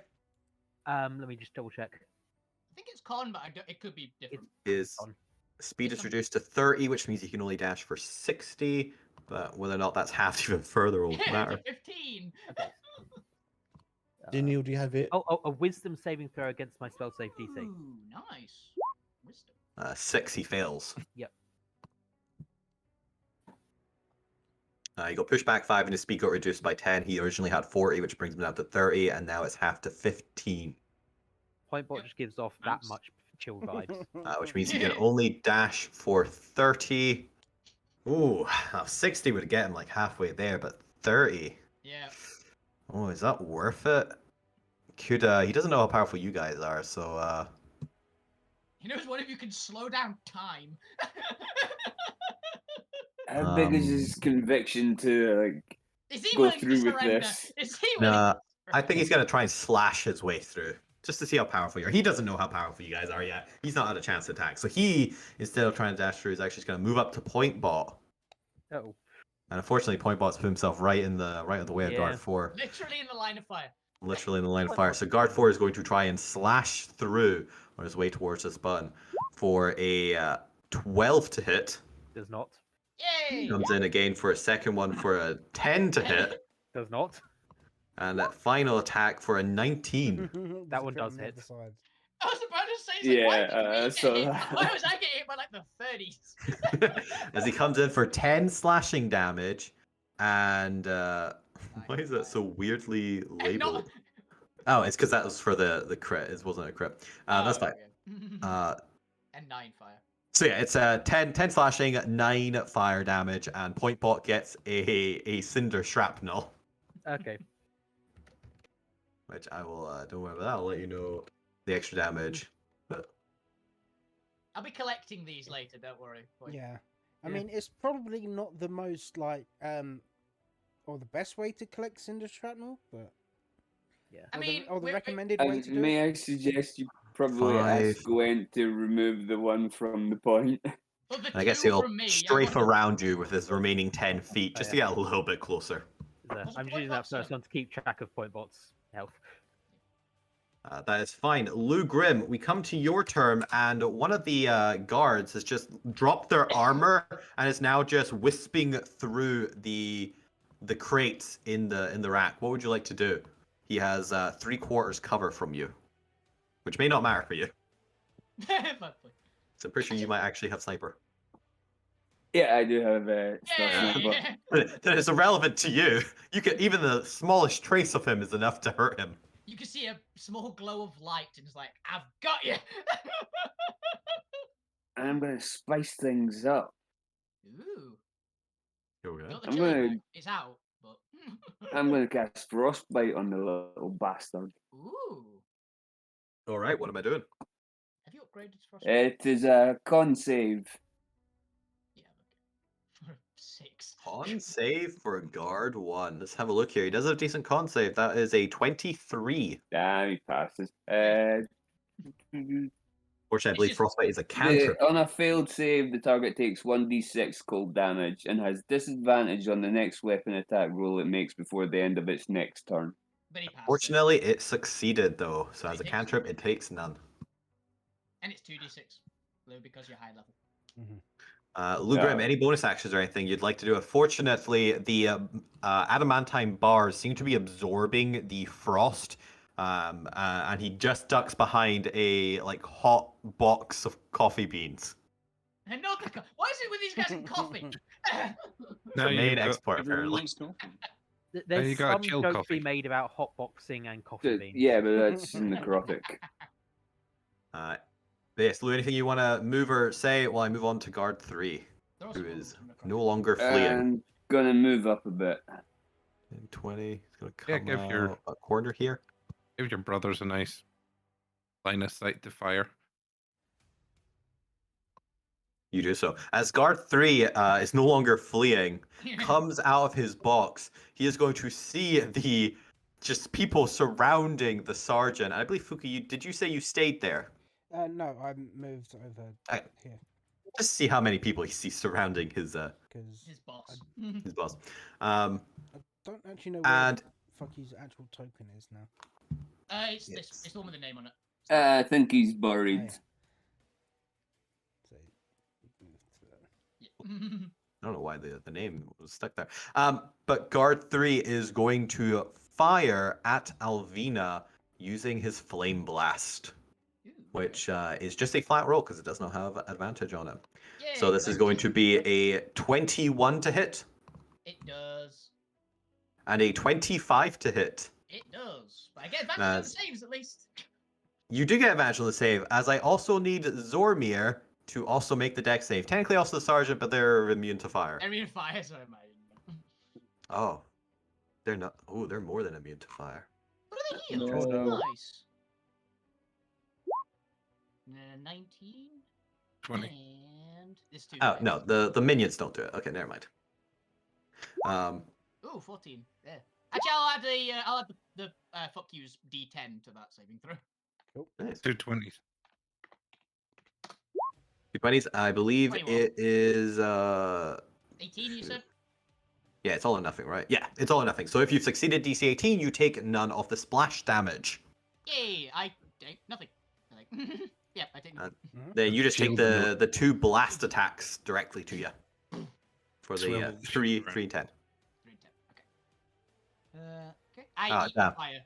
Let me just double check. I think it's con, but it could be different. Is On. speed is reduced to 30, which means you can only dash for 60. But whether or not that's halved even further will matter. 15. Daniel, do you have it? Oh, a wisdom saving throw against my spell save DC. Ooh, nice. Wisdom. 6, he fails. Yep. He got pushed back 5 and his speed got reduced by 10. He originally had 40, which brings him down to 30, and now it's half to 15. Pointbot just gives off that Nice. much chill vibes. Which means he can only dash for 30. Ooh, 60 would get him like halfway there, but 30. Yeah. Oh, is that worth it? Could he doesn't know how powerful you guys are, so He knows one of you can slow down time. How big is his conviction to like Is he go willing through to with surrender? this? Is he willing? nah, to I think he's gonna try and slash his way through. Just to see how powerful you are. He doesn't know how powerful you guys are yet. He's not had a chance to attack. So he, instead of trying to dash through, is actually just gonna move up to point bot. Oh, And unfortunately, point bot's put himself right in the way of Yeah. guard 4. Literally in the line of fire. Literally in the line of fire. So guard 4 is going to try and slash through on his way towards this button for a 12 to hit. does not. Yay! Comes in again for a second one for a 10 to hit. Does not. And that final attack for a 19. There's That a one crit does on the hit. other side. I was about to say, it's like, why Yeah, did we get so hit? that- Why was I getting hit by like the 30s? As he comes in for 10 slashing damage. And why is that so weirdly And labeled? Oh, it's because that was for the crit. It wasn't a crit. That's fine. fine. And 9 fire. So yeah, it's 10 slashing, 9 fire damage, and point bot gets a cinder shrapnel, Okay. which I will don't worry about that. I'll let you know the extra damage. But I'll be collecting these later, don't worry. Point. Yeah. I Yeah. mean, it's probably not the most like or the best way to collect cinder shrapnel, but Yeah. I mean, or the we're- recommended way to do it. may I suggest you probably ask 5. Gwen to remove the one from the point? Well, the And I guess 2 he'll from me, I strafe wanna- around you with his remaining 10 feet just to get a little bit closer. I'm using that first one to keep track of Pointbot's health. That is fine. Lou Grim, we come to your turn, and one of the guards has just dropped their armor and is now just wisping through the crates in the rack. What would you like to do? He has 3/4 cover from you, which may not matter for you. Fuck, So I'm pretty sure you might actually have sniper. Yeah, I do have Yeah. sniper. Then it's irrelevant to you. You can even the smallest trace of him is enough to hurt him. You can see a small glow of light, and it's like, I've got you. I'm gonna spice things up. Ooh. Okay. Not the I'm chili gonna- bag. It's out, but. I'm gonna cast frostbite on the little bastard. Ooh. All right. What am I doing? Have you upgraded to frost? It is a con save. Yeah, okay. For 6. Con save for guard 1. Let's have a look here. He does have a decent con save. That is a 23. Damn, he passes. Fortunately, I It's believe just- frostbite is a cantrip. On a failed save, the target takes 1d6 cold damage and has disadvantage on the next weapon attack roll it makes before the end of its next turn. But he passed it. Fortunately, it succeeded though. So It as a takes- cantrip, it takes none. And it's 2d6. Blue, because you're high level. Lugrim, Yeah. any bonus actions or anything you'd like to do? Fortunately, the adamantine bars seem to be absorbing the frost, and he just ducks behind a hot box of coffee beans. And not the why is it with these guys in coffee? Now The main you've got, export, Everyone apparently. likes coffee. There's you got a some chill joke to coffee. be made about hotboxing and coffee beans. Yeah, but that's necrotic. Yes, Lou, anything you want to move or say while I move on to guard 3, There are who some is rules from the no contract. longer fleeing. I'm gonna move up a bit. 20. He's going to Yeah, come give your- out a corner here. give your brothers a nice line of sight to fire. You do so. As guard 3 is no longer fleeing, comes out of his box, he is going to see the just people surrounding the sergeant. I believe Fuki, did you say you stayed there? No, I moved over I- here Just see how many people he sees surrounding his because His boss. his boss. I don't actually know where And Fucky's actual token is now. It's Yes. this. It's the one with the name on it. I think he's Oh, buried. yeah. So, move to that. Yeah. I don't know why the name was stuck there. But guard 3 is going to fire at Alvina using his flame blast, Ooh, which is just a flat roll because it does not have advantage on it. Yay, So this is going to be a 21 to hit It does. and a 25 to hit. It does. But I get advantage on the As- saves at least. You do get advantage on the save, as I also need Zormir to also make the deck save. Technically also the sergeant, but they're immune to fire. Immune fire, so I might. Oh. They're not. Oh, they're more than immune to fire. What are they healed? No. No. Nice. 19. 20. And this two. Oh, no, the minions don't do it. Okay, never mind. Ooh, 14. Yeah. Actually, I'll add the fuck yous D10 to that saving throw. Nice. 2 20s. 220s. I believe 21. it is 18, you said? yeah, it's all or nothing, right? Yeah, it's all or nothing. So if you've succeeded DC 18, you take none of the splash damage. Yay! I take nothing. I think. Yeah, I take nothing. Then you just take Shield the 2 blast attacks directly to you. For the Swivel 3, shield 3 and 10. 3 and 10. Okay. Okay. I Ah, eat damn. fire.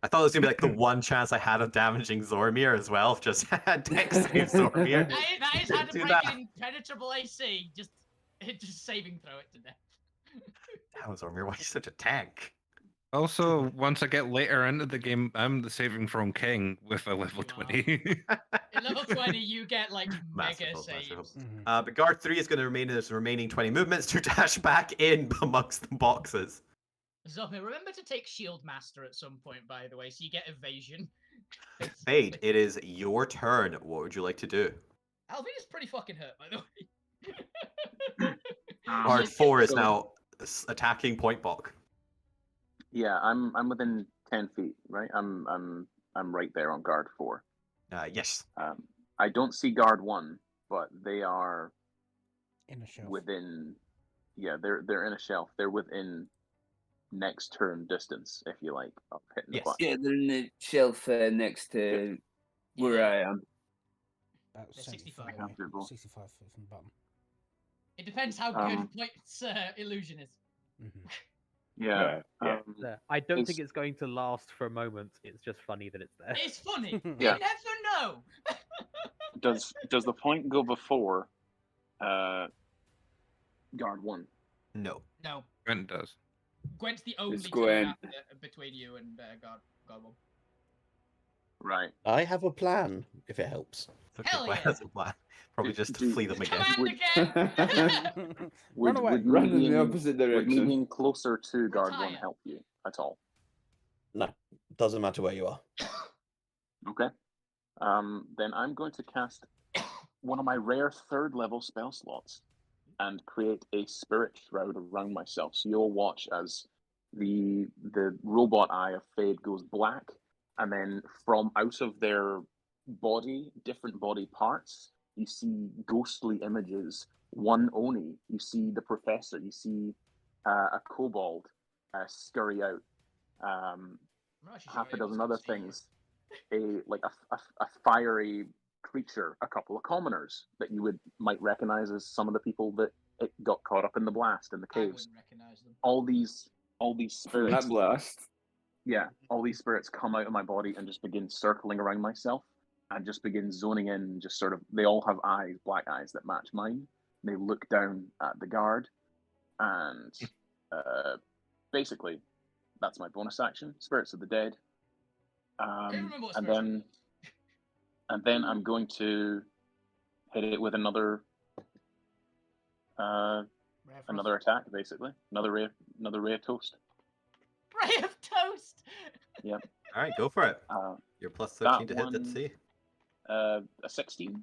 I thought it was gonna be like the one chance I had of damaging Zormir as well. Just had deck save Zormir. That is how to Do break that. an impenetrable AC. Just saving throw it to death. Damn, Zormir, why are you such a tank? Also, once I get later into the game, I'm the saving thrown king with a level You are. 20. At level 20, you get like mega Massive, saves. massive. Mhm. But guard 3 is going to remain in his remaining 20 movements to dash back in amongst the boxes. Zomir, remember to take Shield Master at some point, by the way, so you get evasion. Fade, it is your turn. What would you like to do? Alvina's pretty fucking hurt, by the way. Guard 4 is So- now attacking Point Balk. Yeah, I'm within 10 feet, right? I'm right there on guard 4. Yes. I don't see guard 1, but they are In a shelf. within. Yeah, they're in a shelf. They're within next turn distance, if you like, of hitting Yes. the button. Yeah, they're in the shelf next to where I am. About They're 75 65. away. Comfortable. 65 foot from the bottom. It depends how good Point's illusion is. Mhm. Yeah. Yeah. I don't think It's- it's going to last for a moment. It's just funny that it's there. It's funny. Yeah. You never know. Does the point go before guard 1? No. No. Gwent does. Gwent's the only It's Gwen. turn after, between you and Godwell. Right. I have a plan, if it helps. It's okay, Hell Gwen yeah. has a plan. Probably just to Do- flee them again. Command Would- again! Run away. Would me Run in the being- opposite Would me direction. being closer to guard 1 Retire. help you at all? No, doesn't matter where you are. Okay. Then I'm going to cast one of my rare 3rd level spell slots and create a spirit shroud around myself. So you'll watch as the robot eye of Fade goes black, and then from out of their body, different body parts, you see ghostly images. One Oni, you see the professor, you see a kobold scurry out. Half a dozen other things. A fiery creature, a couple of commoners that you might recognize as some of the people that it got caught up in the blast in the I caves. wouldn't recognize them. All these spirits, That blast. all these spirits come out of my body and just begin circling around myself and just begin zoning in. Just sort of, they all have eyes, black eyes that match mine. They look down at the guard, and basically, that's my bonus action. Spirits of the dead. remember what And spirits then, and then I'm going to hit it with another Rare Frost. another attack, basically. Another ray of toast. Ray of toast! All right, go for it. You're plus 13 to hit, one- let's see. A 16.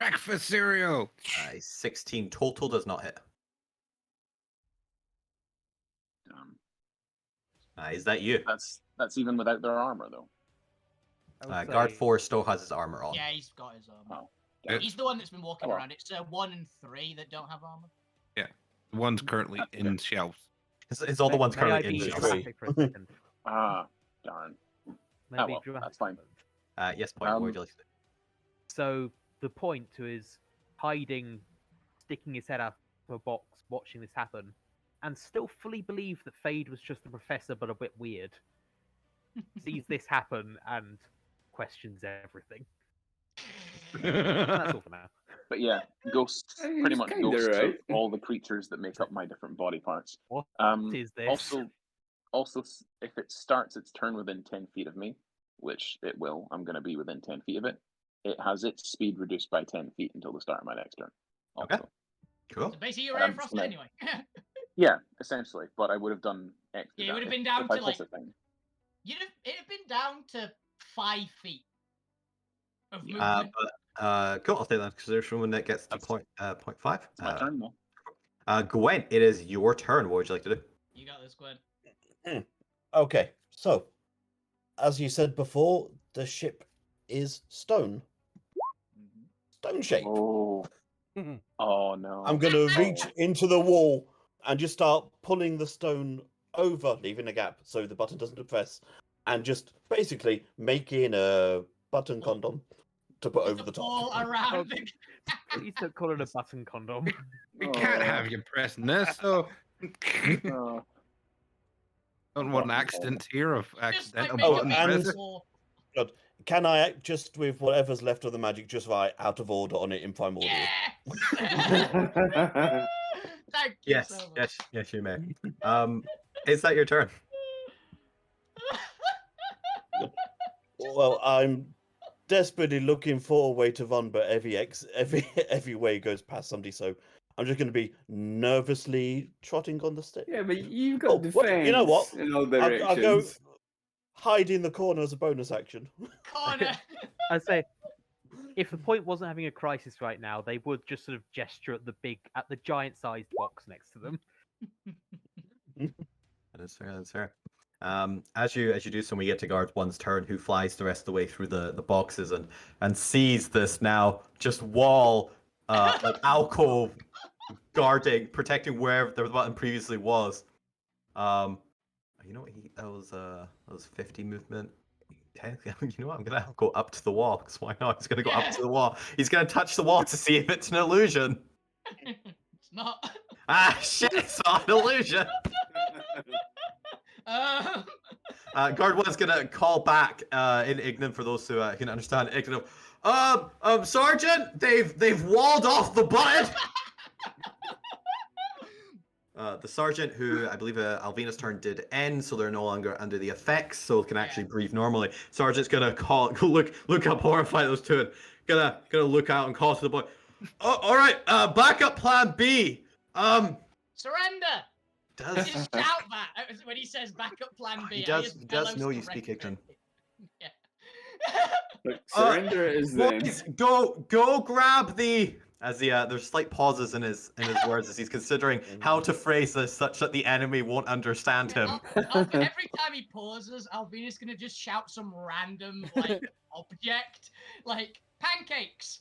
Breakfast cereal. 16 total does not hit. Is that you? That's even without their armor, though. I would Guard say- 4 still has his armor on. Yeah, he's got his armor. Oh, Yeah. He's the one that's been walking Oh, well. around. It's 1 and 3 that don't have armor. One's currently in shelves. It's all the ones May I currently in be shelves. dramatic for a second? Darn. May I Oh, be well, dramatic that's fine. for a moment? Yes, point. What would you like to do? So the point to is hiding, sticking his head out of a box, watching this happen, and still fully believe that Fade was just the professor, but a bit weird. Sees this happen and questions everything. That's all for now. But yeah, ghosts, pretty He's much kinda ghosts right. of all the creatures that make up my different body parts. What is this? Also, if it starts its turn within 10 feet of me, which it will, I'm going to be within 10 feet of it, it has its speed reduced by 10 feet until the start of my next turn. Okay. Also. Cool. So basically, you're Ray of Frost no. anyway. Yeah, essentially, but I would have done extra. Yeah, it would have damage been down if I to, like- plus a thing. It'd have been down to 5 feet of movement. Cool. I'll take that into consideration when it gets to That's- point 0.5. It's my turn, though. Gwen, it is your turn. What would you like to do? You got this, Gwen. Okay, so as you said before, the ship is stone, stone shape. Oh. Oh no. I'm going to reach into the wall and just start pulling the stone over, leaving a gap so the button doesn't depress, and just basically making a button condom to put over the All top. around the... Please don't call it a button condom. We can't have you pressing this, so Oh. don't want an accident here of Just like accidental make a button big and- pressing. wall. Can I just, with whatever's left of the magic, just write out of order on it in primordial? Yes! Thank you Yes, so much. yes, you may. Is that your turn? Well, I'm desperately looking for a way to run, but every way goes past somebody, so I'm just going to be nervously trotting on the stick. Yeah, but you've got Oh, defense what- you know what? in all I'll directions. go hide in the corner as a bonus action. Corner. I'd say if the point wasn't having a crisis right now, they would just sort of gesture at the giant-sized box next to them. That is fair. That's fair. As you do so, we get to guard 1's turn, who flies the rest of the way through the boxes and sees this now just wall, like alcove, guarding, protecting where the button previously was. You know what? That was 50 movement. Technically, you know what? I'm gonna go up to the wall, because why not? He's gonna go up to the wall. He's gonna touch the wall to see if it's an illusion. It's not. Ah, shit! It's not an illusion. Guard 1's gonna call back in Ignan for those who can understand Ignan. Sergeant, they've walled off the button. The sergeant, who I believe Alvina's turn did end, so they're no longer under the effects, so can actually breathe normally. Sergeant's gonna look up horrified at those two, and gonna look out and call to the boy. Oh, all right, backup plan B. Surrender. Does Just shout that when he says backup plan B. he I does just he does bellows know you surrender. speak Ignan? Yeah. Look, surrender it is then. Boys, go grab the. As there's slight pauses in his words as he's considering how to phrase this such that the enemy won't understand him. Every time he pauses, Alvina's gonna just shout some random like object, like pancakes.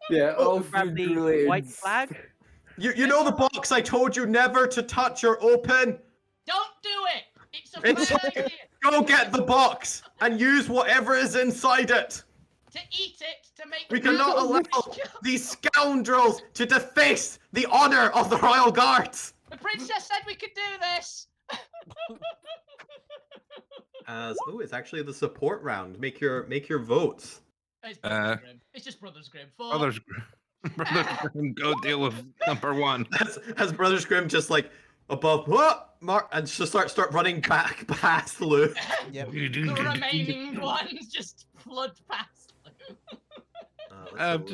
Yeah, all Grab food the related. white flag. You know the box I told you never to touch or open? Don't do it. It's a It's bad okay. idea Go get the box and use whatever is inside it. to eat it to make. We cannot allow these scoundrels to deface the honor of the Royal Guards. The princess said we could do this. It's actually the support round. Make your votes. It's Brothers Grimm. It's just Brothers Grimm. Brothers Grimm, go deal with number one. As Brothers Grimm just like above what Mark and just start running back past Lou. Yep. The remaining ones just flood past. I've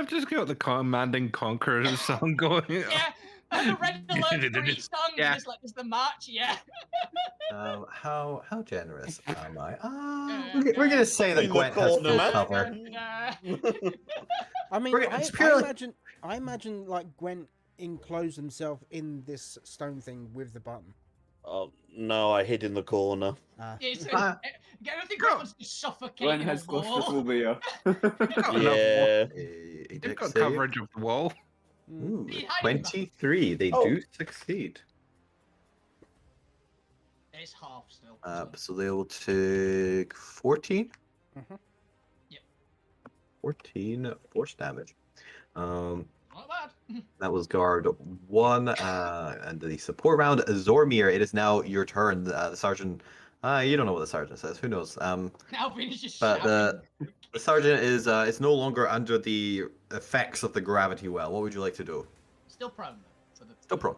just got the Command and Conquer song going. Yeah, and the Red Alert 3 song Yeah. is like is the march. Yeah. How generous am I? We're gonna say that In the Gwent has corner, full man. cover. I mean, It's purely- I imagine like Gwent enclosed himself in this stone thing with the button. Oh no, I hid in the corner. Yeah, so, Ah. I don't think Gwen wants to suffocate Glenn in a has wall. claustrophobia. Yeah. They've got coverage of the wall. Ooh, He's hiding 23. They Oh. do succeed. It's half still. So they will take 14. Mhm. Yep. 14 force damage. Not bad. That was guard 1, and the support round. Zormir, it is now your turn. The sergeant. You don't know what the sergeant says. Who knows? Now Vinny's just But shouting. the sergeant is no longer under the effects of the gravity well. What would you like to do? Still prone though. So that's Still prone.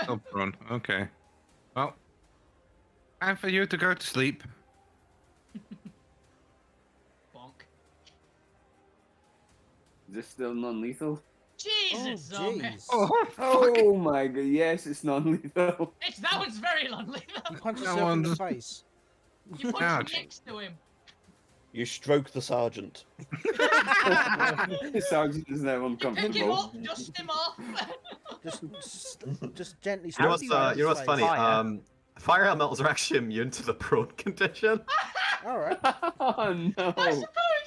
Oh, run. Okay. Well, time for you to go to sleep. bonk. Is this still non-lethal? Jesus, Oh, Zombie. jeez. Oh my god, yes, it's non-lethal. It's that one's very lonely. You punch That yourself in the one's- face. You put Ouch. him next to him. You stroke the sergeant. The sergeant is now You pick him uncomfortable. up, dust him off. Just gently. You know what's slap him in the funny? face. Fire. Fire elementals are actually immune to the prone condition. All right. Oh no. I suppose,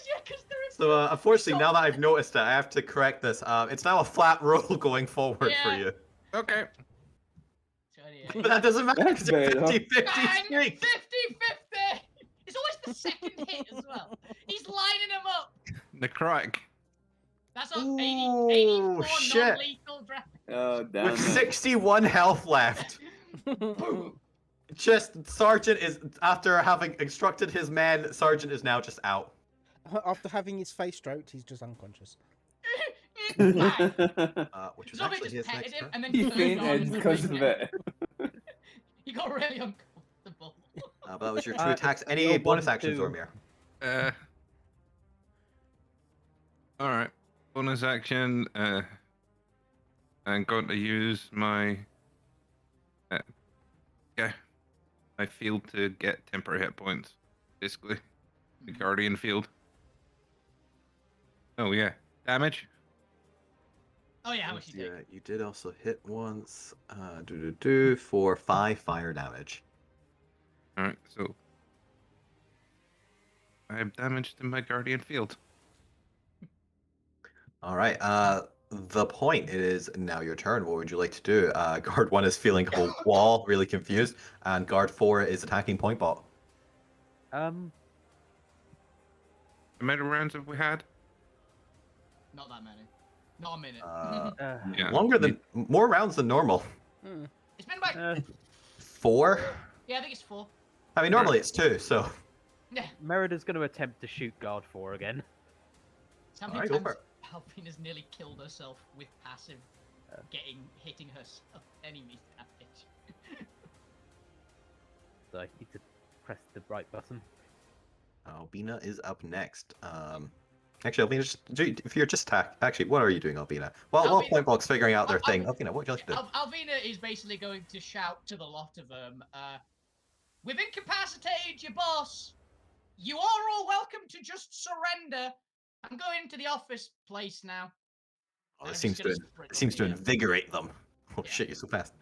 yeah, because they're in So unfortunately, now that I've noticed it, I have to correct this. It's now a flat roll going forward for Yeah. you. Okay. 28. But that doesn't matter That's because you're better. 50-50 Bang! streak. 50-50! It's always the second hit as well. He's lining him up. The crack. That's a Ooh, 84 shit. non-lethal draft. Oh damn With it. 61 health left. Just Sergeant is, after having instructed his men, Sergeant is now just out. After having his face stroked, he's just unconscious. Bang. Which was Zombie actually just his petted next him turn. and then He turned on fainted because of it. He got really uncomfortable. But that was your two Uh, attacks. Any you're bonus 1, actions, 2. Zormir? All right. Bonus action. I'm going to use my. Yeah. My field to get temporary hit points. Basically, the Guardian field. Oh yeah, damage. Oh yeah, how much you Yeah, take? you did also hit once. For 5 fire damage. All right, so I have damage to my Guardian field. All right. The point is now your turn. What would you like to do? Guard 1 is feeling a wall, really confused, and Guard 4 is attacking point bot. How many rounds have we had? Not that many. Not a minute. Uh, Yeah. More rounds than normal. Hmm. It's been about 4. Yeah, I think it's 4. I mean, normally it's 2, so. Yeah. Merida's going to attempt to shoot guard 4 again. How Alright, many go for times Alvina's nearly killed herself with passive, hitting herself enemy damage? So I need to press the right button. Albina is up next. Actually, Albina, if you're just actually, what are you doing, Albina? Well, while Albina- Pointbox figuring out their thing, Albina, what would you like to do? Alvina is basically going to shout to the lot of them, we've incapacitated your boss. You are all welcome to just surrender. I'm going to the office place now. Oh, I'm it just seems gonna to sprint it seems over to here. invigorate them. Oh Yeah. shit, you're so fast.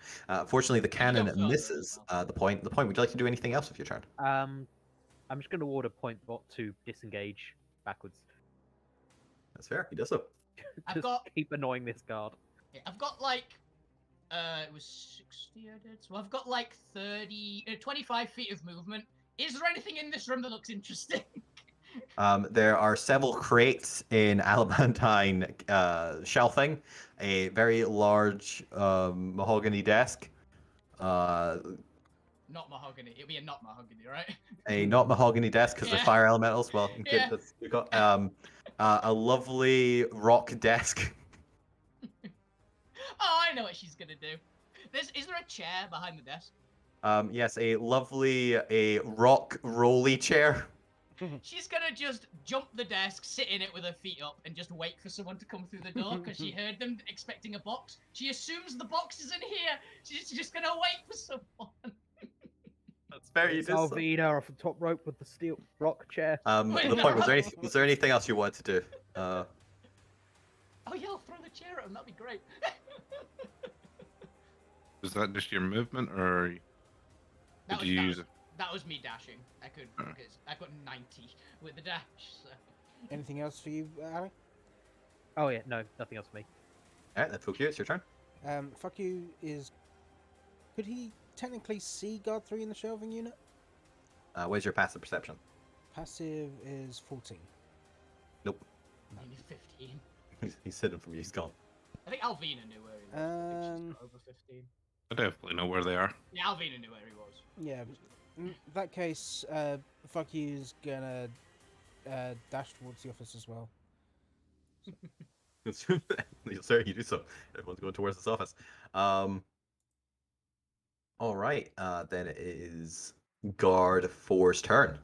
Fortunately, the cannon further as misses well. the point. The point. Would you like to do anything else with your turn? I'm just going to order Pointbot to disengage backwards. That's fair. He does so. I've Just got- keep annoying this guard. Yeah, I've got like, it was 60 I did, so I've got like 25 feet of movement. Is there anything in this room that looks interesting? There are several crates in Alabantine shelving, a very large mahogany desk, Not mahogany. It'd be a not mahogany, right? a not mahogany desk because Yeah. they're fire elementals. Well, Yeah. we've got a lovely rock desk. Oh, I know what she's gonna do. Is there a chair behind the desk? Yes, a rock rolly chair. She's gonna just jump the desk, sit in it with her feet up, and just wait for someone to come through the door because she heard them expecting a box. She assumes the box is in here. She's just gonna wait for someone. That's very It's Alvina off the top rope with the steel rock chair. The point was there anything else you wanted to do? Oh yeah, I'll throw the chair at him. That'd be great. Was that just your movement, or That did you use was, it? that was me dashing. I could, Oh. because I got 90 with the dash. So. Anything else for you, Ali? Oh yeah, no, nothing else for me. Alright, then fuck you, it's your turn. Fuck you is. Could he technically see guard 3 in the shelving unit? Where's your passive perception? Passive is 14. Nope. Maybe 15. He's hidden from you, he's gone. I think Alvina knew where he was. I think she's got over 15. I definitely know where they are. Yeah, Alvina knew where he was. Yeah, in that case, fuck you's gonna dash towards the office as well. Sir, you do so. Everyone's going towards this office. Alright, then it is Guard 4's turn.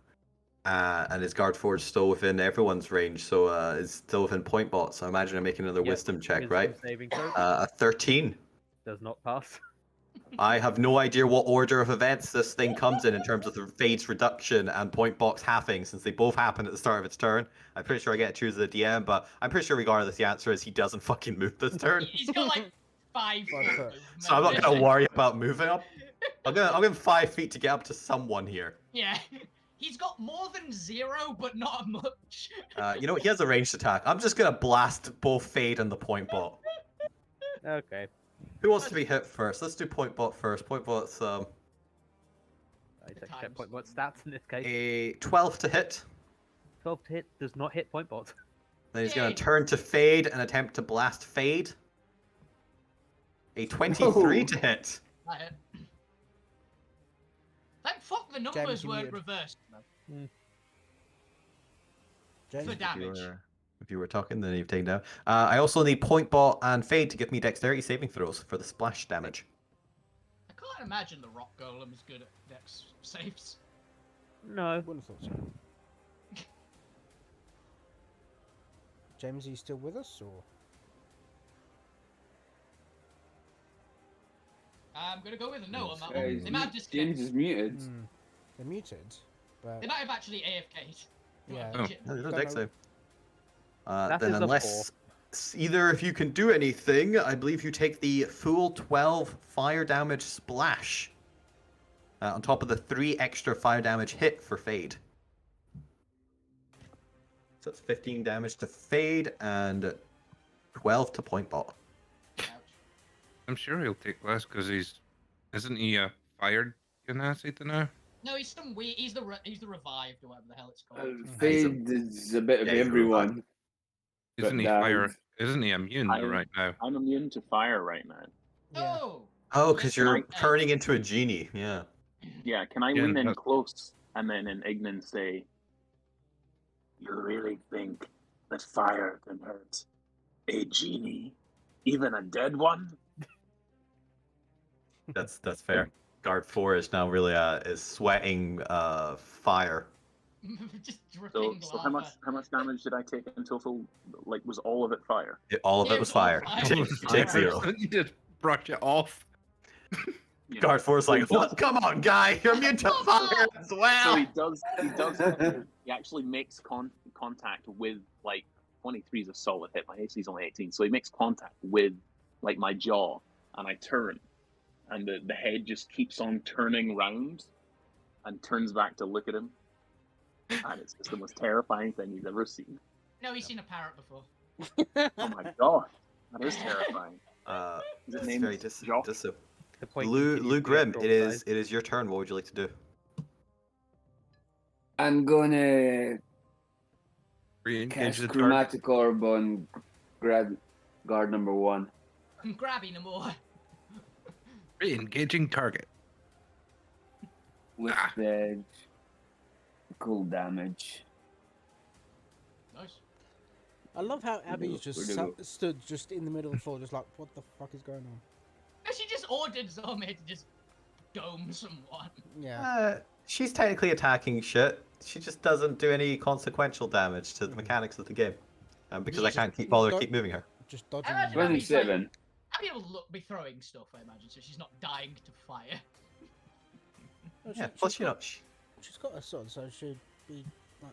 And is Guard 4 still within everyone's range, so it's still within point bot, so I imagine I'm making another Yep, wisdom check, wisdom right? saving throw. A 13. Does not pass. I have no idea what order of events this thing comes in terms of the Fade's reduction and point box halving, since they both happen at the start of its turn. I'm pretty sure I get to choose the DM, but I'm pretty sure regardless, the answer is he doesn't fucking move this turn. He's got like 5 Five foot. foot. So I'm not gonna worry about moving up. I'll give him 5 feet to get up to someone here. Yeah. He's got more than 0, but not much. You know what? He has a ranged attack. I'm just gonna blast both Fade and the point bot. Okay. Who wants to be hit first? Let's do point bot first. Point bot's I check times. point bot stats in this case. a 12 to hit. 12 to hit does not hit point bot. Then he's gonna Yay. turn to Fade and attempt to blast Fade. A 23 No. to hit. That hit. Thank fuck the numbers James, you weren't muted. reversed. James, For If damage. you were talking, then you've taken down. I also need point bot and Fade to give me dexterity saving throws for the splash damage. I can't imagine the rock golem is good at dex saves. No. wouldn't have thought so. James, are you still with us, or? I'm gonna go with a no on that Uh, one. They might have James disconnected. is muted. Hmm. They're muted, but They might have actually AFK'd. yeah. Oh. No, there's no Don't dex know. save. That Then is a unless either of you can do anything, I believe you take the full 12 fire damage splash. On top of the 3 extra fire damage hit for Fade. So it's 15 damage to Fade and 12 to point bot. Ouch. I'm sure he'll take less because isn't he a fired genasi now? No, he's some weird. He's the revived or whatever the hell it's called. Fade is a bit of Yeah, he's a everyone. Isn't he died. fire? Isn't he immune I- right now? I'm immune to fire right now. Yeah. Oh, Oh, because Can you're I- turning into a genie. Yeah. Yeah, can I Yeah, lean in no. close and then in Ignan say, "You really think that fire can hurt a genie, even a dead one?" That's fair. Guard 4 is now really is sweating fire. Just So, dripping so lava. how much damage did I take in total? Like, was all of it fire? All of Yeah, it it was was all fire. fire. You take zero. You just brush it off. Yeah. Guard 4 is So he like, does- "What? Come on, guy, you're immune to Come fire on!" as So well. he actually makes contact with, like, 23 is a solid hit. My AC is only 18, so he makes contact with, like, my jaw, and I turn, and the head just keeps on turning round, and turns back to look at him, and it's just the most terrifying thing he's ever seen. No, he's seen a parrot before. Oh my god, that is terrifying. Is it It's named very Jock? The point Lou continues to get Grim, traumatized. it is your turn. What would you like to do? I'm gonna Re-engage cast the target. Chromatic Orb on guard number 1. I'm grabbing him more. Re-engaging target. With Ah. the cold damage. Nice. I love how Abby's just Where'd it go? stood just in the middle of the floor, just like, what the fuck is going on? No, she just ordered Zormir to just dome someone. Yeah. She's technically attacking shit. She just doesn't do any consequential damage to the mechanics of the game. Because I Just- can't keep moving her. Just dodging. imagine them. Abby's like- 27. Abby will be throwing stuff, I imagine, so she's not dying to fire. No, Yeah, she- plus, she's you know, got- She's got a sword, so she'd be like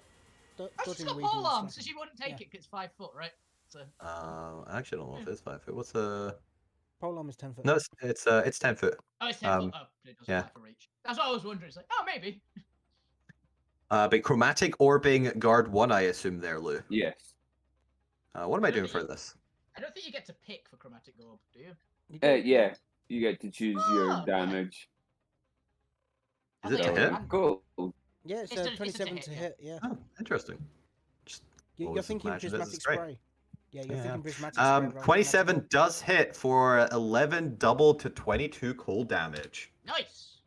Oh, she's dodging, got weaving, pole and arms, so stuff. she wouldn't take Yeah. it 'cause it's 5 foot, right? So I actually don't know if it's 5 foot. What's a... Pole arm is 10 foot. No, it's 10 foot. oh, it's 10 foot. Oh, it doesn't yeah. matter for reach. That's what I was wondering. It's like, oh, maybe. But chromatic orbing guard 1, I assume there, Lou. Yes. What am I doing for this? I don't think you get to pick for chromatic orb, do you? You do- Yeah. You get to choose Oh, your okay. damage. Is it I to thought hit? you Cool. Yeah, it's It's to- 27 it's to a hit, yeah. Oh, interesting. Just You're always thinking imagined it as a prismatic spray. spray. Yeah, you're Yeah. thinking prismatic spray. rather than 27 chromatic does hit for 11 double to 22 cold damage. Nice.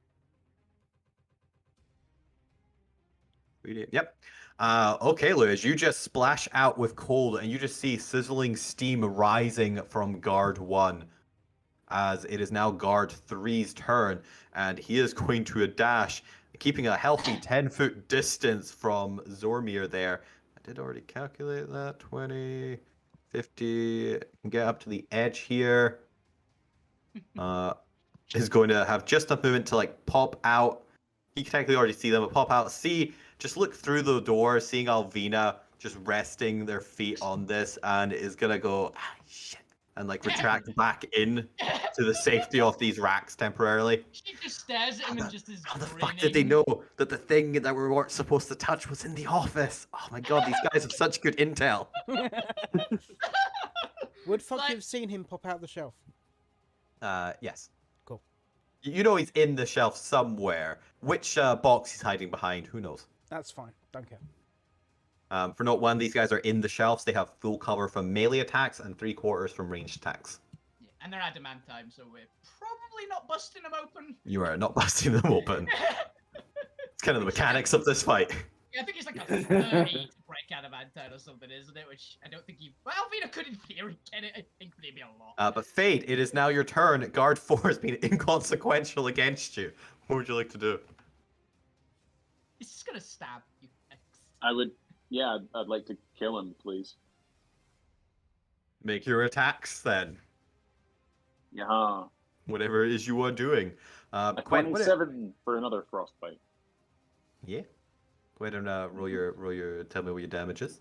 Yep. Okay, Lewis, you just splash out with cold, and you just see sizzling steam rising from guard 1, as it is now guard 3's turn, and he is going to a dash, keeping a healthy 10-foot distance from Zormir there. I did already calculate that. 20, 50, can get up to the edge here. Is going to have just enough movement to like pop out. He can technically already see them, but pop out. Just look through the door, seeing Alvina just resting their feet on this, and is gonna go, shit, and like retract back in to the safety of these racks temporarily. She just stares at him and just is How the grinning. fuck did they know that the thing that we weren't supposed to touch was in the office? Oh my god, these guys have such good intel. Would fuck Like- have seen him pop out the shelf? Yes. Cool. You know he's in the shelf somewhere. Which box he's hiding behind, who knows? That's fine. Don't care. For note 1, these guys are in the shelves. They have full cover from melee attacks and 3/4 from ranged attacks. Yeah, and they're adamantine, so we're probably not busting them open. You are not busting them open. It's kind of the mechanics of this fight. Yeah, I think it's like a 30 to break adamantine or something, isn't it? Which I don't think you. Well, Alvina could in theory get it. I think maybe a lot. But Fade, it is now your turn. Guard 4 has been inconsequential against you. What would you like to do? He's just gonna stab you. I would, yeah, I'd like to kill him, please. Make your attacks then. Yeah. Whatever it is you are doing. A Quinn, 27 for another frostbite. Yeah. Go ahead and roll your. Tell me what your damage is.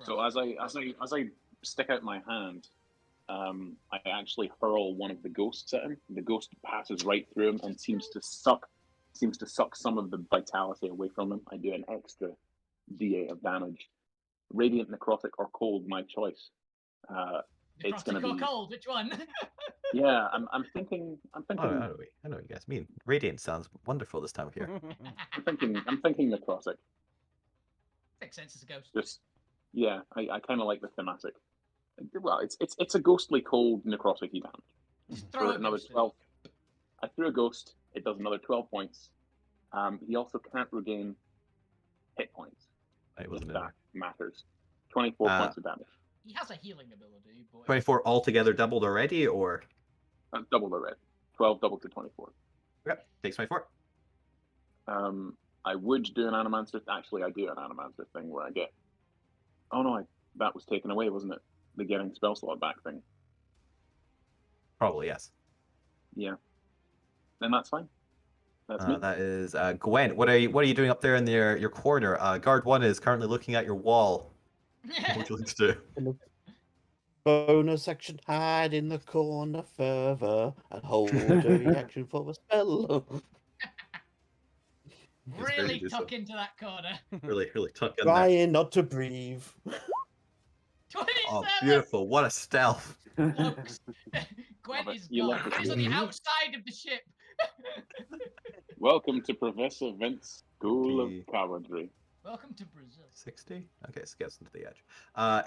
So as I stick out my hand, I actually hurl one of the ghosts at him. The ghost passes right through him and seems to suck some of the vitality away from him. I do an extra D8 of damage. Radiant, necrotic, or cold, my choice. It's gonna Necrotic or be cold? Which one? yeah. I'm thinking. Oh, I know what you guys mean. Radiant sounds wonderful this time of year. I'm thinking necrotic. Makes sense as a ghost. Just yeah. I kind of like the thematic. Well, it's a ghostly, cold, necrotic damage. Just For throw a another ghost in. 12. I threw a ghost. It does another 12 points. He also can't regain hit points. It wasn't If in that there. matters. 24 points of damage. He has a healing ability, but 24 altogether doubled already, or? That's double already. 12 doubled to 24. Yep, takes 24. I would do an Animancer. Actually, I do an Animancer thing where I get. Oh no, that was taken away, wasn't it? The getting spell slot back thing. Probably, yes. Yeah. Then that's fine. That's me. That is Gwen. What are you doing up there in your corner? Guard 1 is currently looking at your wall. What would you like to do? Bonus action, hide in the corner further and hold a reaction for the spell. really tuck into that corner. Really tuck in there. Trying not to breathe. 27. Oh, beautiful! What a stealth. Folks. Gwen Love it. is You gone. love it. She's on the outside of the ship. Welcome to Professor Vince's School of Okay. Cowardry. Welcome to Brazil. 60? Okay, so gets into the edge.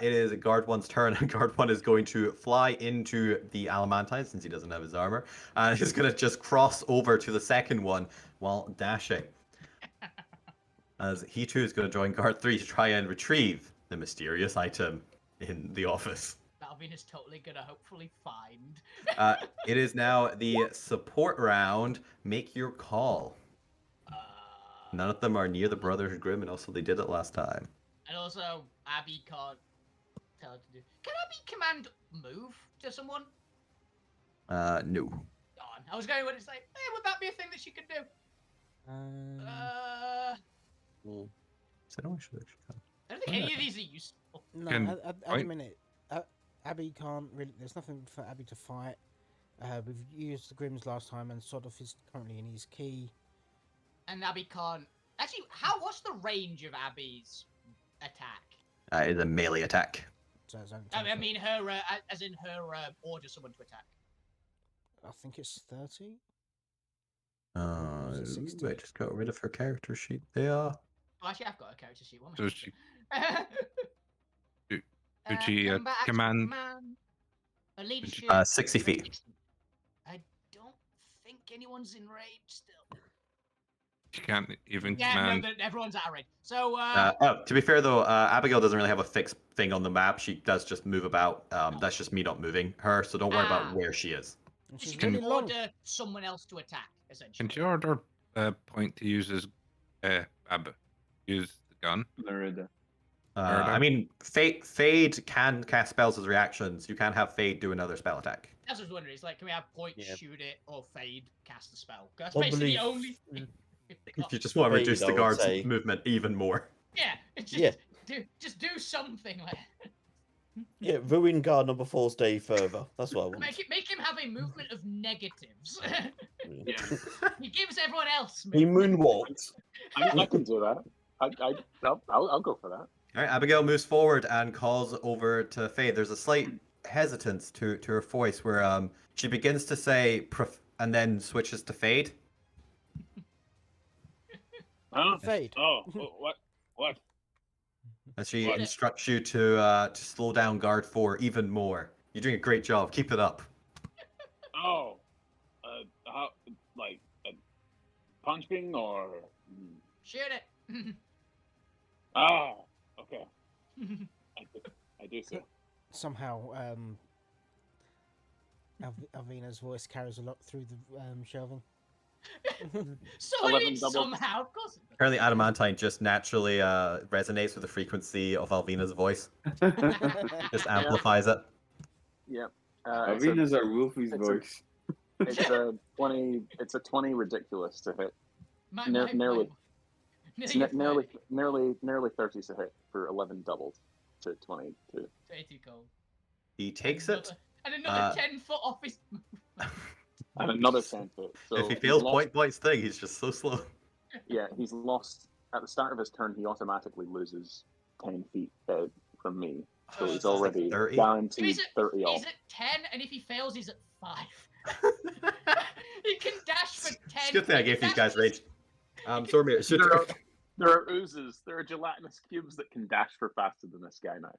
It is Guard 1's turn, and Guard 1 is going to fly into the Alamantine since he doesn't have his armor, and he's going to just cross over to the second one while dashing. As he too is going to join Guard 3 to try and retrieve the mysterious item in the office. Alvin is totally gonna hopefully find. It is now the support round. Make your call. None of them are near the Brotherhood Grimm, and also they did it last time. And also, Abby can't tell her to do. Can Abby command move to someone? No. Darn. I was going to say, hey, would that be a thing that she could do? So no, I should actually come. I don't think any of these are useful. No, Can- at the right. minute, Abby can't really. There's nothing for Abby to fight. We've used the Grimms last time, and sort of is currently in his key. And Abby can't. Actually, what's the range of Abby's attack? It's a melee attack. So it's only I 10 mean, her, as in her order someone to attack. I think it's 30. Uh, Is it 60? I just got rid of her character sheet there. Oh, actually, I've got a character sheet. What am I So supposed she- to Could she combat action, command? A leadership. 60 feet. I don't think anyone's in range still. She can't even Yeah, command. no, everyone's out of range. So, To be fair though, Abigail doesn't really have a fixed thing on the map. She does just move about. That's just me not moving her, so don't worry about where she is. And she she's can really long. order someone else to attack, essentially. Can she order point to use his use the gun? Merida. I mean, Fade can cast spells as reactions. You can have Fade do another spell attack. That's what I was wondering. It's like, can we have point, Yeah. shoot it, or Fade, cast a spell? 'Cause that's Probably- basically the only thing. If you just want to Fade, reduce I the would guard's say. movement even more. Yeah, it's just, Yeah. do something like. Yeah, ruin guard number 4's day further. That's what I want. Make him have a movement of negatives. Yeah. He gives everyone else. He movement. moonwalked. I can do that. I'll go for that. All right, Abigail moves forward and calls over to Fade. There's a slight hesitance to her voice where she begins to say and then switches to Fade. Huh? Fade. Oh, what? As she What? instructs you to slow down guard 4 even more. You're doing a great job. Keep it up. Oh, how, like, punching or? Shoot it. Ah, okay. I do so. Somehow, Alvina's voice carries a lot through the shelving. So what do you 11 mean double. somehow? Of course. It Apparently, Adamantine just naturally resonates with the frequency of Alvina's voice. Just amplifies it. Yeah. Arena's our Wolfie's it's a- voice. It's a 20. It's a 20 ridiculous to hit. Nearly. It's nearly 30 to hit for 11 doubled to 22. 80 cold. He takes it. And another 10 foot off his. And another 10 foot. So If he he's fails lost- point blank's thing, he's just so slow. Yeah, he's lost at the start of his turn. He automatically loses 10 feet from me, so he's Oh, already 30? guaranteed He's 30 off. He's at 10, and if he fails, he's at 5. He can dash for 10. It's a good thing I he can gave these dash guys for- range. Zormir, it's your turn. There are oozes. There are gelatinous cubes that can dash for faster than this guy now.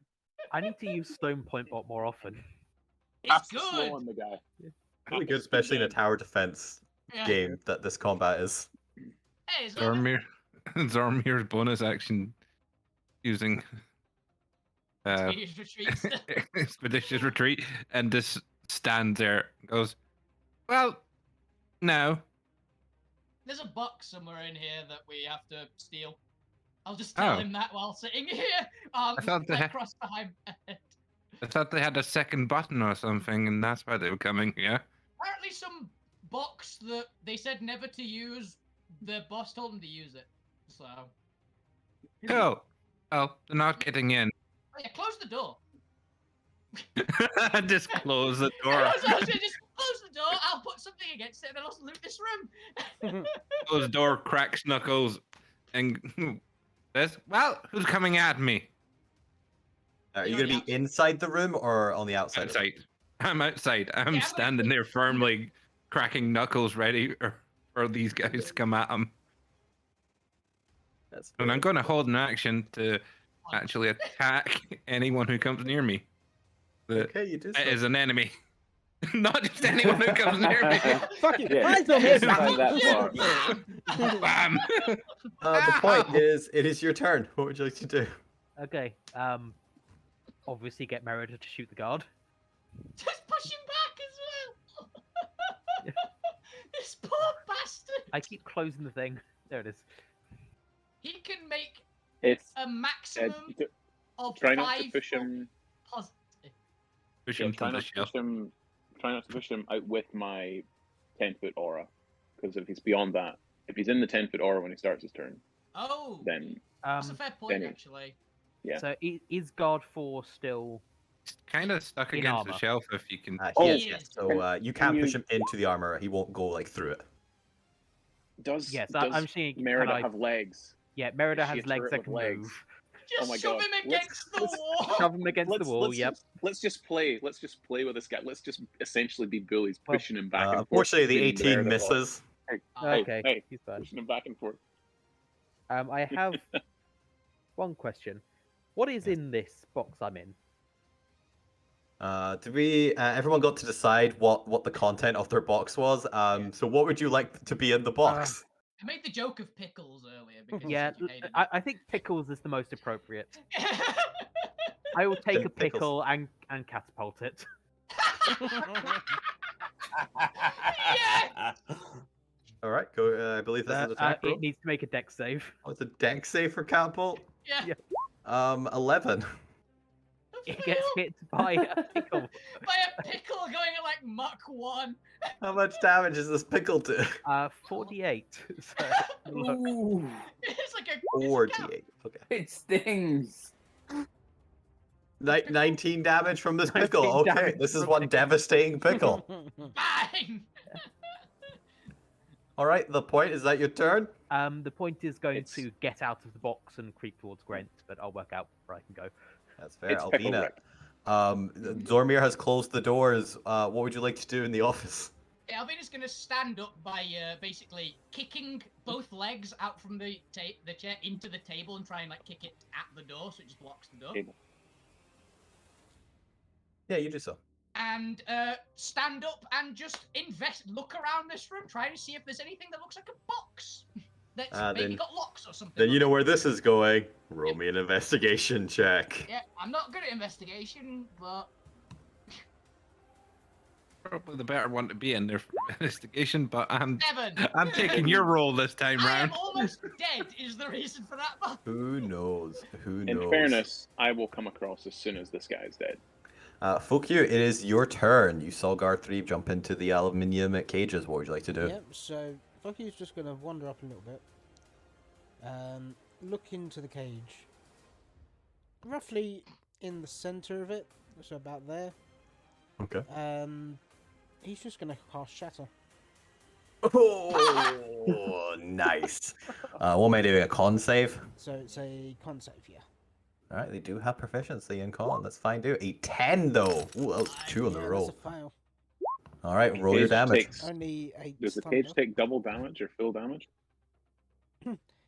I need to use Stone Point Bot more often. It's Have to slow good. on the guy. Really good, especially in a tower defense. Yeah. game that this combat is. Hey, it's Zormir's bonus action using Expeditious retreats. expeditious retreat and just stands there and goes, well, no. There's a box somewhere in here that we have to steal. I'll just tell Oh. him that while sitting here. I thought they Like had- cross behind my head. I thought they had a second button or something, and that's why they were coming, yeah? Apparently some box that they said never to use, the boss told them to use it. So... Cool. Oh, they're not getting in. Oh yeah, close the door. Just close the door. I was gonna just close the door, I'll put something against it, and then I'll loot this room. Close the door, cracks knuckles, and says, well, who's coming at me? Are you You're going to be inside the room or on the outside? of it? Outside. I'm outside. I'm gonna standing there firmly, cracking knuckles, ready for these guys to come at him. That's And I'm fair. going to hold an action to actually attack anyone who comes near me. That Okay, you do so. is an enemy. Not just anyone who comes near me. Fuck you. Yeah. Eyes on me. By that far. Bam! The point Ow! is, it is your turn. What would you like to do? Okay. Obviously get Merida to shoot the guard. Just push him back as well. This poor bastard. I keep closing the thing. There it is. He can make If a maximum of try not 5 to push him, positive. Push yeah, him try to the not to shelf. push him. Try not to push him out with my 10-foot aura, because if he's beyond that, if he's in the 10-foot aura when he starts his turn, Oh, then that's a fair point, Benny. actually. Yeah. So is guard 4 still? Kind of stuck In against the armor. shelf if you can. He Oh. is, yes. So you can't you- push him into the armor. He won't go like through it. does Yes, does I'm seeing. Merida have legs? Yeah, Merida Is she has a legs turret that with can legs? move. Just my shove God. him Let's- against the let's- wall. Shove him against the wall. Yep. Let's just play with this guy. Let's just essentially be bullies, Well, pushing him back and forth. Unfortunately, the between 18 Merida misses. Hey, Okay, hey, he's fine. pushing him back and forth. I have one question. What is Yes. in this box I'm in? Did we? Everyone got to decide what the content of their box was. So what would you like to be in the box? I made the joke of pickles earlier because Yeah, you hated I think pickles is the most appropriate. I will take Then a pickles. pickle and catapult it. All right, go. I believe this is an attack roll. It needs to make a dex save. Oh, it's a dex save for catapult. Yeah. 11. It gets hit by a pickle. By a pickle going at like Mach 1. How much damage is this pickle do? 48. So, look. Ooh, It's like a 48. Okay. it stings. 19 damage from this pickle. 19 Okay, damage this is from one pickle. devastating pickle. bang. All right, the point is that your turn. The point is going It's- to get out of the box and creep towards Grant, but I'll work out where I can go. That's fair. It's pickle Albina. wreck. Zormir has closed the doors. What would you like to do in the office? Yeah, Alvina's gonna stand up by basically kicking both legs out from the chair into the table and try and like kick it at the door so it just blocks the door. Table. Yeah, you do so. And stand up and just look around this room, try to see if there's anything that looks like a box that's maybe then- got locks or something. Then you on know it. where this is going. Roll me an investigation check. Yeah, I'm not good at investigation, but Probably the better one to be in there for investigation, but I'm 7. taking your role this time I round. am almost dead. Is the reason for that? But Who knows? Who In knows? fairness, I will come across as soon as this guy's dead. Fuck you, it is your turn. You saw Guard 3 jump into the aluminium cages. What would you like to do? Yep, so Fucky's just going to wander up a little bit. Look into the cage. Roughly in the center of it, so about there. Okay. He's just going to cast Shatter. Oh, nice. What am I doing? A con save? So it's a con save, yeah. Alright, they do have proficiency in con. That's fine, do. A 10, though. Ooh, that was 2 on the Yeah, roll. That's a fail. Alright, roll your Cage damage. takes- Only 8 Does the thunder. cage take double damage or full damage?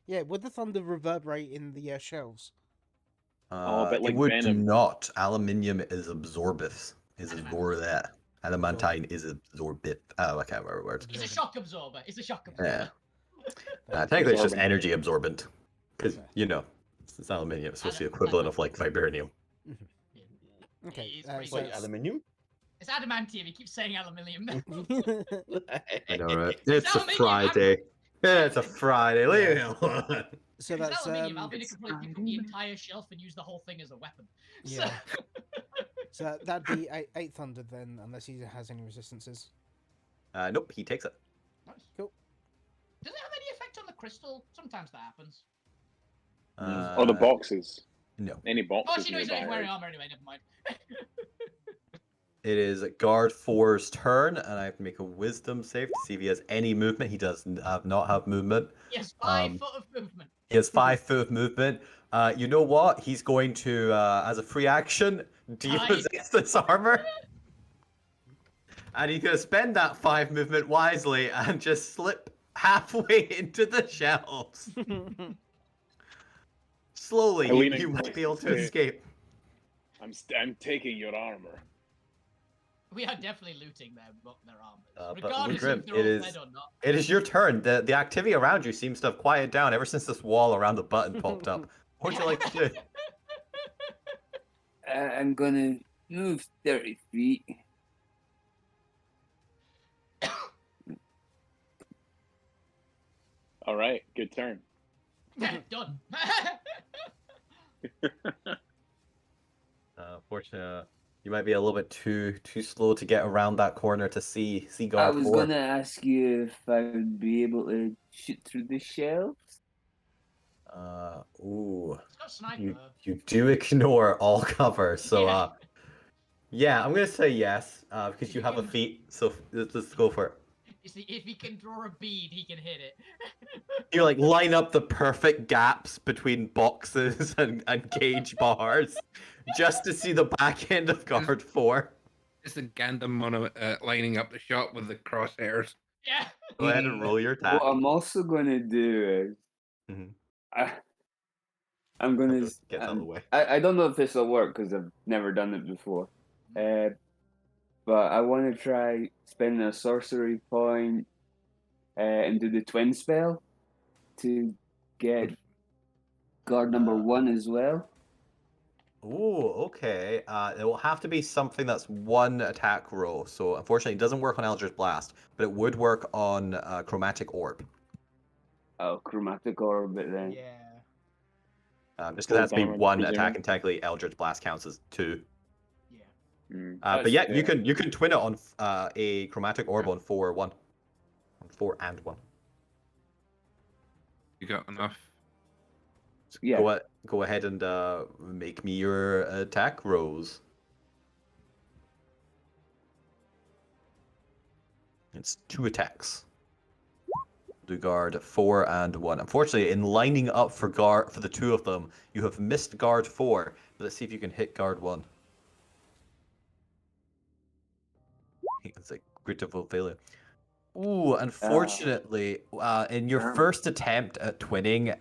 Yeah, would the thunder reverberate in the shells? Oh, but like it would venom. not. Aluminium is absorbus. Is absorb that. Adamantine is absorbent. Oh, I can't remember words. It's a shock absorber. It's a shock absorber. Yeah. Technically, it's just Absorbent. energy absorbent. Because, Okay. you know, it's aluminium. It's supposed to be Ada- equivalent of, like, vibranium. Okay, It's so pretty Wait, good. aluminium? It's adamantium. He keeps saying aluminium. I know, right? It's It's a aluminium, Friday. Yeah, it's a Friday. Leave me alone. so If that's it's aluminium, Alvina could probably pick up the aluminium. entire shelf and use the whole thing as a weapon. yeah. So that'd be 800 then, unless he has any resistances. Nope, he takes it. Nice. Cool. Does it have any effect on the crystal? Sometimes that happens. Or the boxes. No. Any Oh, boxes actually, no, he's not nearby. wearing Right? armor anyway. Never mind. It is guard 4's turn, and I have to make a wisdom save to see if he has any movement. He does not have movement. He has 5 foot of movement. He has 5 foot of movement. You know what? He's going to, as a free action, depossess this armor. And he's going to spend that 5 movement wisely and just slip halfway into the shelves. Slowly, Alina, you might be able to wait. escape. I'm taking your armor. We are definitely looting their armors, But regardless Grim, if they're it all is- dead or not. It is your turn. The activity around you seems to have quieted down ever since this wall around the button popped up. What would you like to do? I'm gonna move 30 feet. All right, good turn. Done. Fortunately, you might be a little bit too slow to get around that corner to see I guard was 4. gonna ask you if I would be able to shoot through the shelves. Ooh, It's got sniper. you do ignore all cover, so Yeah. yeah, I'm gonna say yes, because you have a feat, so let's go for it. You see, if he can draw a bead, he can hit it. You like line up the perfect gaps between boxes and gauge bars, just to see the back end of guard 4. It's the Gundam lining up the shot with the crosshairs. Yeah. Go ahead and roll your attack. What I'm also gonna do is Mhm. I'm gonna. Get out of the way. I don't know if this will work because I've never done it before. But I want to try spending a sorcery point and do the twin spell to get guard number 1 as well. Ooh, okay. It will have to be something that's 1 attack roll. So unfortunately, it doesn't work on Eldritch Blast, but it would work on Chromatic Orb. Oh, chromatic orbit then. Yeah. Just because it has to be damage, 1 presumably. attack, and technically Eldritch Blast counts as 2. Yeah. Mm. But That's yeah, you fair. can twin it on a Chromatic Orb on 4-1. On 4 and 1. You got enough? So Yeah. go ahead and make me your attack rolls. It's 2 attacks. Do guard 4 and 1. Unfortunately, in lining up for the 2 of them, you have missed guard 4. But let's see if you can hit guard 1. It's a critical failure. Ooh, unfortunately, in your first attempt at twinning,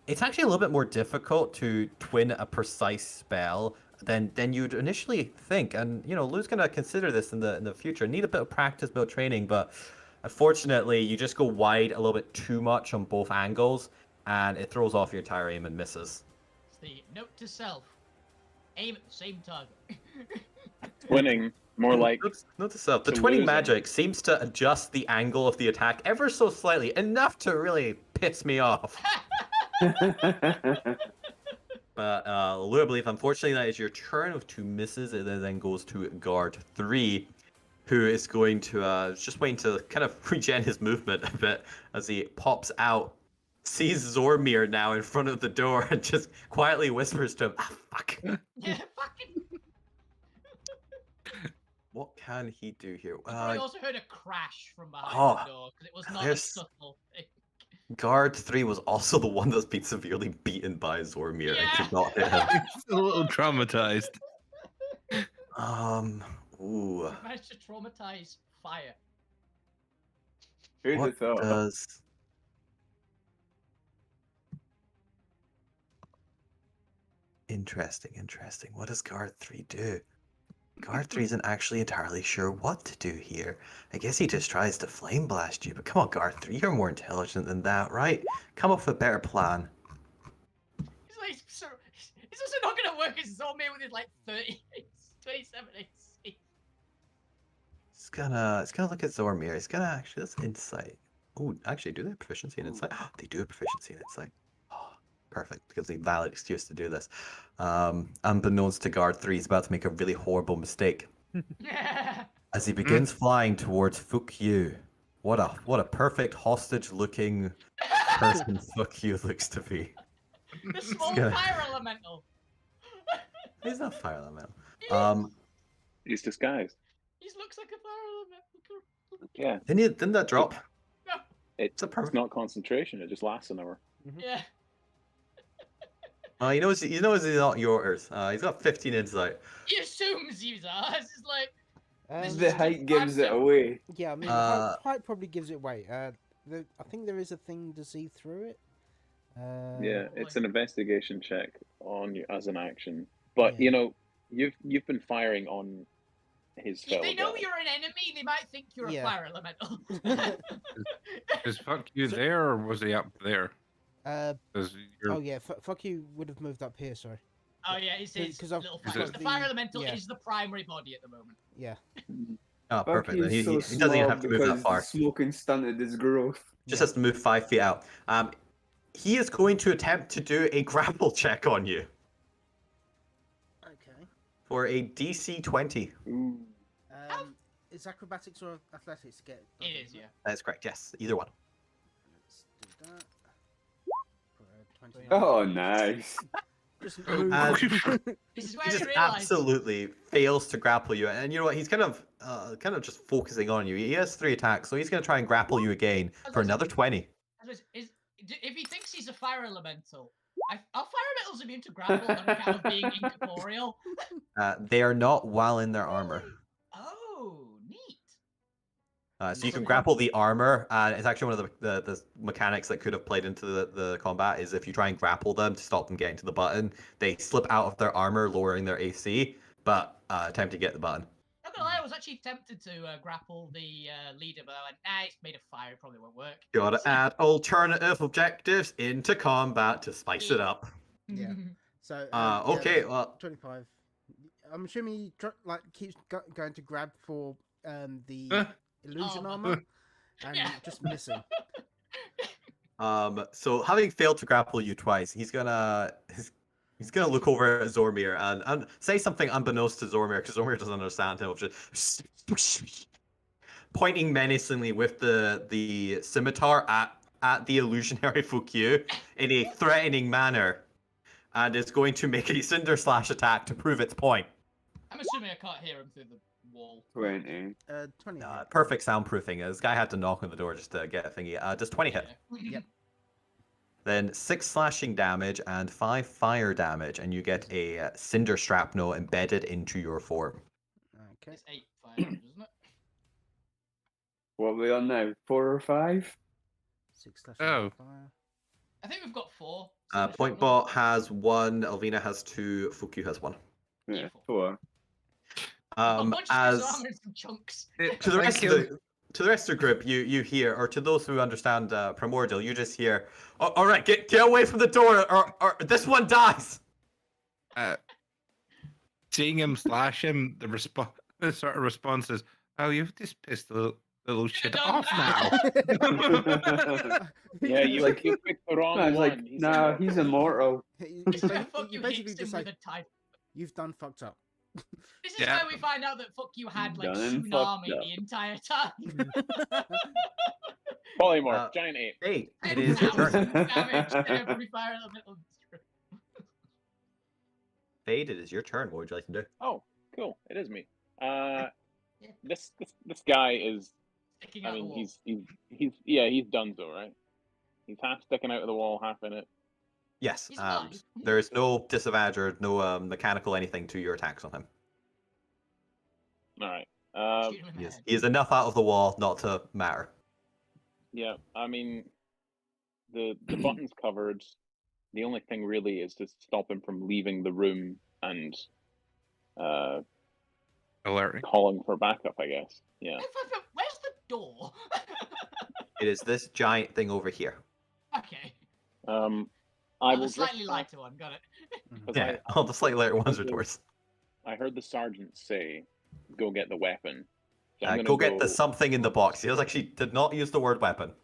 it's actually a little bit more difficult to twin a precise spell than you'd initially think. And Lou's gonna consider this in the future. Need a bit of practice, bit of training, but unfortunately, you just go wide a little bit too much on both angles, and it throws off your entire aim and misses. It's the note to self. Aim at the same target. Twinning, more like Note to self. The to twinning losing. magic seems to adjust the angle of the attack ever so slightly, enough to really piss me off. But Lou, I believe, unfortunately, that is your turn with 2 misses. It then goes to guard 3, who is going to just waiting to kind of regen his movement a bit as he pops out, sees Zormir now in front of the door, and just quietly whispers to him, "Ah, fuck." Yeah, fucking. What can he do here? I also heard a crash from behind oh, the door because it was not a there's- subtle thing. Guard 3 was also the one that's been severely beaten by Zormir and could not hit him. He's a little traumatized. Ooh. Managed to traumatize fire. Who'd What have thought? does... Interesting. What does guard 3 do? Guard 3 isn't actually entirely sure what to do here. I guess he just tries to flame blast you, but come on, Guard 3, you're more intelligent than that, right? Come up with a better plan. He's like, sir, it's also not gonna work as Zombie with his like 30, 27 AC. It's gonna look at Zormir. It's gonna actually, that's insight. Oh, actually, do they have proficiency in insight? They do have proficiency in insight. Oh, perfect. Gives me a valid excuse to do this. Unbeknownst to Guard 3, he's about to make a really horrible mistake. As he begins flying towards Fuck You. What a perfect hostage-looking person Fuck You looks to be. The small gonna- fire elemental. He's not fire elemental. He is. He's disguised. He looks like a fire elemental. Yeah. Didn't that drop? No. It's a perfect- not concentration. It just lasts an hour. Yeah. He knows he's not yours. He's got 15 insight. He assumes you are. It's just like This The is height just gives it random. away. Yeah, I mean, Uh, height probably gives it away. I think there is a thing to see through it. Yeah, it's an investigation check on you as an action. But Yeah. you know, you've been firing on his if fellow they know guy. you're an enemy, they might think you're Yeah. a fire elemental. Is Fuck You there, or was he up there? 'Cause you're... Oh yeah, fuck you would have moved up here. Sorry. Oh yeah, it's his 'Cause I've little Is fire. it- The fire elemental yeah. is the primary body at the moment. Yeah. Oh, Fuck, perfect. Then he's he so doesn't even small have to move that because far. the smoking stunted his growth. Just Yeah. has to move 5 feet out. He is going to attempt to do a grapple check on you Okay. for a DC 20. Ooh. Is acrobatics or athletics get? It is, yeah. That's correct. Yes, either one. Let's do that. For, 20. Oh, nice. Just This is where He he just realized. absolutely fails to grapple you, and you know what? He's kind of just focusing on you. He has 3 attacks, so he's going to try and grapple you again for another 20. If he thinks he's a fire elemental, are fire elementals immune to grapple on account of being incorporeal? They are not while in their armor. Oh, neat. So you can grapple the armor, and it's actually one of the mechanics that could have played into the combat is if you try and grapple them to stop them getting to the button, they slip out of their armor, lowering their AC, but attempt to get the button. Not gonna lie, I was actually tempted to grapple the leader, but I went, nah, it's made of fire, it probably won't work. Gotta add alternative objectives into combat to spice it up. Yeah. So. Okay, that's well, 25. I'm assuming he keeps going to grab for the illusion Oh, armor, and Yeah. just missing. so having failed to grapple you twice, he's gonna look over at Zormir and say something unbeknownst to Zormir, because Zormir doesn't understand him. Just pointing menacingly with the scimitar at the illusionary Fukyu in a threatening manner, and is going to make a Cinder Slash attack to prove its point. I'm assuming I can't hear him through the wall. 20. 20. Perfect soundproofing. This guy had to knock on the door just to get a thingy. Does 20 hit? Yep. Then 6 slashing damage and 5 fire damage, and you get a cinder shrapnel embedded into your form. Okay. It's 8 fire damage, isn't it? What are we on now? 4 or 5? 6 slash Oh. fire. I think we've got 4. Point Bot has 1, Elvina has 2, Fukyu has 1. Yeah, Beautiful. 4. A bunch of As armor in some chunks. to the rest of the group, you hear, or to those who understand Primordial, you just hear, "Oh, all right, get away from the door, or this one dies." Seeing him slash him, the sort of response is, "Oh, you've just pissed the little shit Done off now." Yeah, you Like- you picked the wrong I was one. like, nah, he's immortal. This is where fuck You you basically hits him just with like, a type. you've done fucked up. This is Yeah. where we find out that fuck you had like Done tsunami fucked up. the entire time. Polymorph, giant ape. Hey, it is your turn. Damage to every fire elemental. Fade, it is your turn. What would you like to do? Oh, cool. It is me. This guy is. Sticking I out the mean, wall. he's donezo, right? He's half sticking out of the wall, half in it. Yes. He's alive. There is no disadvantage or no mechanical anything to your attacks on him. All right. Shoot him in the head. He is enough out of the wall not to matter. Yeah. I mean, the button's covered. The only thing really is to stop him from leaving the room and Alerting. calling for backup, I guess. Yeah. Where's the door? It is this giant thing over here. Okay. I The will slightly drift lighter one. Got it. 'cause Yeah, all the slightly lighter ones are doors. I heard the sergeant say, "Go get the weapon." So I'm gonna Go get the something in the box. He actually did not use the word weapon.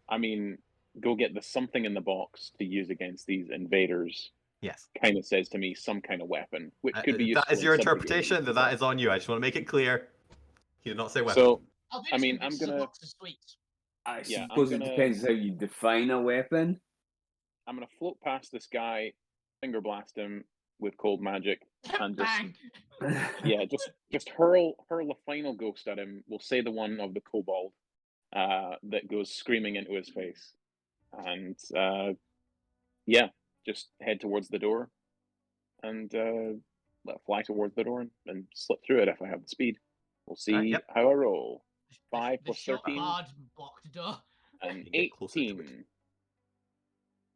I mean, go get the something in the box to use against these invaders. Yes. Kind of says to me some kind of weapon, which could be useful. That is your in subjugating interpretation. That is on you. I just want to make it clear. He did not say weapon. So, I'll do I this mean, with I'm bits of gonna box of sweets. I Yeah, I'm suppose it gonna- depends how you define a weapon. I'm gonna float past this guy, finger blast him with cold magic, and just Bang. yeah, just hurl a final ghost at him. We'll say the one of the kobold that goes screaming into his face, and yeah, just head towards the door, and fly towards the door and slip through it if I have the speed. We'll see yep. how I roll. The 5 plus short, 13, hard, blocked door. and You get closer to it. 18.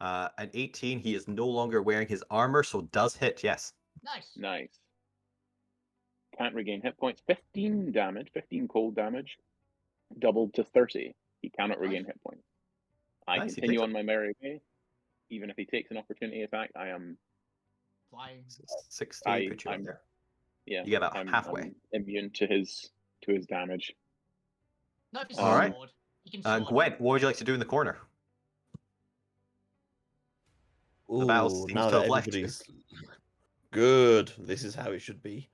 An 18. He is no longer wearing his armor, so does hit. Yes. Nice. Nice. Can't regain hit points. 15 damage, 15 cold damage, doubled to 30. He cannot regain hit points. I Nice, he continue takes on my merry way. Even if he takes an opportunity attack, I am Flying. 16 put you I'm- up there. yeah. You get about I'm, halfway. I'm immune to his damage. No, if it's All right. sword. He can sword. Gwen, what would you like to do in the corner? The battle Ooh, seems now to that have left you. everybody's good, this is how it should be.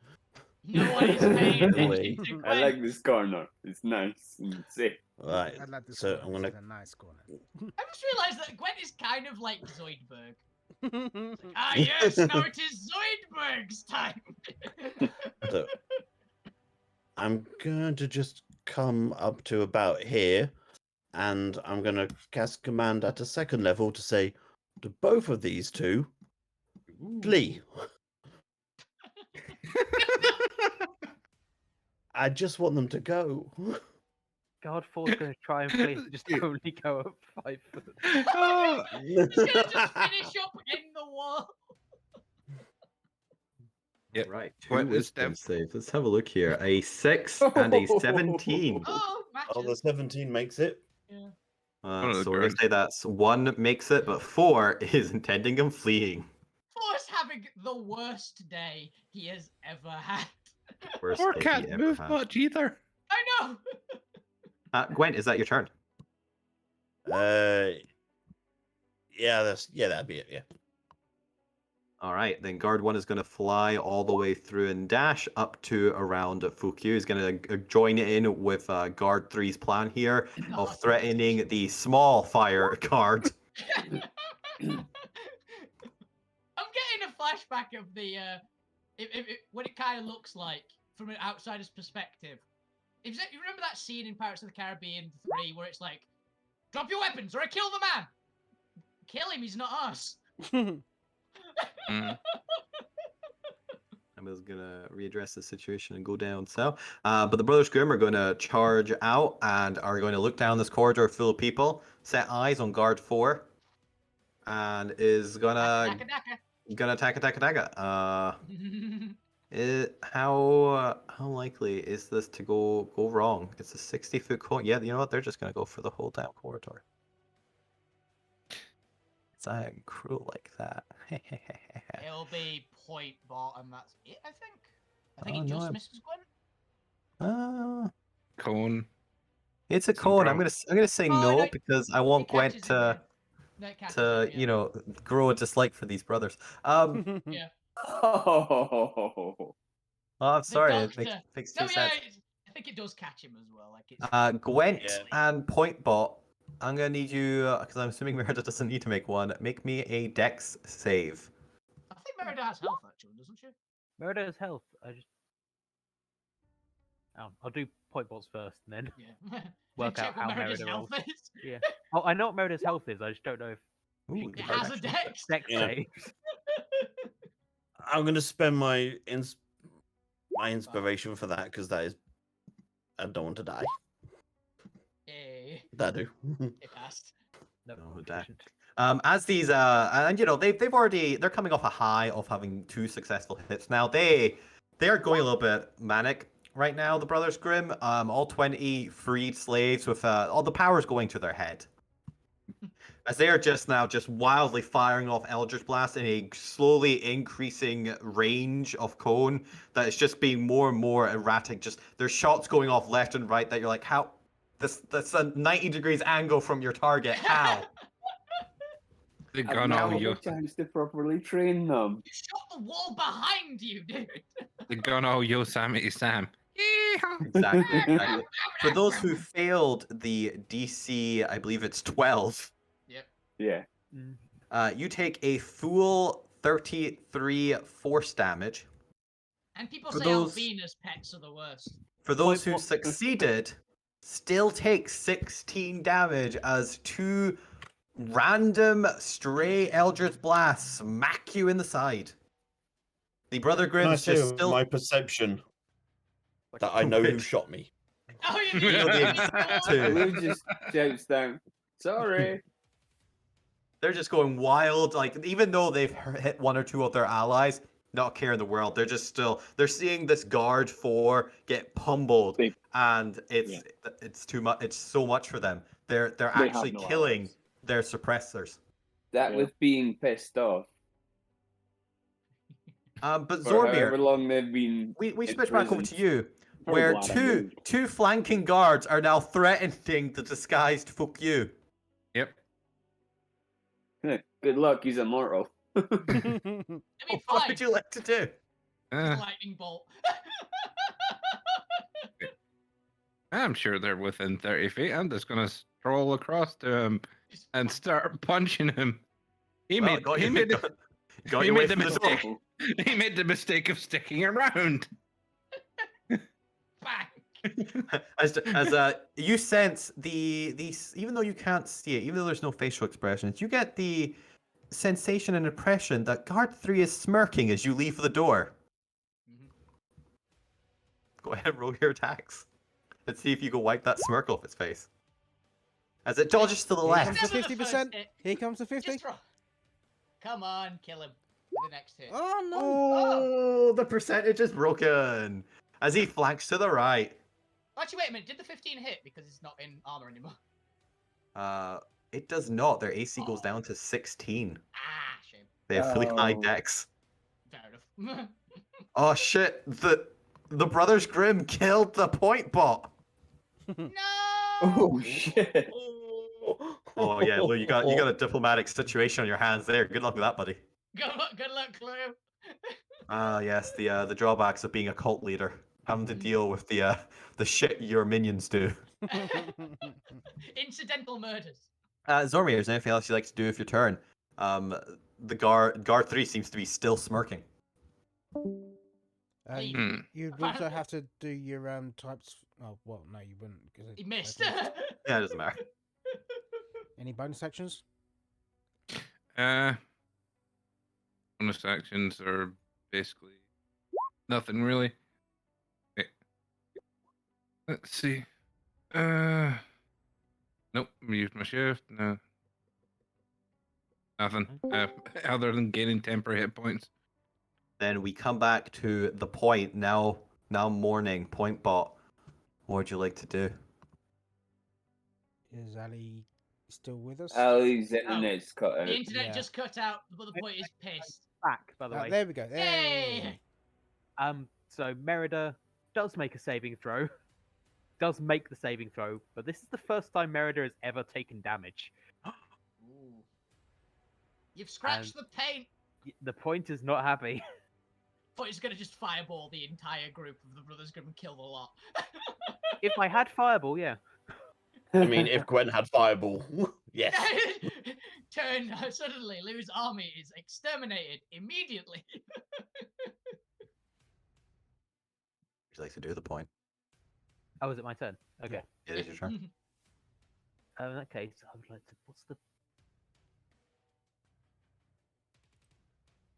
No one is paying Wait. attention to I Gwen. like this corner. It's nice and safe. Right, I like this so corner. I'm This gonna is a nice corner. I just realised that Gwen is kind of like Zoidberg. Ah, yes, now it is Zoidberg's time. So, I'm going to just come up to about here, and I'm going to cast command at a second level to say to both of these two, flee. I just want them to go. God 4's going to try and flee, just only go up 5 foot. Oh, He's gonna just finish up in the wall. Yep. Right. What Two is wisdom saves. Let's have a look here. A 6 and a 17. Oh, matches. Oh, the 17 makes it. Yeah. One of the So we're gonna girls. say that's 1 makes it, but 4 is intending him fleeing. Forrest having the worst day he has ever had. Worst Or day he can't ever move had. much either. I know. Gwen, is that your turn? Yeah, that'd be it. Yeah. All right, then guard 1 is going to fly all the way through and dash up to around Fukyu. He's going to join in with guard 3's plan here of threatening the small fire guard. I'm getting a flashback of the what it kind of looks like from an outsider's perspective. You remember that scene in Pirates of the Caribbean 3 where it's like, drop your weapons or I kill the man. Kill him, he's not us. Mm. I'm just going to readdress the situation and go down south. But the Brothers Grimm are going to charge out and are going to look down this corridor full of people, set eyes on guard 4, and is going to attack. How likely is this to go wrong? It's a 60-foot corridor. Yeah, you know what? They're just gonna go for the whole damn corridor. It's cruel like that. It'll be point bottom. That's it, I think. I think Oh, it no, just I'm- misses Gwen. Cone. It's a Some cone. I'm bro- gonna say Oh, no no, because I want It Gwen catches to him, yeah. No, it catches him, yeah. you know, grow a dislike for these brothers. Yeah. Oh, I'm The sorry, it doctor. makes No, two yeah, sense. I think it does catch him as well. Like it's. Gwent Yeah. and Pointbot, I'm gonna need you because I'm assuming Merida doesn't need to make one. Make me a Dex save. I think Merida has health actually, doesn't she? Murder's health. I'll do point balls first, and then Yeah. Work Check out what how Merida's Merida health rolls. is. Oh, I know what Murder's health is. I just don't know if Ooh, It It the has a actually- dex. dex Yeah. saves. I'm going to spend my inspiration for that because that is. I don't want to die. Yay. That do. It passed. No, No, not dex. efficient. As these and you know they're coming off a high of having 2 successful hits. Now they are going a little bit manic. right now, the Brothers Grimm. All 20 freed slaves with all the powers going to their head. As they are just now just wildly firing off Eldritch Blast in a slowly increasing range of cone that is just being more and more erratic. Just there's shots going off left and right that you're like, how? That's a 90 degrees angle from your target. How? They I've gun not all had you. a chance to properly train them. You shot the wall behind you, dude. They gun all Yosemite Sam. Yeehaw. Exactly. Exactly. For those who failed the DC, I believe it's 12. Yep. Yeah. You take a full 33 force damage. And people For say those- Alvina's pets are the worst. For those Wait, who what? succeeded, still take 16 damage as 2 random stray Eldritch blasts smack you in the side. The Brother Can I Grimm's say just with still. my perception that I know who Which- shot me? Oh, you You know the mean exact the two. Lou just shouts down, sorry. They're just going wild. Like, even though they've hit 1 or 2 of their allies, not a care in the world. They're just still. They're seeing this guard 4 get pummeled, They- and it's too much. It's so much for them. They're They have actually no killing allies. their suppressors. That Yeah. was being pissed off But for however Zormir, long they've been. we in switch back over prison. to you, I'm where glad I two moved. two flanking guards are now threatening the disguised fuck you. Yep. Good luck, he's immortal. I mean, What fine. would you like to do? Lightning bolt. I'm sure they're within 30 feet. I'm just gonna stroll across to him and start punching him. He Well, made got he you- made got- got he you away made the from the door. mistake. He made the mistake of sticking around. Bang. as you sense these, even though you can't see it, even though there's no facial expressions, you get the sensation and impression that guard 3 is smirking as you leave the door. Mhm. Go ahead and roll your attacks. Let's see if you can wipe that smirk off its face. As it dodges to the Here left. comes the Never the 50%. first hit. Here comes the 50. Just come on, kill him. with The next hit. Oh no! Oh, the percentage is broken. As he flanks to the right. Actually, wait a minute. Did the 15 hit because it's not in armor anymore? It does not. Their AC goes down to 16. Ah, shame. They have fully high Oh. dex. Fair enough. Oh shit! The Brothers Grimm killed the point bot. no. Oh shit! Oh yeah, Lou, you got a diplomatic situation on your hands there. Good luck with that, buddy. Good luck, Clue. Ah yes, the drawbacks of being a cult leader, having to deal with the shit your minions do. Incidental murders. Zormir, is there anything else you'd like to do with your turn? The guard 3 seems to be still smirking. Leave. Hmm. You'd also have to do your types. Oh well, no, you wouldn't. Cause He missed. Yeah, it doesn't matter. Any bonus actions? Bonus actions are basically nothing really. Wait. Let's see. Nope. Used my shift. No. Nothing. Other than gaining temporary hit points. Then we come back to the point now morning point bot. What would you like to do? Is Ali still with us? Ali's internet's cut out. The internet Yeah. just cut out, but the point is pissed. Back, by the way. There we go. Yay! So Merida does make a saving throw. Does make the saving throw, but this is the first time Merida has ever taken damage. Ooh. You've scratched the paint. The point is not happy. But it's gonna just fireball the entire group of the Brothers Grimm and kill the lot. If I had Fireball, yeah. I mean, if Gwen had Fireball, yes. Suddenly, Lou's army is exterminated immediately. Would you like to do the point? Oh, is it my turn? Okay. It is your turn. In that case, I would like to. What's the?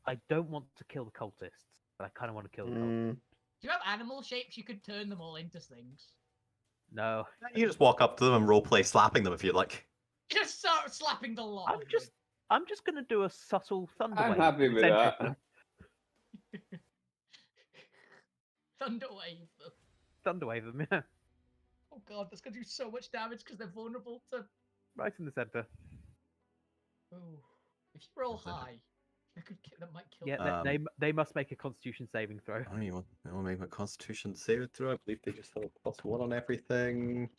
I don't want to kill the cultists, but I kind of want to kill the cultists. Do you have animal shapes? You could turn them all into things. No, You just walk up to them and roleplay slapping them if you'd like. Just start slapping the lot. I'm just gonna do a subtle thunder I'm wave. happy to with center that. them. Thunder wave them. stunned away from them. Yeah. Oh god, that's gonna do so much damage because they're vulnerable to. Right in the center. Ooh. If you roll That's high, that might kill Yeah, them. they must make a Constitution saving throw. I don't even want to make my Constitution save throw. I believe they just have a +1 on everything.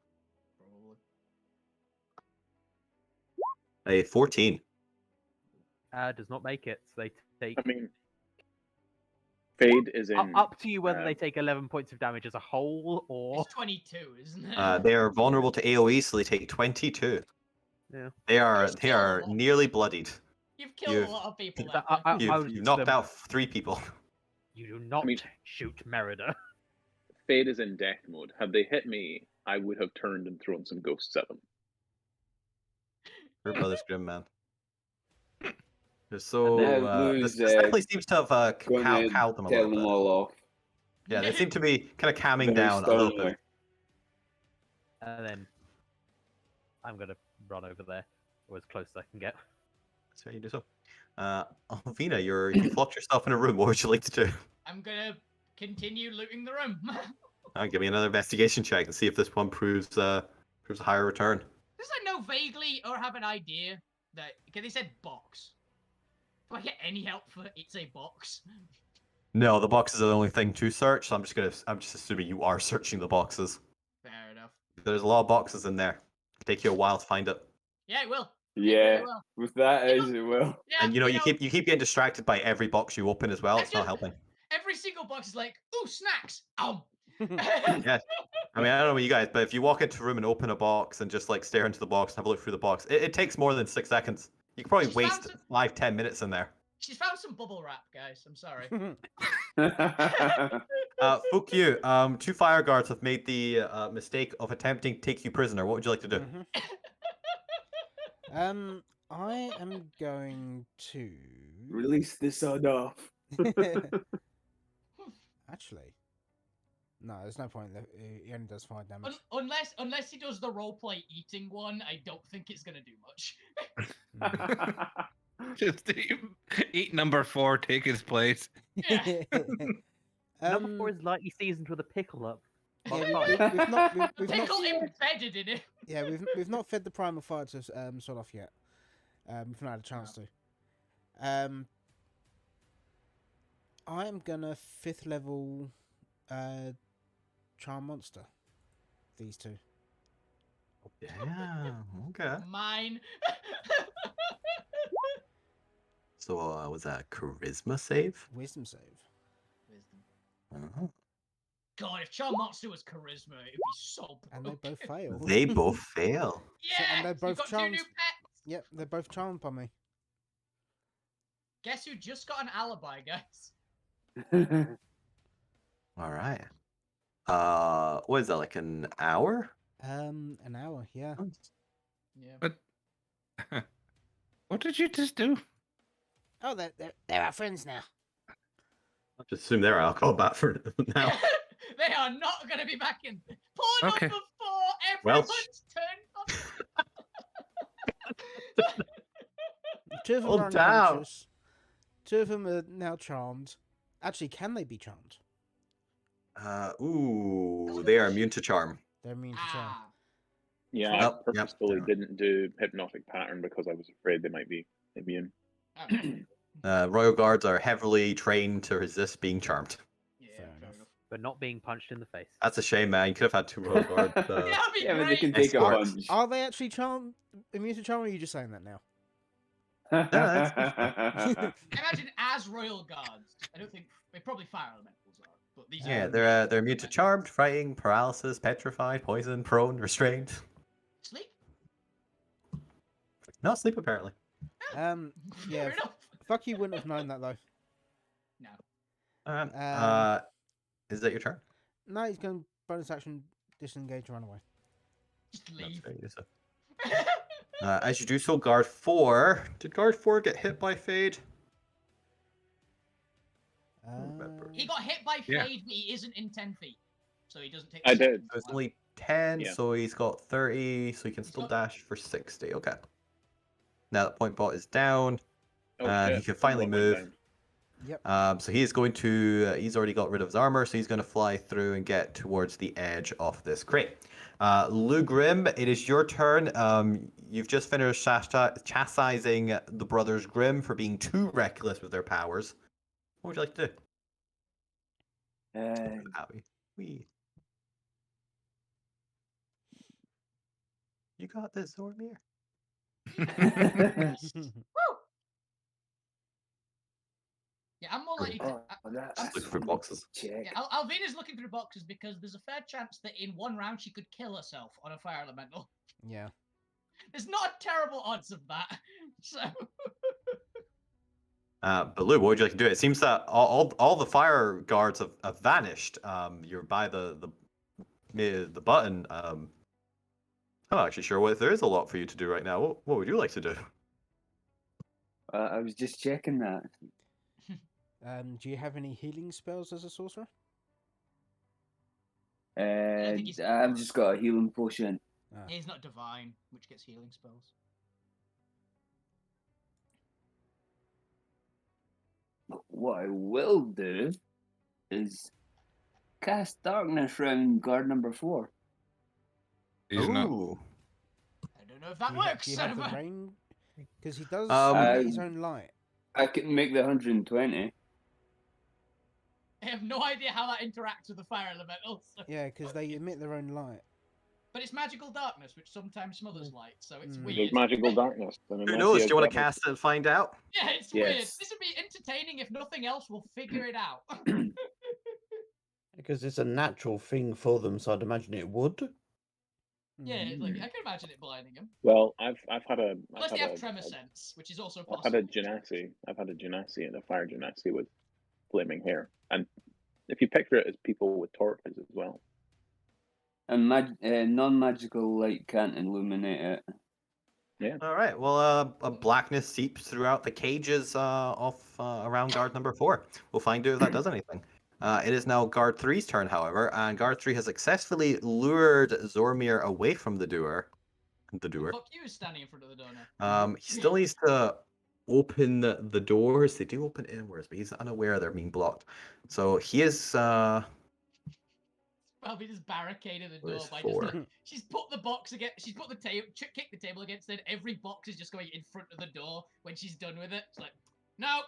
Probably. A 14. Does not make it. So they take I mean, Fade is in. up to you whether they take 11 points of damage as a whole or. It's 22, isn't it? They are vulnerable to AoE, so they take 22. Yeah. They are You're still a lot. nearly bloodied. You've killed You've- a lot of people. I- there, I- Frank. You've, would you've knocked them- out 3 people. You do not mean- shoot Merida. Fade is in death mode. Had they hit me, I would have turned and thrown some ghosts at them. Your brother's grim, man. They're so. Now This Lou's, definitely seems to have Gonna cowed them a tell little them bit. all off. Yeah, they seem to be kind of calming Very down a little sternly. bit. And then I'm gonna run over there, or as close as I can get. That's how you do so. Alvina, you've locked yourself in a room. What would you like to do? I'm gonna continue looting the room. Give me another investigation check and see if this one proves a higher return. Does I know vaguely or have an idea that because they said box? Do I get any help for it's a box? No, the boxes are the only thing to search. So I'm just assuming you are searching the boxes. Fair enough. There's a lot of boxes in there. It'll take you a while to find it. Yeah, it will. Yeah, Well, with that as it will. yeah, And you keep getting distracted by every box you open as well. It's not helping. every single box is like, ooh, snacks. Yeah. I mean, I don't know about you guys, but if you walk into a room and open a box and just like stare into the box and have a look through the box, it takes more than 6 seconds. You could probably She's waste found 5-10 minutes in there. She's found some bubble wrap, guys. I'm sorry. Fuck you. 2 fire guards have made the mistake of attempting to take you prisoner. What would you like to do? I am going to Release the sod off. Actually, no. There's no point. He only does 5 damage. Unless he does the roleplay eating one, I don't think it's gonna do much. Just eat number 4, take his place. Yeah. Number 4 is lightly seasoned with a pickle up. Yeah, Mark we've 5. not. We've Pickle not. embedded in it. Yeah, we've not fed the primal fire to sort off yet. We've not had a chance to. I am gonna 5th level charm monster. These 2. Yeah. Okay. Mine. So was that a charisma save? Wisdom save. Uh-huh. God, if Charm Monster was charisma, it'd be so And they broken. both fail. They both fail. Yeah, and they're both got 2 charms. new pets. Yep, they're both charmed by me. Guess who just got an alibi, guys? All right. What is that, like an hour? An hour, yeah. Yeah. But what did you just do? Oh, they're our friends now. I'll just assume they're alcohol bat for now. They are not going to be back in. Poor Okay. number 4. Well, Everyone's turned on. 2 of them Hold are down. unconscious. 2 of them are now charmed. Actually, can they be charmed? They are immune to charm. They're immune to charm. Ah, Yeah, Yep, I yep, purposefully yeah. didn't do hypnotic pattern because I was afraid they might be immune. alright. Royal guards are heavily trained to resist being charmed. Yeah, Fair fair enough. enough. But not being punched in the face. That's a shame, man. You could have had 2 royal guards. Yeah, that'd be Yeah, but they great. can take a Escorts. punch. Are they actually immune to charm, or are you just saying that now? Imagine as royal guards. I don't think they probably fire elementals are, but these Yeah, are they're immune to charmed, frightened, paralysis, petrified, poison, prone, restrained. sleep. Not sleep apparently. Yeah. Fair enough. Fuck you wouldn't have known that though. No. Is that your turn? No, he's going bonus action, disengage, run away. Just That's leave. fair, you say. As you do so, guard 4. Did guard 4 get hit by Fade? remember. He got hit by Yeah. Fade, but he isn't in 10 feet. So he doesn't take I the did. So it's only 10, Yeah. so he's got 30, so he can still got- dash for 60. Okay. Now that point bot is down, Oh, and shit, he can finally what went move. down? Yep. So he's going to. He's already got rid of his armor, so he's going to fly through and get towards the edge of this crate. Lou Grim, it is your turn. You've just finished chastising the brothers Grimm for being too reckless with their powers. What would you like to do? Happy. Wee. You got this, Zormir. Yeah, I'm more likely to. Just look for boxes. Check. Yeah, Alvina's looking through boxes because there's a fair chance that in one round she could kill herself on a fire elemental. Yeah. There's not a terrible odds of that. So. But Lou, what would you like to do? It seems that all the fire guards have vanished. You're by the button. I'm not actually sure what there is a lot for you to do right now. What would you like to do? I was just checking that. Do you have any healing spells as a sorcerer? think he's- I've just got a healing potion. He's not divine, which gets healing spells. What I will do is cast darkness round guard number 4. He's not. Ooh. I don't know if that Do you have- works. do you have the rain? Because he does Um, emit his own light. I can make the 120. I have no idea how that interacts with the fire elemental. So. Yeah, because they emit their own light. But it's magical darkness, which sometimes smothers light, so it's Mm. There's weird. magical darkness. And Who unless knows? Do you want have to cast it and find out? Yeah, it's weird. Yes. This would be entertaining if nothing else. We'll figure it out. Because it's a natural thing for them, so I'd imagine it would. Yeah, like I can imagine it blinding him. Well, I've had a Unless I've they had have a, tremor sense, which is also I've possible. had a genasi. I've had a genasi and a fire genasi with flaming hair, and if you picture it as people with torches as well. And non-magical light can't illuminate it. All right. Well, a blackness seeps throughout the cages around guard number 4. We'll find out if that does anything. It is now guard 3's turn, however, and guard 3 has successfully lured Zormir away from the doer. Fuck you, standing in front of the door now. He still needs to open the doors. They do open inwards, but he's unaware they're being blocked. So he is. Probably just barricaded the door Where's by 4? just like, she's put the box against. She's put the table, kicked the table against it. Every box is just going in front of the door when she's done with it. It's like, no.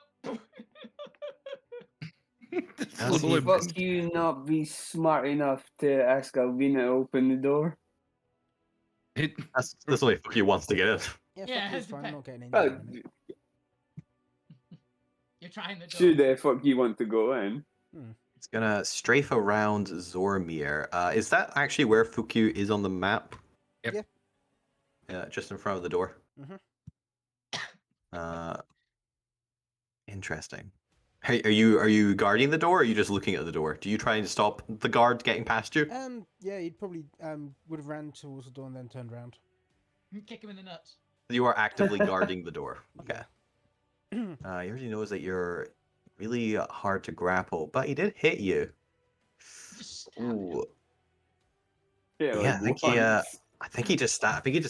As Would he- fuck you not be smart enough to ask Alvina to open the door? That's the only fuck he wants to get in. Yeah, Yeah, fuck you, it's it fine. I'm depends. not getting in. Well, there, innit? You're trying the door. should fuck you want to go in? It's gonna strafe around Zormir. Is that actually where Fukyu is on the map? Yep. Yeah. Yeah, just in front of the door. Mhm. Interesting. Hey, are you guarding the door, or are you just looking at the door? Do you try and stop the guard getting past you? Yeah, he'd probably would have ran towards the door and then turned around. Kick him in the nuts. You are actively guarding the door. Okay. He already knows that you're really hard to grapple, but he did hit you. Just stab him. Ooh. Yeah, Yeah, I think he just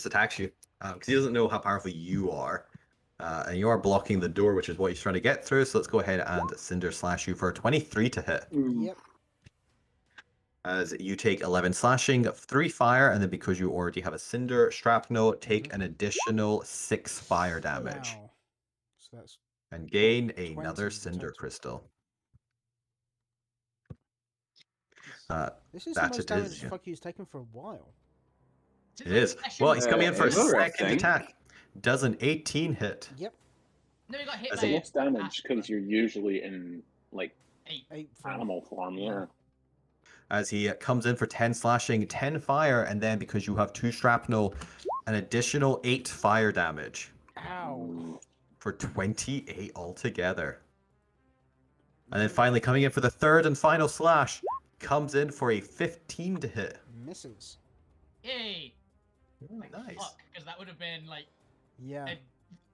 attacks you because he doesn't know how powerful you are, and you are blocking the door, which is what he's trying to get through. So let's go ahead and Cinder slash you for a 23 to hit. Yep. As you take 11 slashing, 3 fire, and then because you already have a Cinder shrapnel, take an additional 6 fire damage Wow. So that's and gain 20 another Cinder total. crystal. this is the That most it is, damage yeah. fuck you's taken for a while. It's It is. special- Well, he's coming in for a Interesting. second attack. Does an 18 hit? Yep. No, he got hit As by in- a Less damage asp because you're usually in like 8. 8 from animal form. Yeah. As he comes in for 10 slashing, 10 fire, and then because you have 2 shrapnel, an additional 8 fire damage Ow. for 28 altogether. And then finally coming in for the third and final slash, comes in for a 15 to hit. Misses. Yay! Like, Nice. fuck, because that would have been like Yeah.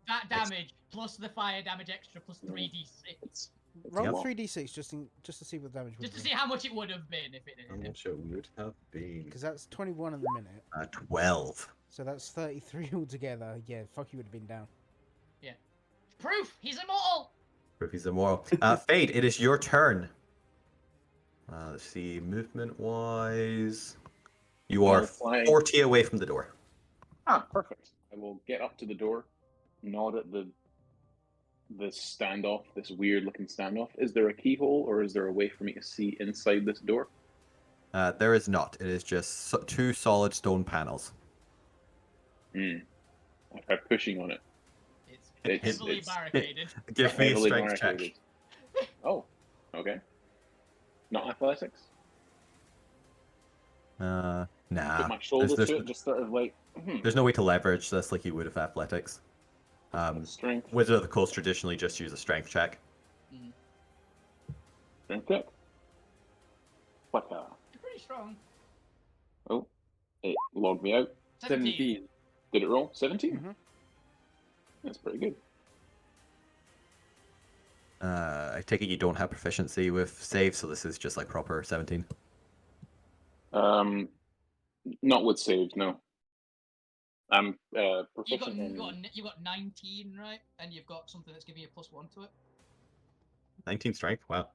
that damage plus the fire damage extra plus 3d6. Roll Yep. 3d6 just to see what damage would Just to be. see how much it would have been if it How didn't. much it would have been? Because that's 21 at the minute. 12. So that's 33 altogether. Yeah, fuck you would have been down. Proof! He's immortal! Ruby's immoral. Fade, it is your turn. Let's see, movement-wise... You are I'll fly. 40 away from the door. Ah, perfect. I will get up to the door, nod at the standoff, this weird-looking standoff. Is there a keyhole, or is there a way for me to see inside this door? There is not. It is just two solid stone panels. I try pushing on it. It's heavily barricaded. Give me a Heavily strength check. barricaded. Oh, okay. Not athletics? Nah. Put my shoulder There's, to it, just sort of like... there's no way to leverage this like you would with athletics. Strength. Wizard of the Coast traditionally just use a strength check. Strength check. What You're pretty strong. Oh, it logged me out. 17. Did it roll? 17? Mhm. That's pretty good. I take it you don't have proficiency with save, so this is just like proper 17. Not with saves, no. I'm You proficient in... got 19, right? And you've got something that's giving you a +1 to it. 19 strength? Wow.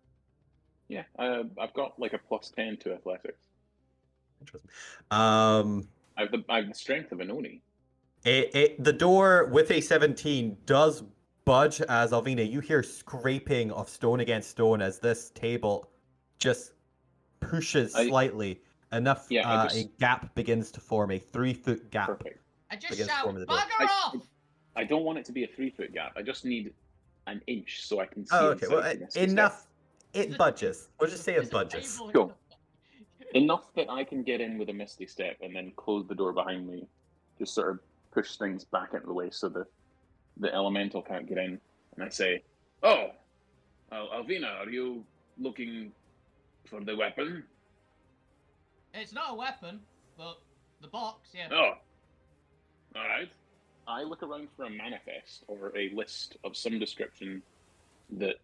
Yeah, I've got like a +10 to athletics. Interesting. I have the strength of an Oni. The door with a 17 does budge as Alvina, you hear scraping of stone against stone as this table just pushes slightly. Enough a gap begins to form, a 3-foot gap. Perfect. I just begins to shout, form in the door. bugger off! I don't want it to be a 3-foot gap. I just need an inch so I can see Oh, okay. inside Well, the misty enough. step. It budges. We'll just say it There's a budges. table Cool. Enough that I can get in with a misty step and then close the door behind me. Just sort of push things back out of the way so the elemental can't get in. And I say, "Oh, Alvina, are you looking for the weapon?" It's not a weapon, but the box, yeah. Oh, all right. I look around for a manifest or a list of some description that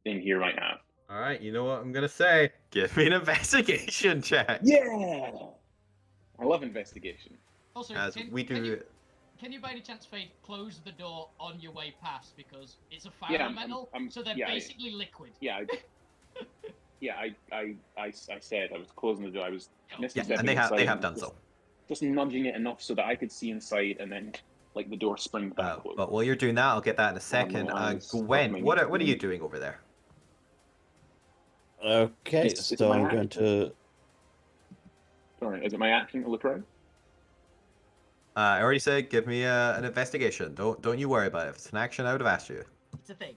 in here might have. All right, you know what I'm gonna say? Give me an investigation check. Yeah, I love investigation. Also, As we do. Can you by any chance, Fade, close the door on your way past because it's a fire Yeah, elemental, so they're basically liquid. Yeah, I said I was closing the door. I was Yeah, and they have done so. Just nudging it enough so that I could see inside, and then like the door springs back closed. But while you're doing that, I'll get that in a second. Gwen, what are you doing over there? Okay, It's so my I'm going to. Sorry, is it my action to look around? I already said give me an investigation. Don't you worry about it. If it's an action, I would have asked you. It's a thing.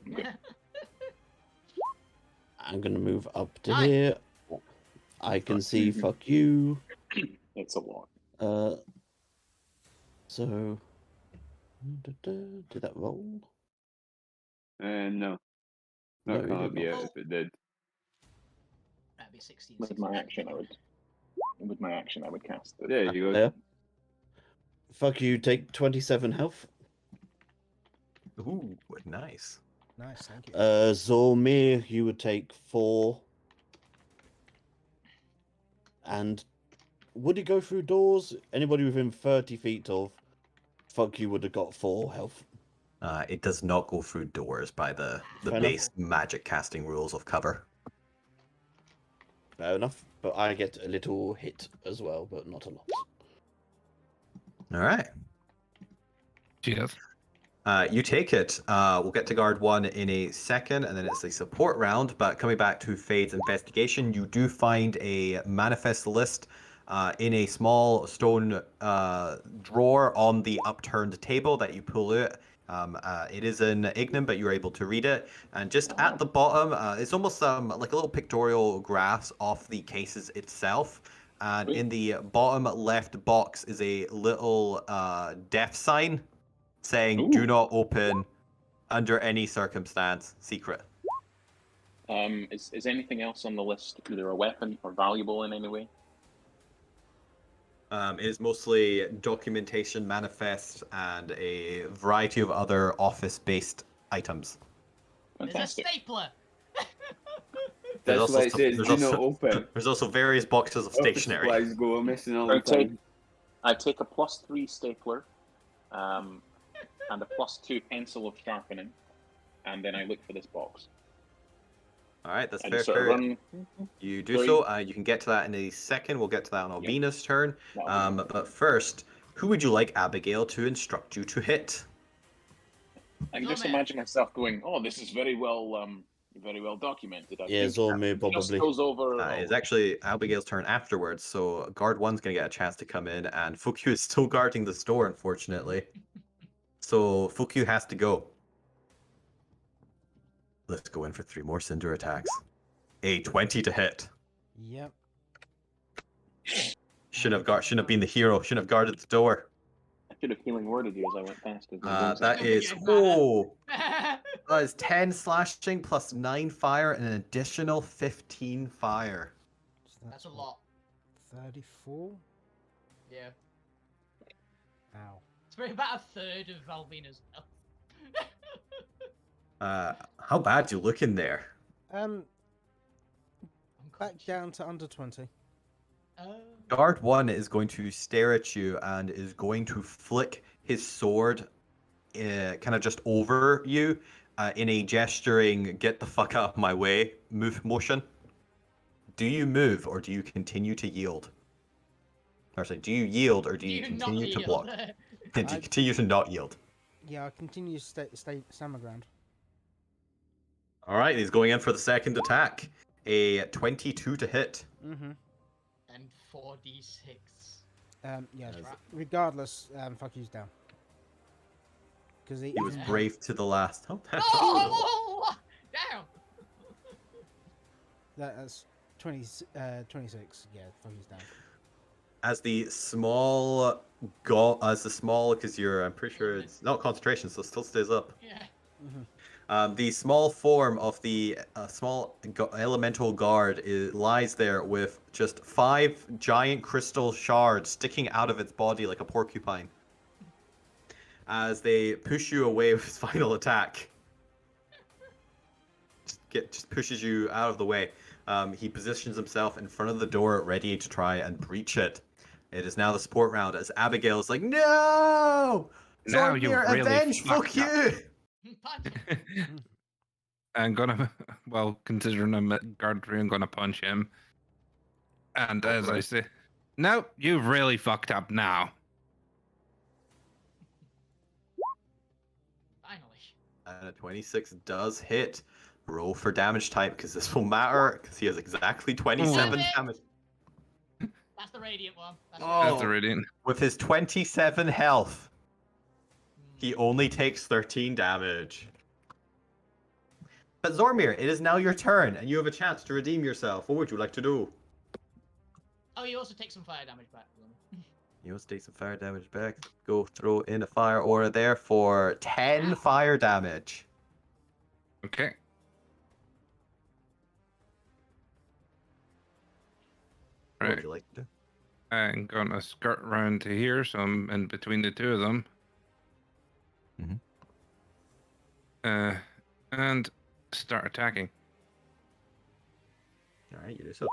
I'm going to move up to Hi. here. I can see. Fuck you. It's a lot. So. Did that roll? No. No, Not you come up did yet not. if it did. That'd be 16. With my action, I would cast it. There you go. There. Fuck you. Take 27 health. Ooh, nice. Nice, thank you. Zormir, you would take 4. And would it go through doors? Anybody within 30 feet of fuck you would have got 4 health. It does not go through doors by the Fair base magic casting rules of cover. Fair enough. But I get a little hit as well, but not a lot. All right. Cheers. You take it. We'll get to guard 1 in a second, and then it's a support round. But coming back to Fade's investigation, you do find a manifest list in a small stone drawer on the upturned table that you pull out. It is in Ignim, but you're able to read it. And just at the bottom, it's almost like a little pictorial graphs off the cases itself. And in the bottom left box is a little death sign saying, "Do not open under any circumstance. Secret." Is anything else on the list either a weapon or valuable in any way? It is mostly documentation, manifests, and a variety of other office-based items. There's a Fantastic. stapler. There's That's also why it some- says there's do also- not open. There's also various boxes of Office stationery. supplies go missing all the time. I take a +3 stapler, and a +2 pencil of sharpening. and then I look for this box. All right, that's I fair. just sort of fair. run. You do 3. so. You can get to that in a second. We'll get to that on Albina's turn. That'll be But first, who would you like Abigail to instruct you to hit? I can just imagine myself going, "Oh, this is very well documented." I Yeah, think Zormir just probably. goes over. It's actually Abigail's turn afterwards, so guard one's gonna get a chance to come in, and Fukyu is still guarding the store, unfortunately. So Fukyu has to go. Let's go in for 3 more Cinder attacks. A 20 to hit. Yep. Shouldn't have been the hero. Shouldn't have guarded the door. I should have healing worded you as I went past. That is that is 10 slashing plus 9 fire and an additional 15 fire. So That's a lot. 34? Yeah. Ow. It's very about a third of Valvina's health. How bad do you look in there? Back down to under 20. Guard 1 is going to stare at you and is going to flick his sword kind of just over you in a gesturing, get the fuck out of my way motion. Do you move or do you continue to yield? Or sorry, do you yield or do you continue to block? Do you continue to not yield? Yeah, I continue to stand my ground. All right, he's going in for the second attack. A 22 to hit. Mm-hmm. And 4d6. Yeah, regardless, fuck you's down. Because He was brave to the last. Oh, Oh, damn! That's 26. Yeah, fuck you's down. As the small, because I'm pretty sure it's not concentration, so it still stays up. Yeah. The small form of the small elemental guard lies there with just 5 giant crystal shards sticking out of its body like a porcupine. As they push you away with his final attack. Just pushes you out of the way. He positions himself in front of the door, ready to try and breach it. It is now the support round as Abigail is like, no! Now you Zormir, really avenge, fuck fucked up. you! I'm gonna, well, considering I'm at guard 3, I'm gonna punch him. And as I say, no, you've really fucked up now. Finally. And a 26 does hit. Roll for damage type, because this will matter, because he has exactly 27 Oh. damage. That's the radiant one. That's the radiant. With his 27 health, he only takes 13 damage. But Zormir, it is now your turn, and you have a chance to redeem yourself. What would you like to do? Oh, you also take some fire damage back. You also take some fire damage back. Go throw in a fire aura there for 10 fire damage. Okay. What Right. would you like to do? I'm gonna skirt around to here, so I'm in between the two of them. And start attacking. Alright, you do so.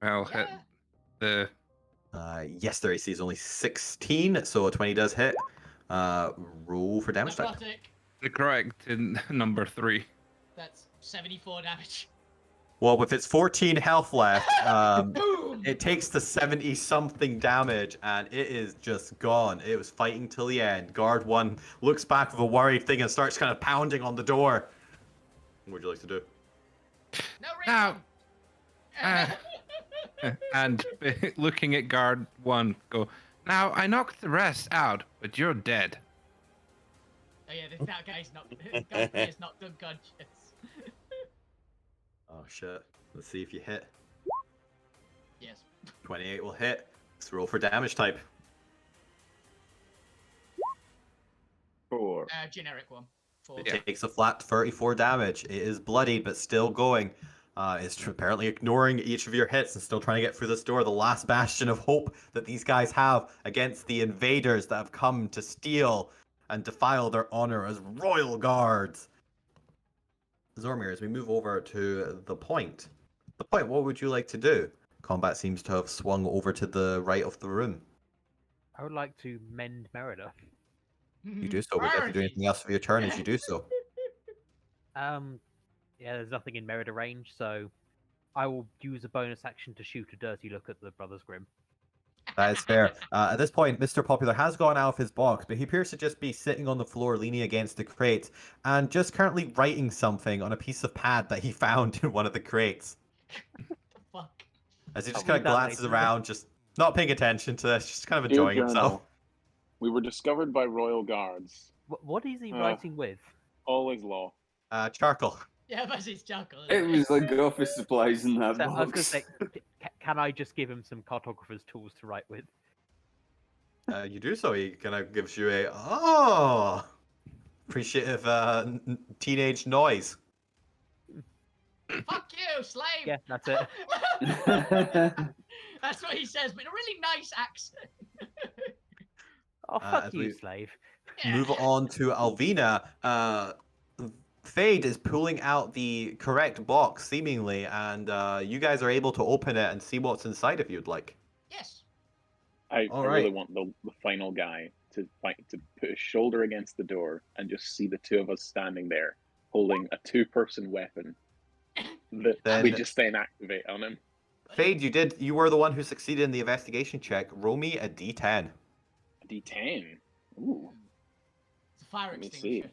I'll hit the. Yes, their AC is only 16, so a 20 does hit. Roll for damage type. The correct number 3. That's 74 damage. Well, with its 14 health left, it takes the 70-something damage, and it is just gone. It was fighting till the end. Guard 1 looks back with a worried thing and starts kind of pounding on the door. What would you like to do? No, Now, and looking at guard 1, go, now I knocked the rest out, but you're dead. Oh yeah, that guy's not. Guy is not unconscious. Oh shit. Let's see if you hit. Yes. 28 will hit. Let's roll for damage type. 4. Generic one. 4. It takes a flat 34 damage. It is bloodied, but still going. It's apparently ignoring each of your hits and still trying to get through this door. The last bastion of hope that these guys have against the invaders that have come to steal and defile their honor as royal guards. Zormir, as we move over to the point. The point, what would you like to do? Combat seems to have swung over to the right of the room. I would like to mend Merida. You do so. Would you like to do anything else for your turn as you do so? Yeah, there's nothing in Merida range, so I will use a bonus action to shoot a dirty look at the Brothers Grimm. That is fair. At this point, Mr. Popular has gone out of his box, but he appears to just be sitting on the floor, leaning against the crate, and just currently writing something on a piece of pad that he found in one of the crates. Fuck. As he just I'll kind read of that glances later. around, just not paying attention to this, just kind of Dear enjoying himself. Journal, we were discovered by royal guards. What is he writing with? Always law. Charcoal. Yeah, but it's charcoal. It was like office supplies in that So, I was going to box. say, can I just give him some cartographer's tools to write with? You do so. He kind of gives you a appreciative teenage noise. Fuck you, slave. Yeah, that's it. That's what he says, but in a really nice accent. Oh, As fuck you, we- slave. Yeah. Move on to Alvina. Fade is pulling out the correct box, seemingly, and you guys are able to open it and see what's inside if you'd like. Yes. I All really right. want the final guy to put his shoulder against the door and just see the two of us standing there holding a two-person weapon that Then- we just then activate on him. Fade, you were the one who succeeded in the investigation check. Roll me a d10. A D10. Ooh, It's a fire let me see.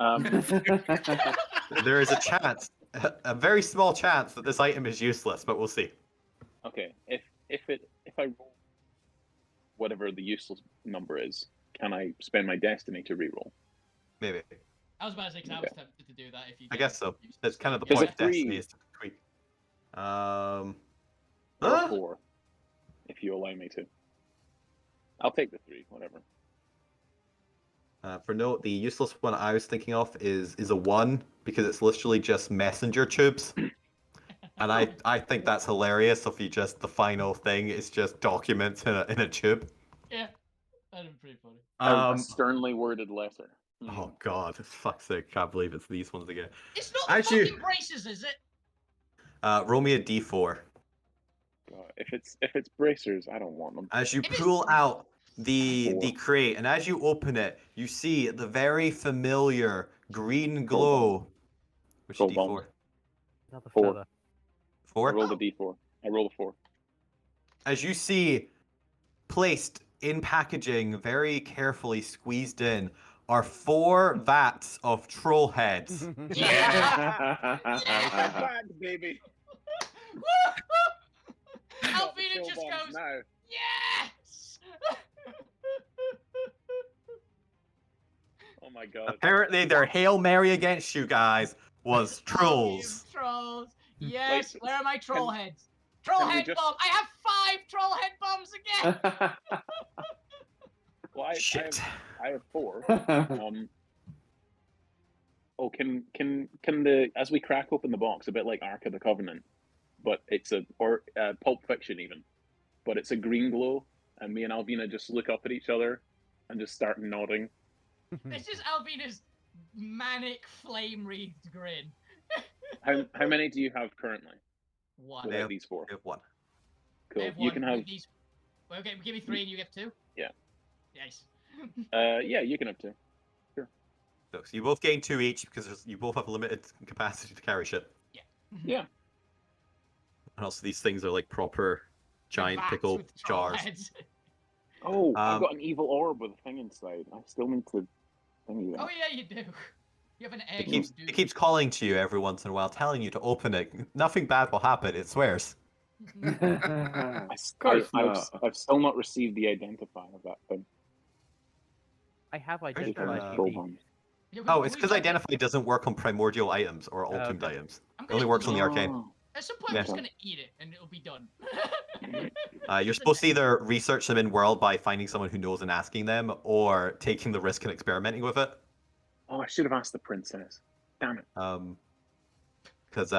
extinguisher. There is a chance, a very small chance, that this item is useless, but we'll see. Okay, if I roll whatever the useless number is, can I spend my destiny to reroll? Maybe. I was about to say, 'cause I was tempted to do that if you. I get guess so. used That's to kind of the stuff. point a of Destiny three? is to tweak. Or Huh? 4, if you allow me to. I'll take the 3, whatever. For note, the useless one I was thinking of is a 1 because it's literally just messenger tubes. And I think that's hilarious if you just, the final thing is just documents in a tube. Yeah, that'd be pretty funny. A sternly worded letter. Oh god, fuck's sake, can't believe it's these ones again. It's not the As you- fucking braces, is it? Roll me a d4. God, if it's bracers, I don't want them. As you It is- pull out the Four. crate, and as you open it, you see the very familiar green glow. Which Gold d4? bond. Another 4. feather. I 4? rolled a D4. I rolled a 4. As you see, placed in packaging, very carefully squeezed in, are 4 vats of troll heads. Back, baby. Alvina just goes, now. yes! Oh my god. Apparently, their Hail Mary against you guys was Oh, you trolls. trolls. Yes, Wait, where are my troll heads? Troll can we head just- bomb! I have 5 troll head bombs again! Well, Shit. I have 4. Oh, can the as we crack open the box, a bit like Ark of the Covenant, but it's Pulp Fiction even, but it's a green glow, and me and Alvina just look up at each other and just start nodding. This is Alvina's manic flame-wreathed grin. How many do you have currently? One. They Without have- these 4. We have 1. I Cool. have You one can with have. these. Well, okay, give me 3 and you get 2? Yeah. Nice. Yeah, you can have 2. So you both gain 2 each because you both have limited capacity to carry shit. Yeah. And also, these things are like proper giant Vats pickle with troll jars. heads. Oh, I've Um, got an evil orb with a thing inside. I still need to. Thingy that. Oh yeah, you do. You have an egg. It keeps calling to you every once in a while, telling you to open it. Nothing bad will happen. It swears. course I've still not received the identifier of that thing. I have Pretty identified sure, you. Troll Pete. bombs. Yeah, Oh, we- it's we because got it. Identify doesn't work on primordial items or ultimed okay. items. I'm It only gonna works on eat the it. arcane. At some point, Yeah. I'm just gonna eat it and it'll be done. You're supposed to either research them in world by finding someone who knows and asking them, or taking the risk and experimenting with it. Oh, I should have asked the princess. Damn it. Because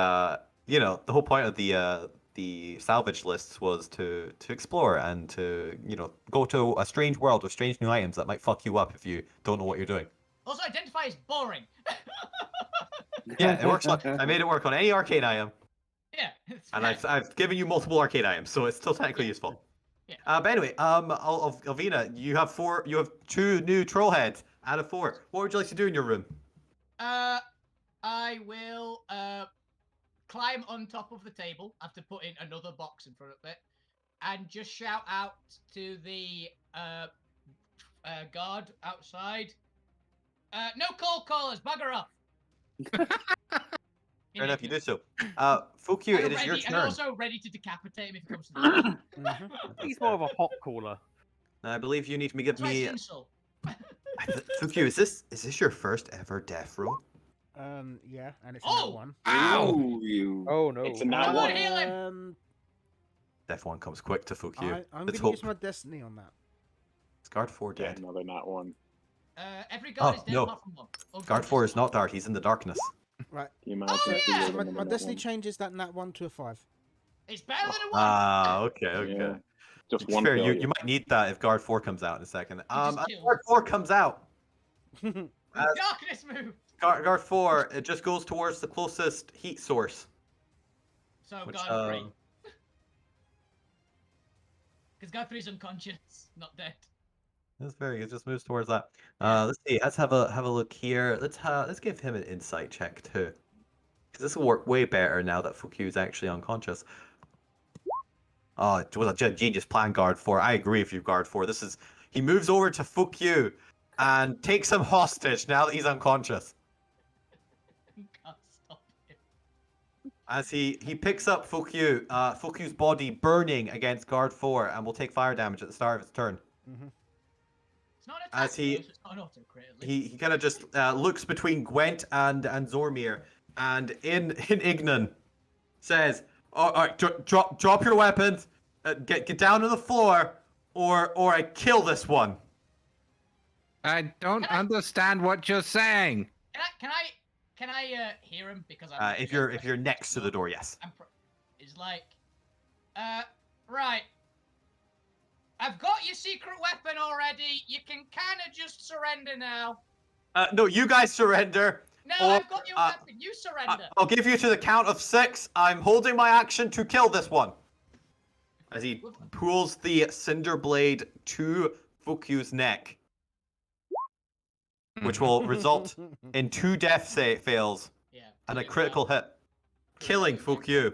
you know, the whole point of the salvage lists was to explore and to go to a strange world with strange new items that might fuck you up if you don't know what you're doing. Also, identify is boring. Yeah, it works. I made it work on any arcane item. Yeah. It's And rad. I've given you multiple arcade items, so it's still technically useful. Yeah. But anyway, Alvina, you have 2 new troll heads, Out of 4. What would you like to do in your room? I will climb on top of the table. I have to put in another box in front of it, and just shout out to the guard outside. No cold callers, bugger off. Fair enough, you do so. Fukyu, it is your And turn. also ready to decapitate him if it comes to that. He's more of a pot cooler. I believe you need to give That's why me. it's insult. Fukyu, is this your first ever death roll? Yeah, and it's Oh! not one. Ow! Ooh, you. Oh no. It's a nat Come on, one. heal him. Death 1 comes quick to Fukyu. I'm Let's gonna use hope. my destiny on that. Is Guard 4 Yeah, dead? another nat one. Every guard Oh, is dead no. apart from one. Oh, Guard 4 is not dark, he's in the darkness. Right. Can you imagine Oh, if we yeah! rolled So my, another my nat destiny one? changes that nat 1 to a 5. It's better than a one. Ah, okay, okay. Yeah. Just It's one fair, failure. you might need that if Guard 4 comes out in a second. just As killed. Guard 4 comes out, Darkness move. Guard 4, it just goes towards the closest heat source. So Which, guard 3. Because guard 3 is unconscious, not dead. That's very good. It just moves towards that. Let's see. Let's have a look here. Let's give him an insight check too, because this will work way better now that Fukyu is actually unconscious. Oh, it was a genius plan, Guard 4. I agree with you, Guard 4. He moves over to Fukyu and takes him hostage now that he's unconscious. Can't stop him. As he picks up Fukyu, Fukyu's body burning against Guard 4, and will take fire damage at the start of his turn. It's not an attack, As he- though, so it's not an auto crit, at least. He kind of just looks between Gwent and Zormir, and in Ignan says, "All right, drop your weapons, get down on the floor, or I kill this one." I don't understand what you're saying. Can I hear him? Because I'm If you're next to the door, yes. It's like, right. I've got your secret weapon already. You can kind of just surrender now. No, you guys surrender. No, Or, I've got your weapon. You surrender. I'll give you to the count of 6. I'm holding my action to kill this one. As he pulls the cinder blade to Fukyu's neck, which will result in 2 death fails Yeah. and a critical hit, killing Fukyu.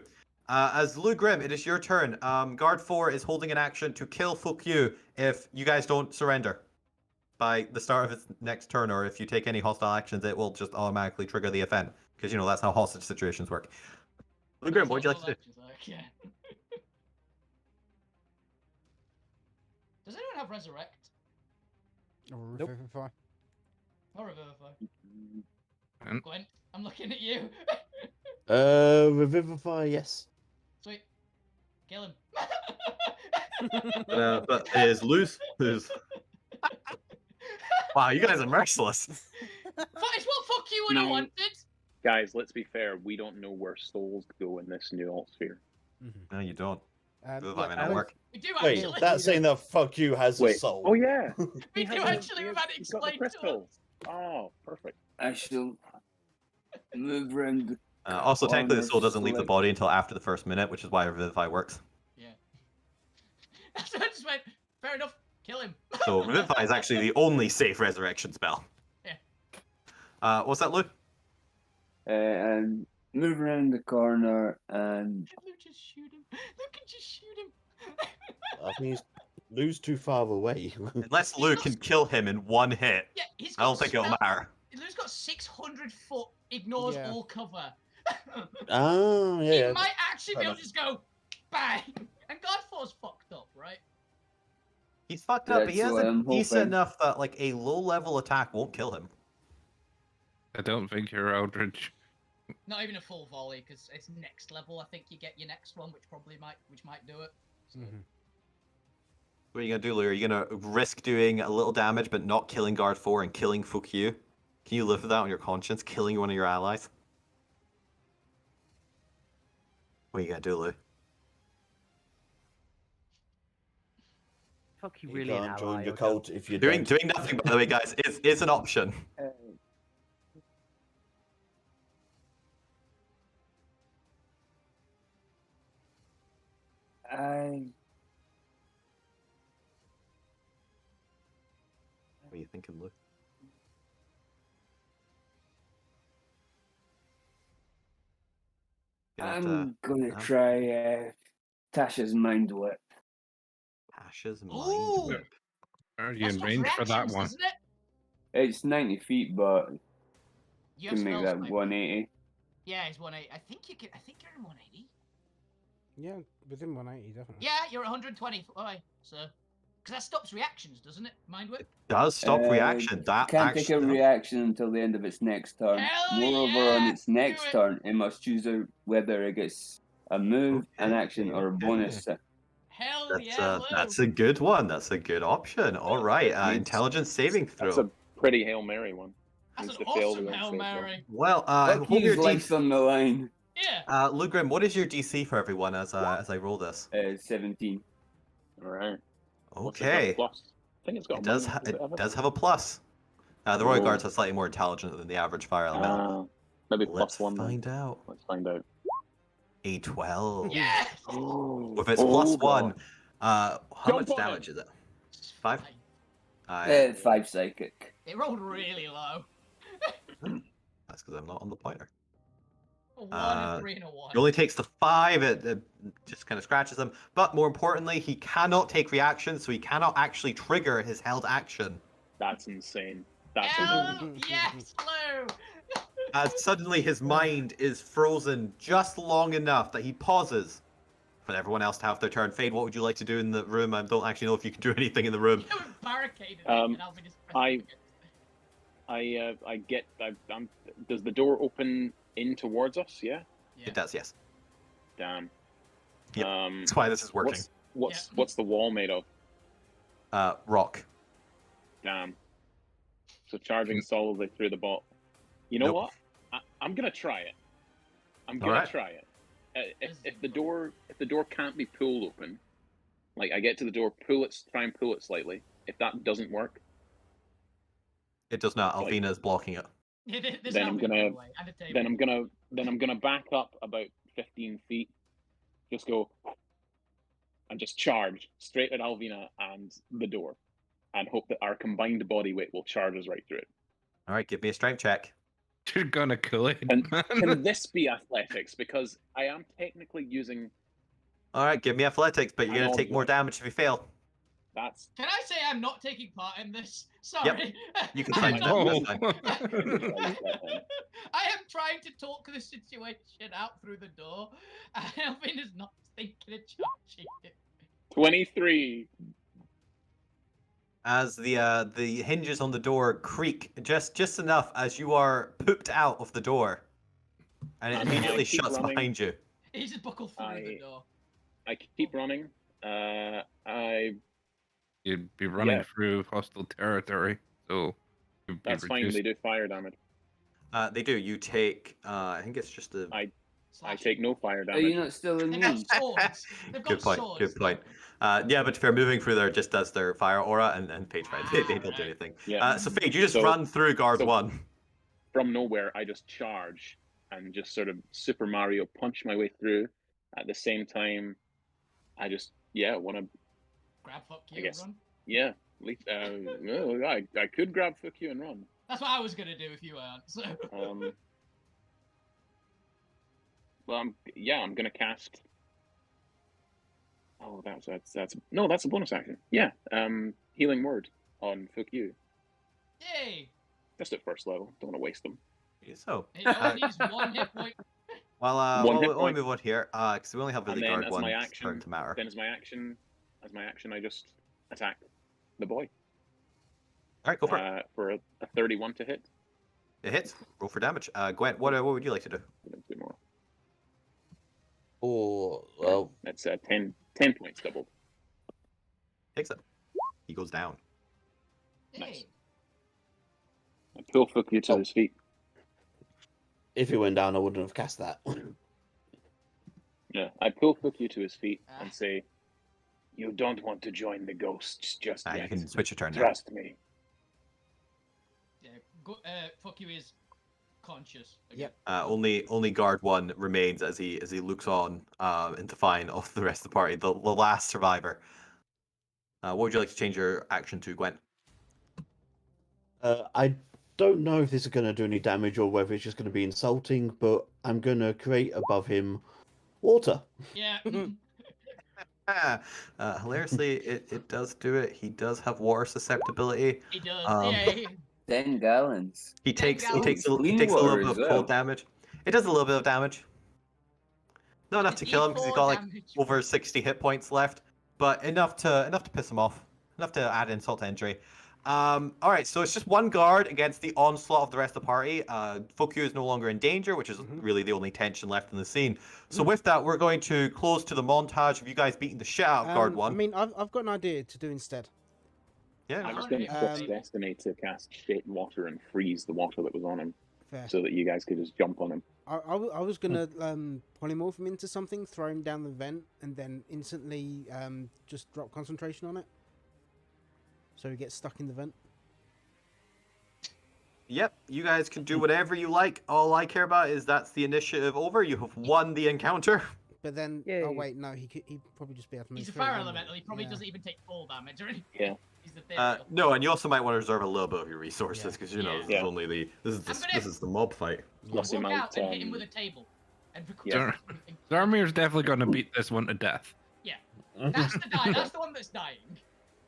As Lugrim, it is your turn. Guard 4 is holding an action to kill Fukyu if you guys don't surrender by the start of its next turn, or if you take any hostile actions, it will just automatically trigger the event, because that's how hostage situations work. Lugrim, what would you like to do? Yeah. Does anyone have resurrect Or Nope. revivify. or revivify? Mm. Gwen, I'm looking at you. Revivify, yes. Sweet. Kill him. But it is lose. Wow, you guys are merciless. That is what fuck you would have No. wanted. Guys, let's be fair. We don't know where souls go in this new alt sphere. No, you don't. That Yeah, might not work. We do Wait, actually. that's saying that fuck you has a Wait. soul. Oh yeah. We do actually. We've had it He's got the explained to crystal. us. Oh, perfect. I shall move around the Also, technically, the soul corners, doesn't leave the like- body until after the first minute, which is why Revivify works. Yeah. So I just went. Fair enough. Kill him. So Revivify is actually the only safe resurrection spell. Yeah. What's that, Lou? and move around the corner and Luke, just shoot him. Luke can just shoot him. I think he's Lou's too far away. Unless Lou can kill him in one hit, Yeah, he's I got. don't think it'll matter. Lou's got 600 foot. Ignores Yeah. all cover. Oh, He yeah. might actually be fair able to just go bang. And God 4's fucked up, right? He's fucked up, but he That's has what a I'm decent hoping. enough that like a low level attack won't kill him. I don't think you're Eldridge. Not even a full volley, because it's next level. I think you get your next one, which might do it. So. What are you gonna do, Lou? Are you gonna risk doing a little damage but not killing Guard 4 and killing Fukyu? Can you live with that on your conscience, killing one of your allies? What are you gonna do, Lou? Fuck you, You really an can't ally. join your or cult if you're Doing dead. nothing, by the way, guys, is an option. I What are you thinking, Lou? I'm gonna no? try Tasha's mind whip. Tasha's mind Ooh. whip. Are you That in stops range for that reactions, one? doesn't it? It's 90 feet, but You can have make spell that swipe. 180. Yeah, he's 180. I think you can. I think you're in 180. Yeah, within 180, definitely. Yeah, you're 120 foot away. So, because that stops reactions, doesn't it? Mind whip. Does stop reaction. That Can't take a actually. reaction until the end of its next turn. Hell Moreover, on yeah! its next Do it. turn, it must choose whether it gets a move, an action, or a bonus. Hell yeah, Lou. That's a good one. That's a good option. All right. Needs- Intelligence saving That's throw. a pretty Hail Mary one. That's Needs an to fail awesome the Hail save, though. Mary. Well, Fuck hold your life's DC. on the line. Yeah. Lugrim, what is your DC for everyone as I roll this? 17. All right. What's it got? Okay. Plus? I think it's got It does. minus. Does it have It does have a plus. The Royal Oh. Guards are slightly more intelligent than the average fire elemental. Maybe Let's plus one. Then. find out. Let's find out. A 12. Yes. With its plus one, God. how Jump much on damage is it? 5? 5 psychic. It rolled really low. That's because I'm not on the pointer. A 1, a 3, and a 1. He only takes the 5. It just kind of scratches him. But more importantly, he cannot take reactions, so he cannot actually trigger his held action. That's insane. That's Hell insane. yes, Lou. As suddenly his mind is frozen just long enough that he pauses for everyone else to have their turn. Fade, what would you like to do in the room? I don't actually know if you can do anything in the room. You were barricaded. Um, and I'll be just pressing it. Does the door open in towards us? Yeah. Yeah. It does, yes. Damn. Yep. That's why this is working. What's the wall made of? Rock. Damn. So charging solidly through the bot. You know Nope. what? I'm gonna try it. I'm gonna Alright. try it. If the door can't be pulled open, like I get to the door, try and pull it slightly. If that doesn't work, It does not. Like- Alvina is blocking it. There's Then an I'm outfit, gonna- by the way, and a table. then I'm gonna back up about 15 feet, just go, and just charge straight at Alvina and the door, and hope that our combined body weight will charge us right through it. All right, give me a strength check. You're gonna kill it. And can this be athletics? Because I am technically using All right, give me athletics, but you're I'm going to all take more good. damage if you fail. that's Can I say I'm not taking part in this? Sorry. You can I'm find not- that. No. That's fine. I am trying to talk the situation out through the door. Alvin is not thinking of charging it. 23. As the hinges on the door creak just enough as you are pooped out of the door, and it I mean, I immediately keep shuts running. behind you. He just buckled through the door. I keep running. You'd be running Yeah. through hostile territory, so you'd be That's fine. reduced. They do fire damage. They do. You take. I think it's just a. I Slash. take no fire Are damage. you not still They've immune? got swords. They've got Good point. swords. Good point. Yeah, but if you're moving through there, just does their fire aura and Page Red. They don't do Right. anything. Yeah. So Fade, you just So- run through guard so- 1. From nowhere, I just charge and just sort of Super Mario punch my way through. At the same time, I just want to Grab fuck I you guess. and run. no, I could grab fuck you and run. That's what I was gonna do if you weren't. So. Well, I'm gonna cast. Oh, that's a bonus action. Yeah, healing word on fuck you. Yay! Just at first level. Don't want to waste them. So, It only needs 1 hit point. well, One hit we'll point. move on here, because we only have And really then guard as 1 my turn action, to matter. then as my action, I just attack the boy All right, go for it. for a 31 to hit. It hits. Roll for damage. Gwent, what would you like to do? A bit more. Or well, That's 10 points doubled. Takes it. He goes down. Yay! I pull fuck you to Oh. his feet. if he went down, I wouldn't have cast that. Yeah, I pull fuck you to his feet Ah. and say, "You don't want to join the ghosts just You yet. can switch your turn now. Trust me." Yeah, fuck you is conscious. again. Yep. Only guard 1 remains as he looks on in defiance of the rest of the party, the last survivor. What would you like to change your action to, Gwent? I don't know if this is going to do any damage or whether it's just going to be insulting, but I'm going to create above him Water. Yeah. Hilariously, it does do it. He does have water susceptibility. He does. Um, Yeah. 10 gallons. He takes he gallons. takes a, he Clean takes a little water bit as of cold well. damage. It does a little bit of damage. Not enough to kill him because he's got like over 60 hit points left, but enough to piss him off. Enough to add insult to injury. All right, so it's just one guard against the onslaught of the rest of the party. Fokyu is no longer in danger, which is really the only tension left in the scene. So with that, we're going to close to the montage of you guys beating the shit out of guard one. I mean, I've got an idea to do instead. Yeah, I was I'm going to gonna- twist Destiny to cast Shade Water and freeze the water that was on him, Fair. so that you guys could just jump on him. I was gonna polymorph him into something, throw him down the vent, and then instantly just drop concentration on it, so he gets stuck in the vent. Yep, you guys can do whatever you like. All I care about is that's the initiative over. You have won the encounter. But then, Yay. oh wait, no, he'd probably just be able to move He's a through, fire wouldn't elemental. He probably Yeah. doesn't even take full damage or anything. Yeah. He's the thing. No, and you also might want to reserve a little bit of your resources Yeah. because you know this Yeah. is only the this is I'm the, gonna- this is the mob fight. Plus, he Walk might. out and hit him with a table. And Yeah. Zarmir's definitely going to beat this one to death. That's the die. That's the one that's dying.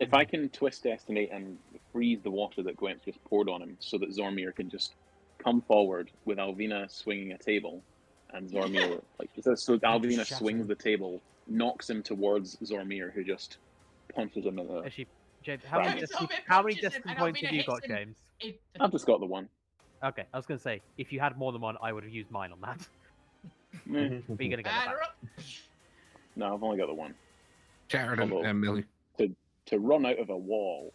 If I can twist Destiny and freeze the water that Gwent just poured on him, so that Zormir can just come forward with Alvina swinging a table, and Zormir so Alvina shatter swings him. the table, knocks him towards Zormir, who just punches him in the. Actually, James, how Right. many It's destiny, Zombie how many punches him destiny and points Albina have you hits got, him. James? I've just got the one. Okay, I was going to say, if you had more than one, I would have used mine on that. Eh, But you're going to get that Batter back. up. no, I've only got the one. Shattered him, Although- Millie. To run out of a wall.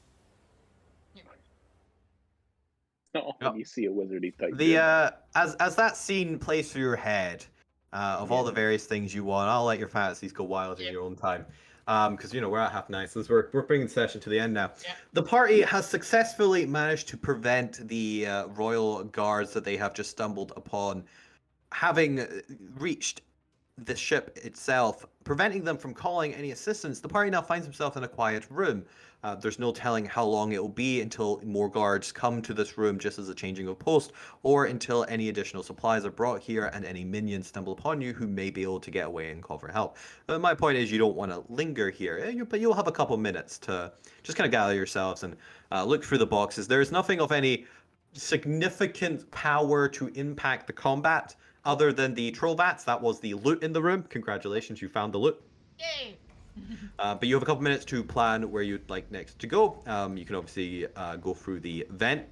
It's not often Yep. you see a wizardy type. The do it. as that scene plays through your head, of all the various things you want, I'll let your fantasies go wild in Yep. your own time. Because you know we're at half nine, so we're bringing the session to the end now. Yep. The party has successfully managed to prevent the royal guards that they have just stumbled upon, having reached the ship itself, preventing them from calling any assistance. The party now finds himself in a quiet room. There's no telling how long it will be until more guards come to this room just as a changing of post, or until any additional supplies are brought here and any minions stumble upon you who may be able to get away and call for help. My point is you don't want to linger here, but you'll have a couple minutes to just kind of gather yourselves and look through the boxes. There's nothing of any significant power to impact the combat other than the troll vats. That was the loot in the room. Congratulations, you found the loot. Yay. But you have a couple minutes to plan where you'd like next to go. You can obviously go through the vent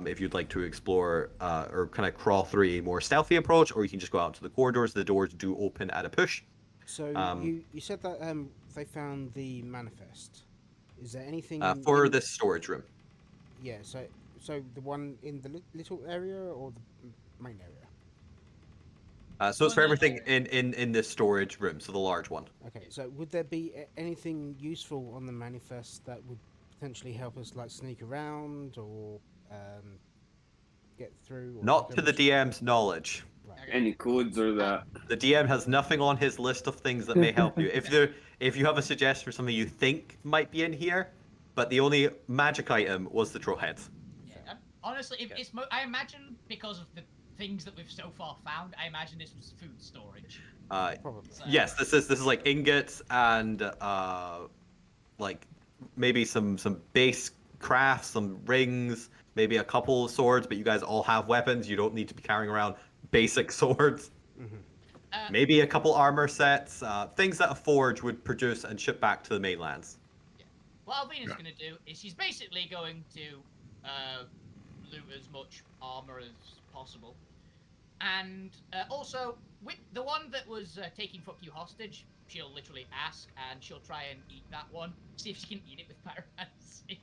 if you'd like to explore or kind of crawl through a more stealthy approach, or you can just go out to the corridors. The doors do open at a push. So you said that they found the manifest. Is there anything For in- this storage room. Yeah. So the one in the little area or the main area? So it's for everything in this storage room, so the large one. Okay. So would there be anything useful on the manifest that would potentially help us like sneak around or get through? Or Not to the damage? DM's knowledge. Right. Any codes or that? The DM has nothing on his list of things that may help you. If you have a suggestion for something you think might be in here, but the only magic item was the troll head. Yeah. Honestly, if it's I imagine because of the things that we've so far found, I imagine this was food storage. Probably. So, Yes, this is like ingots and like maybe some base crafts, some rings, maybe a couple of swords, but you guys all have weapons. You don't need to be carrying around basic swords. Maybe a couple armor sets, things that a forge would produce and ship back to the mainlands. What Alvina's going to do is she's basically going to loot as much armor as possible. And also, with the one that was taking Fuck You hostage, she'll literally ask and she'll try and eat that one. See if she can eat it with pyromancy.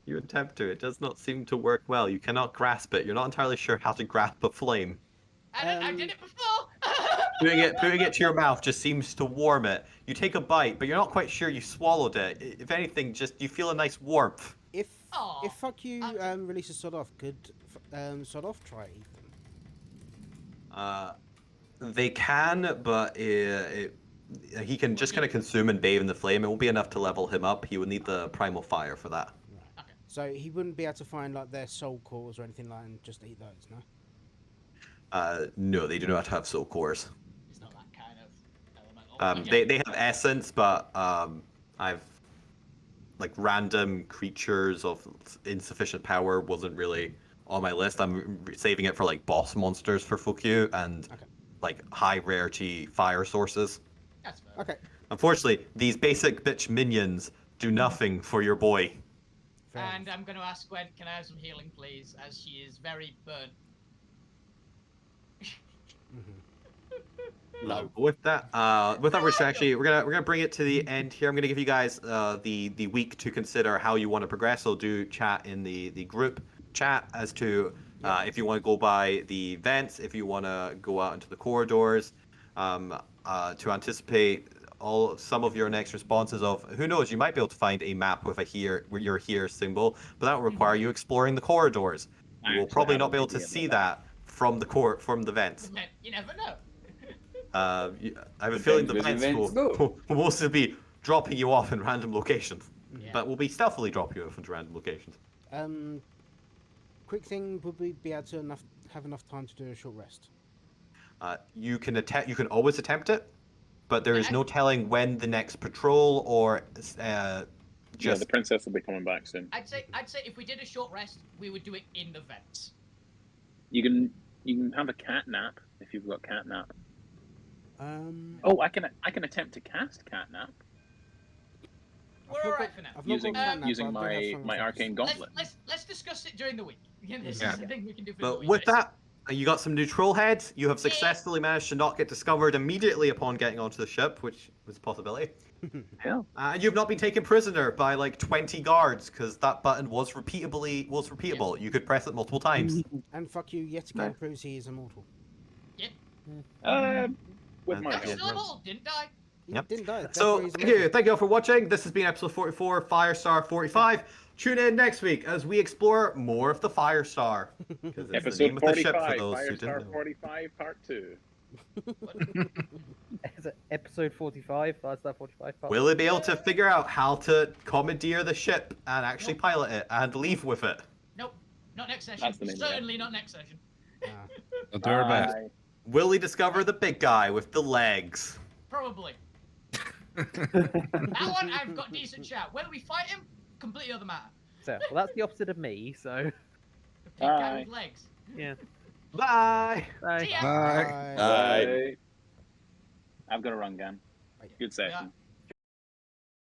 You attempt to. It does not seem to work well. You cannot grasp it. You're not entirely sure how to grasp a flame. I did it before! Putting it to your mouth just seems to warm it. You take a bite, but you're not quite sure you swallowed it. If anything, just you feel a nice warmth. If Aw, Fuck You okay. releases Sod Off, could Sod Off try to eat them? They can, but he can just kind of consume and bathe in the flame. It won't be enough to level him up. He would need the primal fire for that. Okay. So he wouldn't be able to find like their soul cores or anything like that and just eat those, no? No, they do not have soul cores. Okay. They have essence, but I've like random creatures of insufficient power wasn't really on my list. I'm saving it for like boss monsters for Fukyu and Okay. like high rarity fire sources. That's fair. Okay. Unfortunately, these basic bitch minions do nothing for your boy. Fair And enough. I'm going to ask Gwen, can I have some healing, please, as she is very burnt. No. With that, we're actually we're gonna bring it to the end here. I'm gonna give you guys the week to consider how you want to progress. So do chat in the group chat as to if you want to go by the vents, if you want to go out into the corridors, to anticipate some of your next responses. Of who knows, you might be able to find a map with your here symbol, but that will require you exploring the corridors. I You will actually probably have not an be able to idea see about that from the vents. You never know. I have a feeling Depends the where the vents vents go. will mostly be dropping you off in random locations, Yeah. but we'll be stealthily dropping you off into random locations. Quick thing, would we be able to have enough time to do a short rest? You can attempt. You can always attempt it, but there is Yeah. no telling when the next patrol or Yeah, just the princess will be coming back soon. I'd say if we did a short rest, we would do it in the vents. You can have a cat nap if you've got cat nap. Oh, I can attempt to cast cat nap We're all right for now. I've not using got cat nap, using but I do have my Fang my Focus. arcane gauntlet. Let's discuss it during the week. Yeah, this Yeah. is the thing we can do for But the week. with that, you got some new troll heads. You have Yeah. successfully managed to not get discovered immediately upon getting onto the ship, which was a possibility. Hell, And you've not been taken prisoner by like 20 guards because that button was repeatable. You could press it multiple times. And fuck you, yet again No. proves he is immortal. Yep. with And my I'm yeah. still immortal, didn't die. He Yep. didn't die. So therefore he's thank you immortal. all for watching. This has been episode 44, Firestar 45. Tune in next week as we explore more of the Firestar. Because it's the name episode of the ship for 45, those who didn't Firestar know. 45 Part 2. Is it episode 45? Firestar 45? Part Will they be able to figure out how to commandeer the ship and actually Nope. pilot it and leave with it? Nope. Not next session. That's the name of it. Certainly not next session. I'll do our best. Bye. Will they discover the big guy with the legs? Probably. That one I've got decent shout. Whether we fight him, completely other matter. So, well, that's the opposite of me, so The big guy Bye. with legs. yeah. Bye! Bye. See ya. Bye. Bye. Bye. Bye. I've got to run, Gan. Good session. Yeah.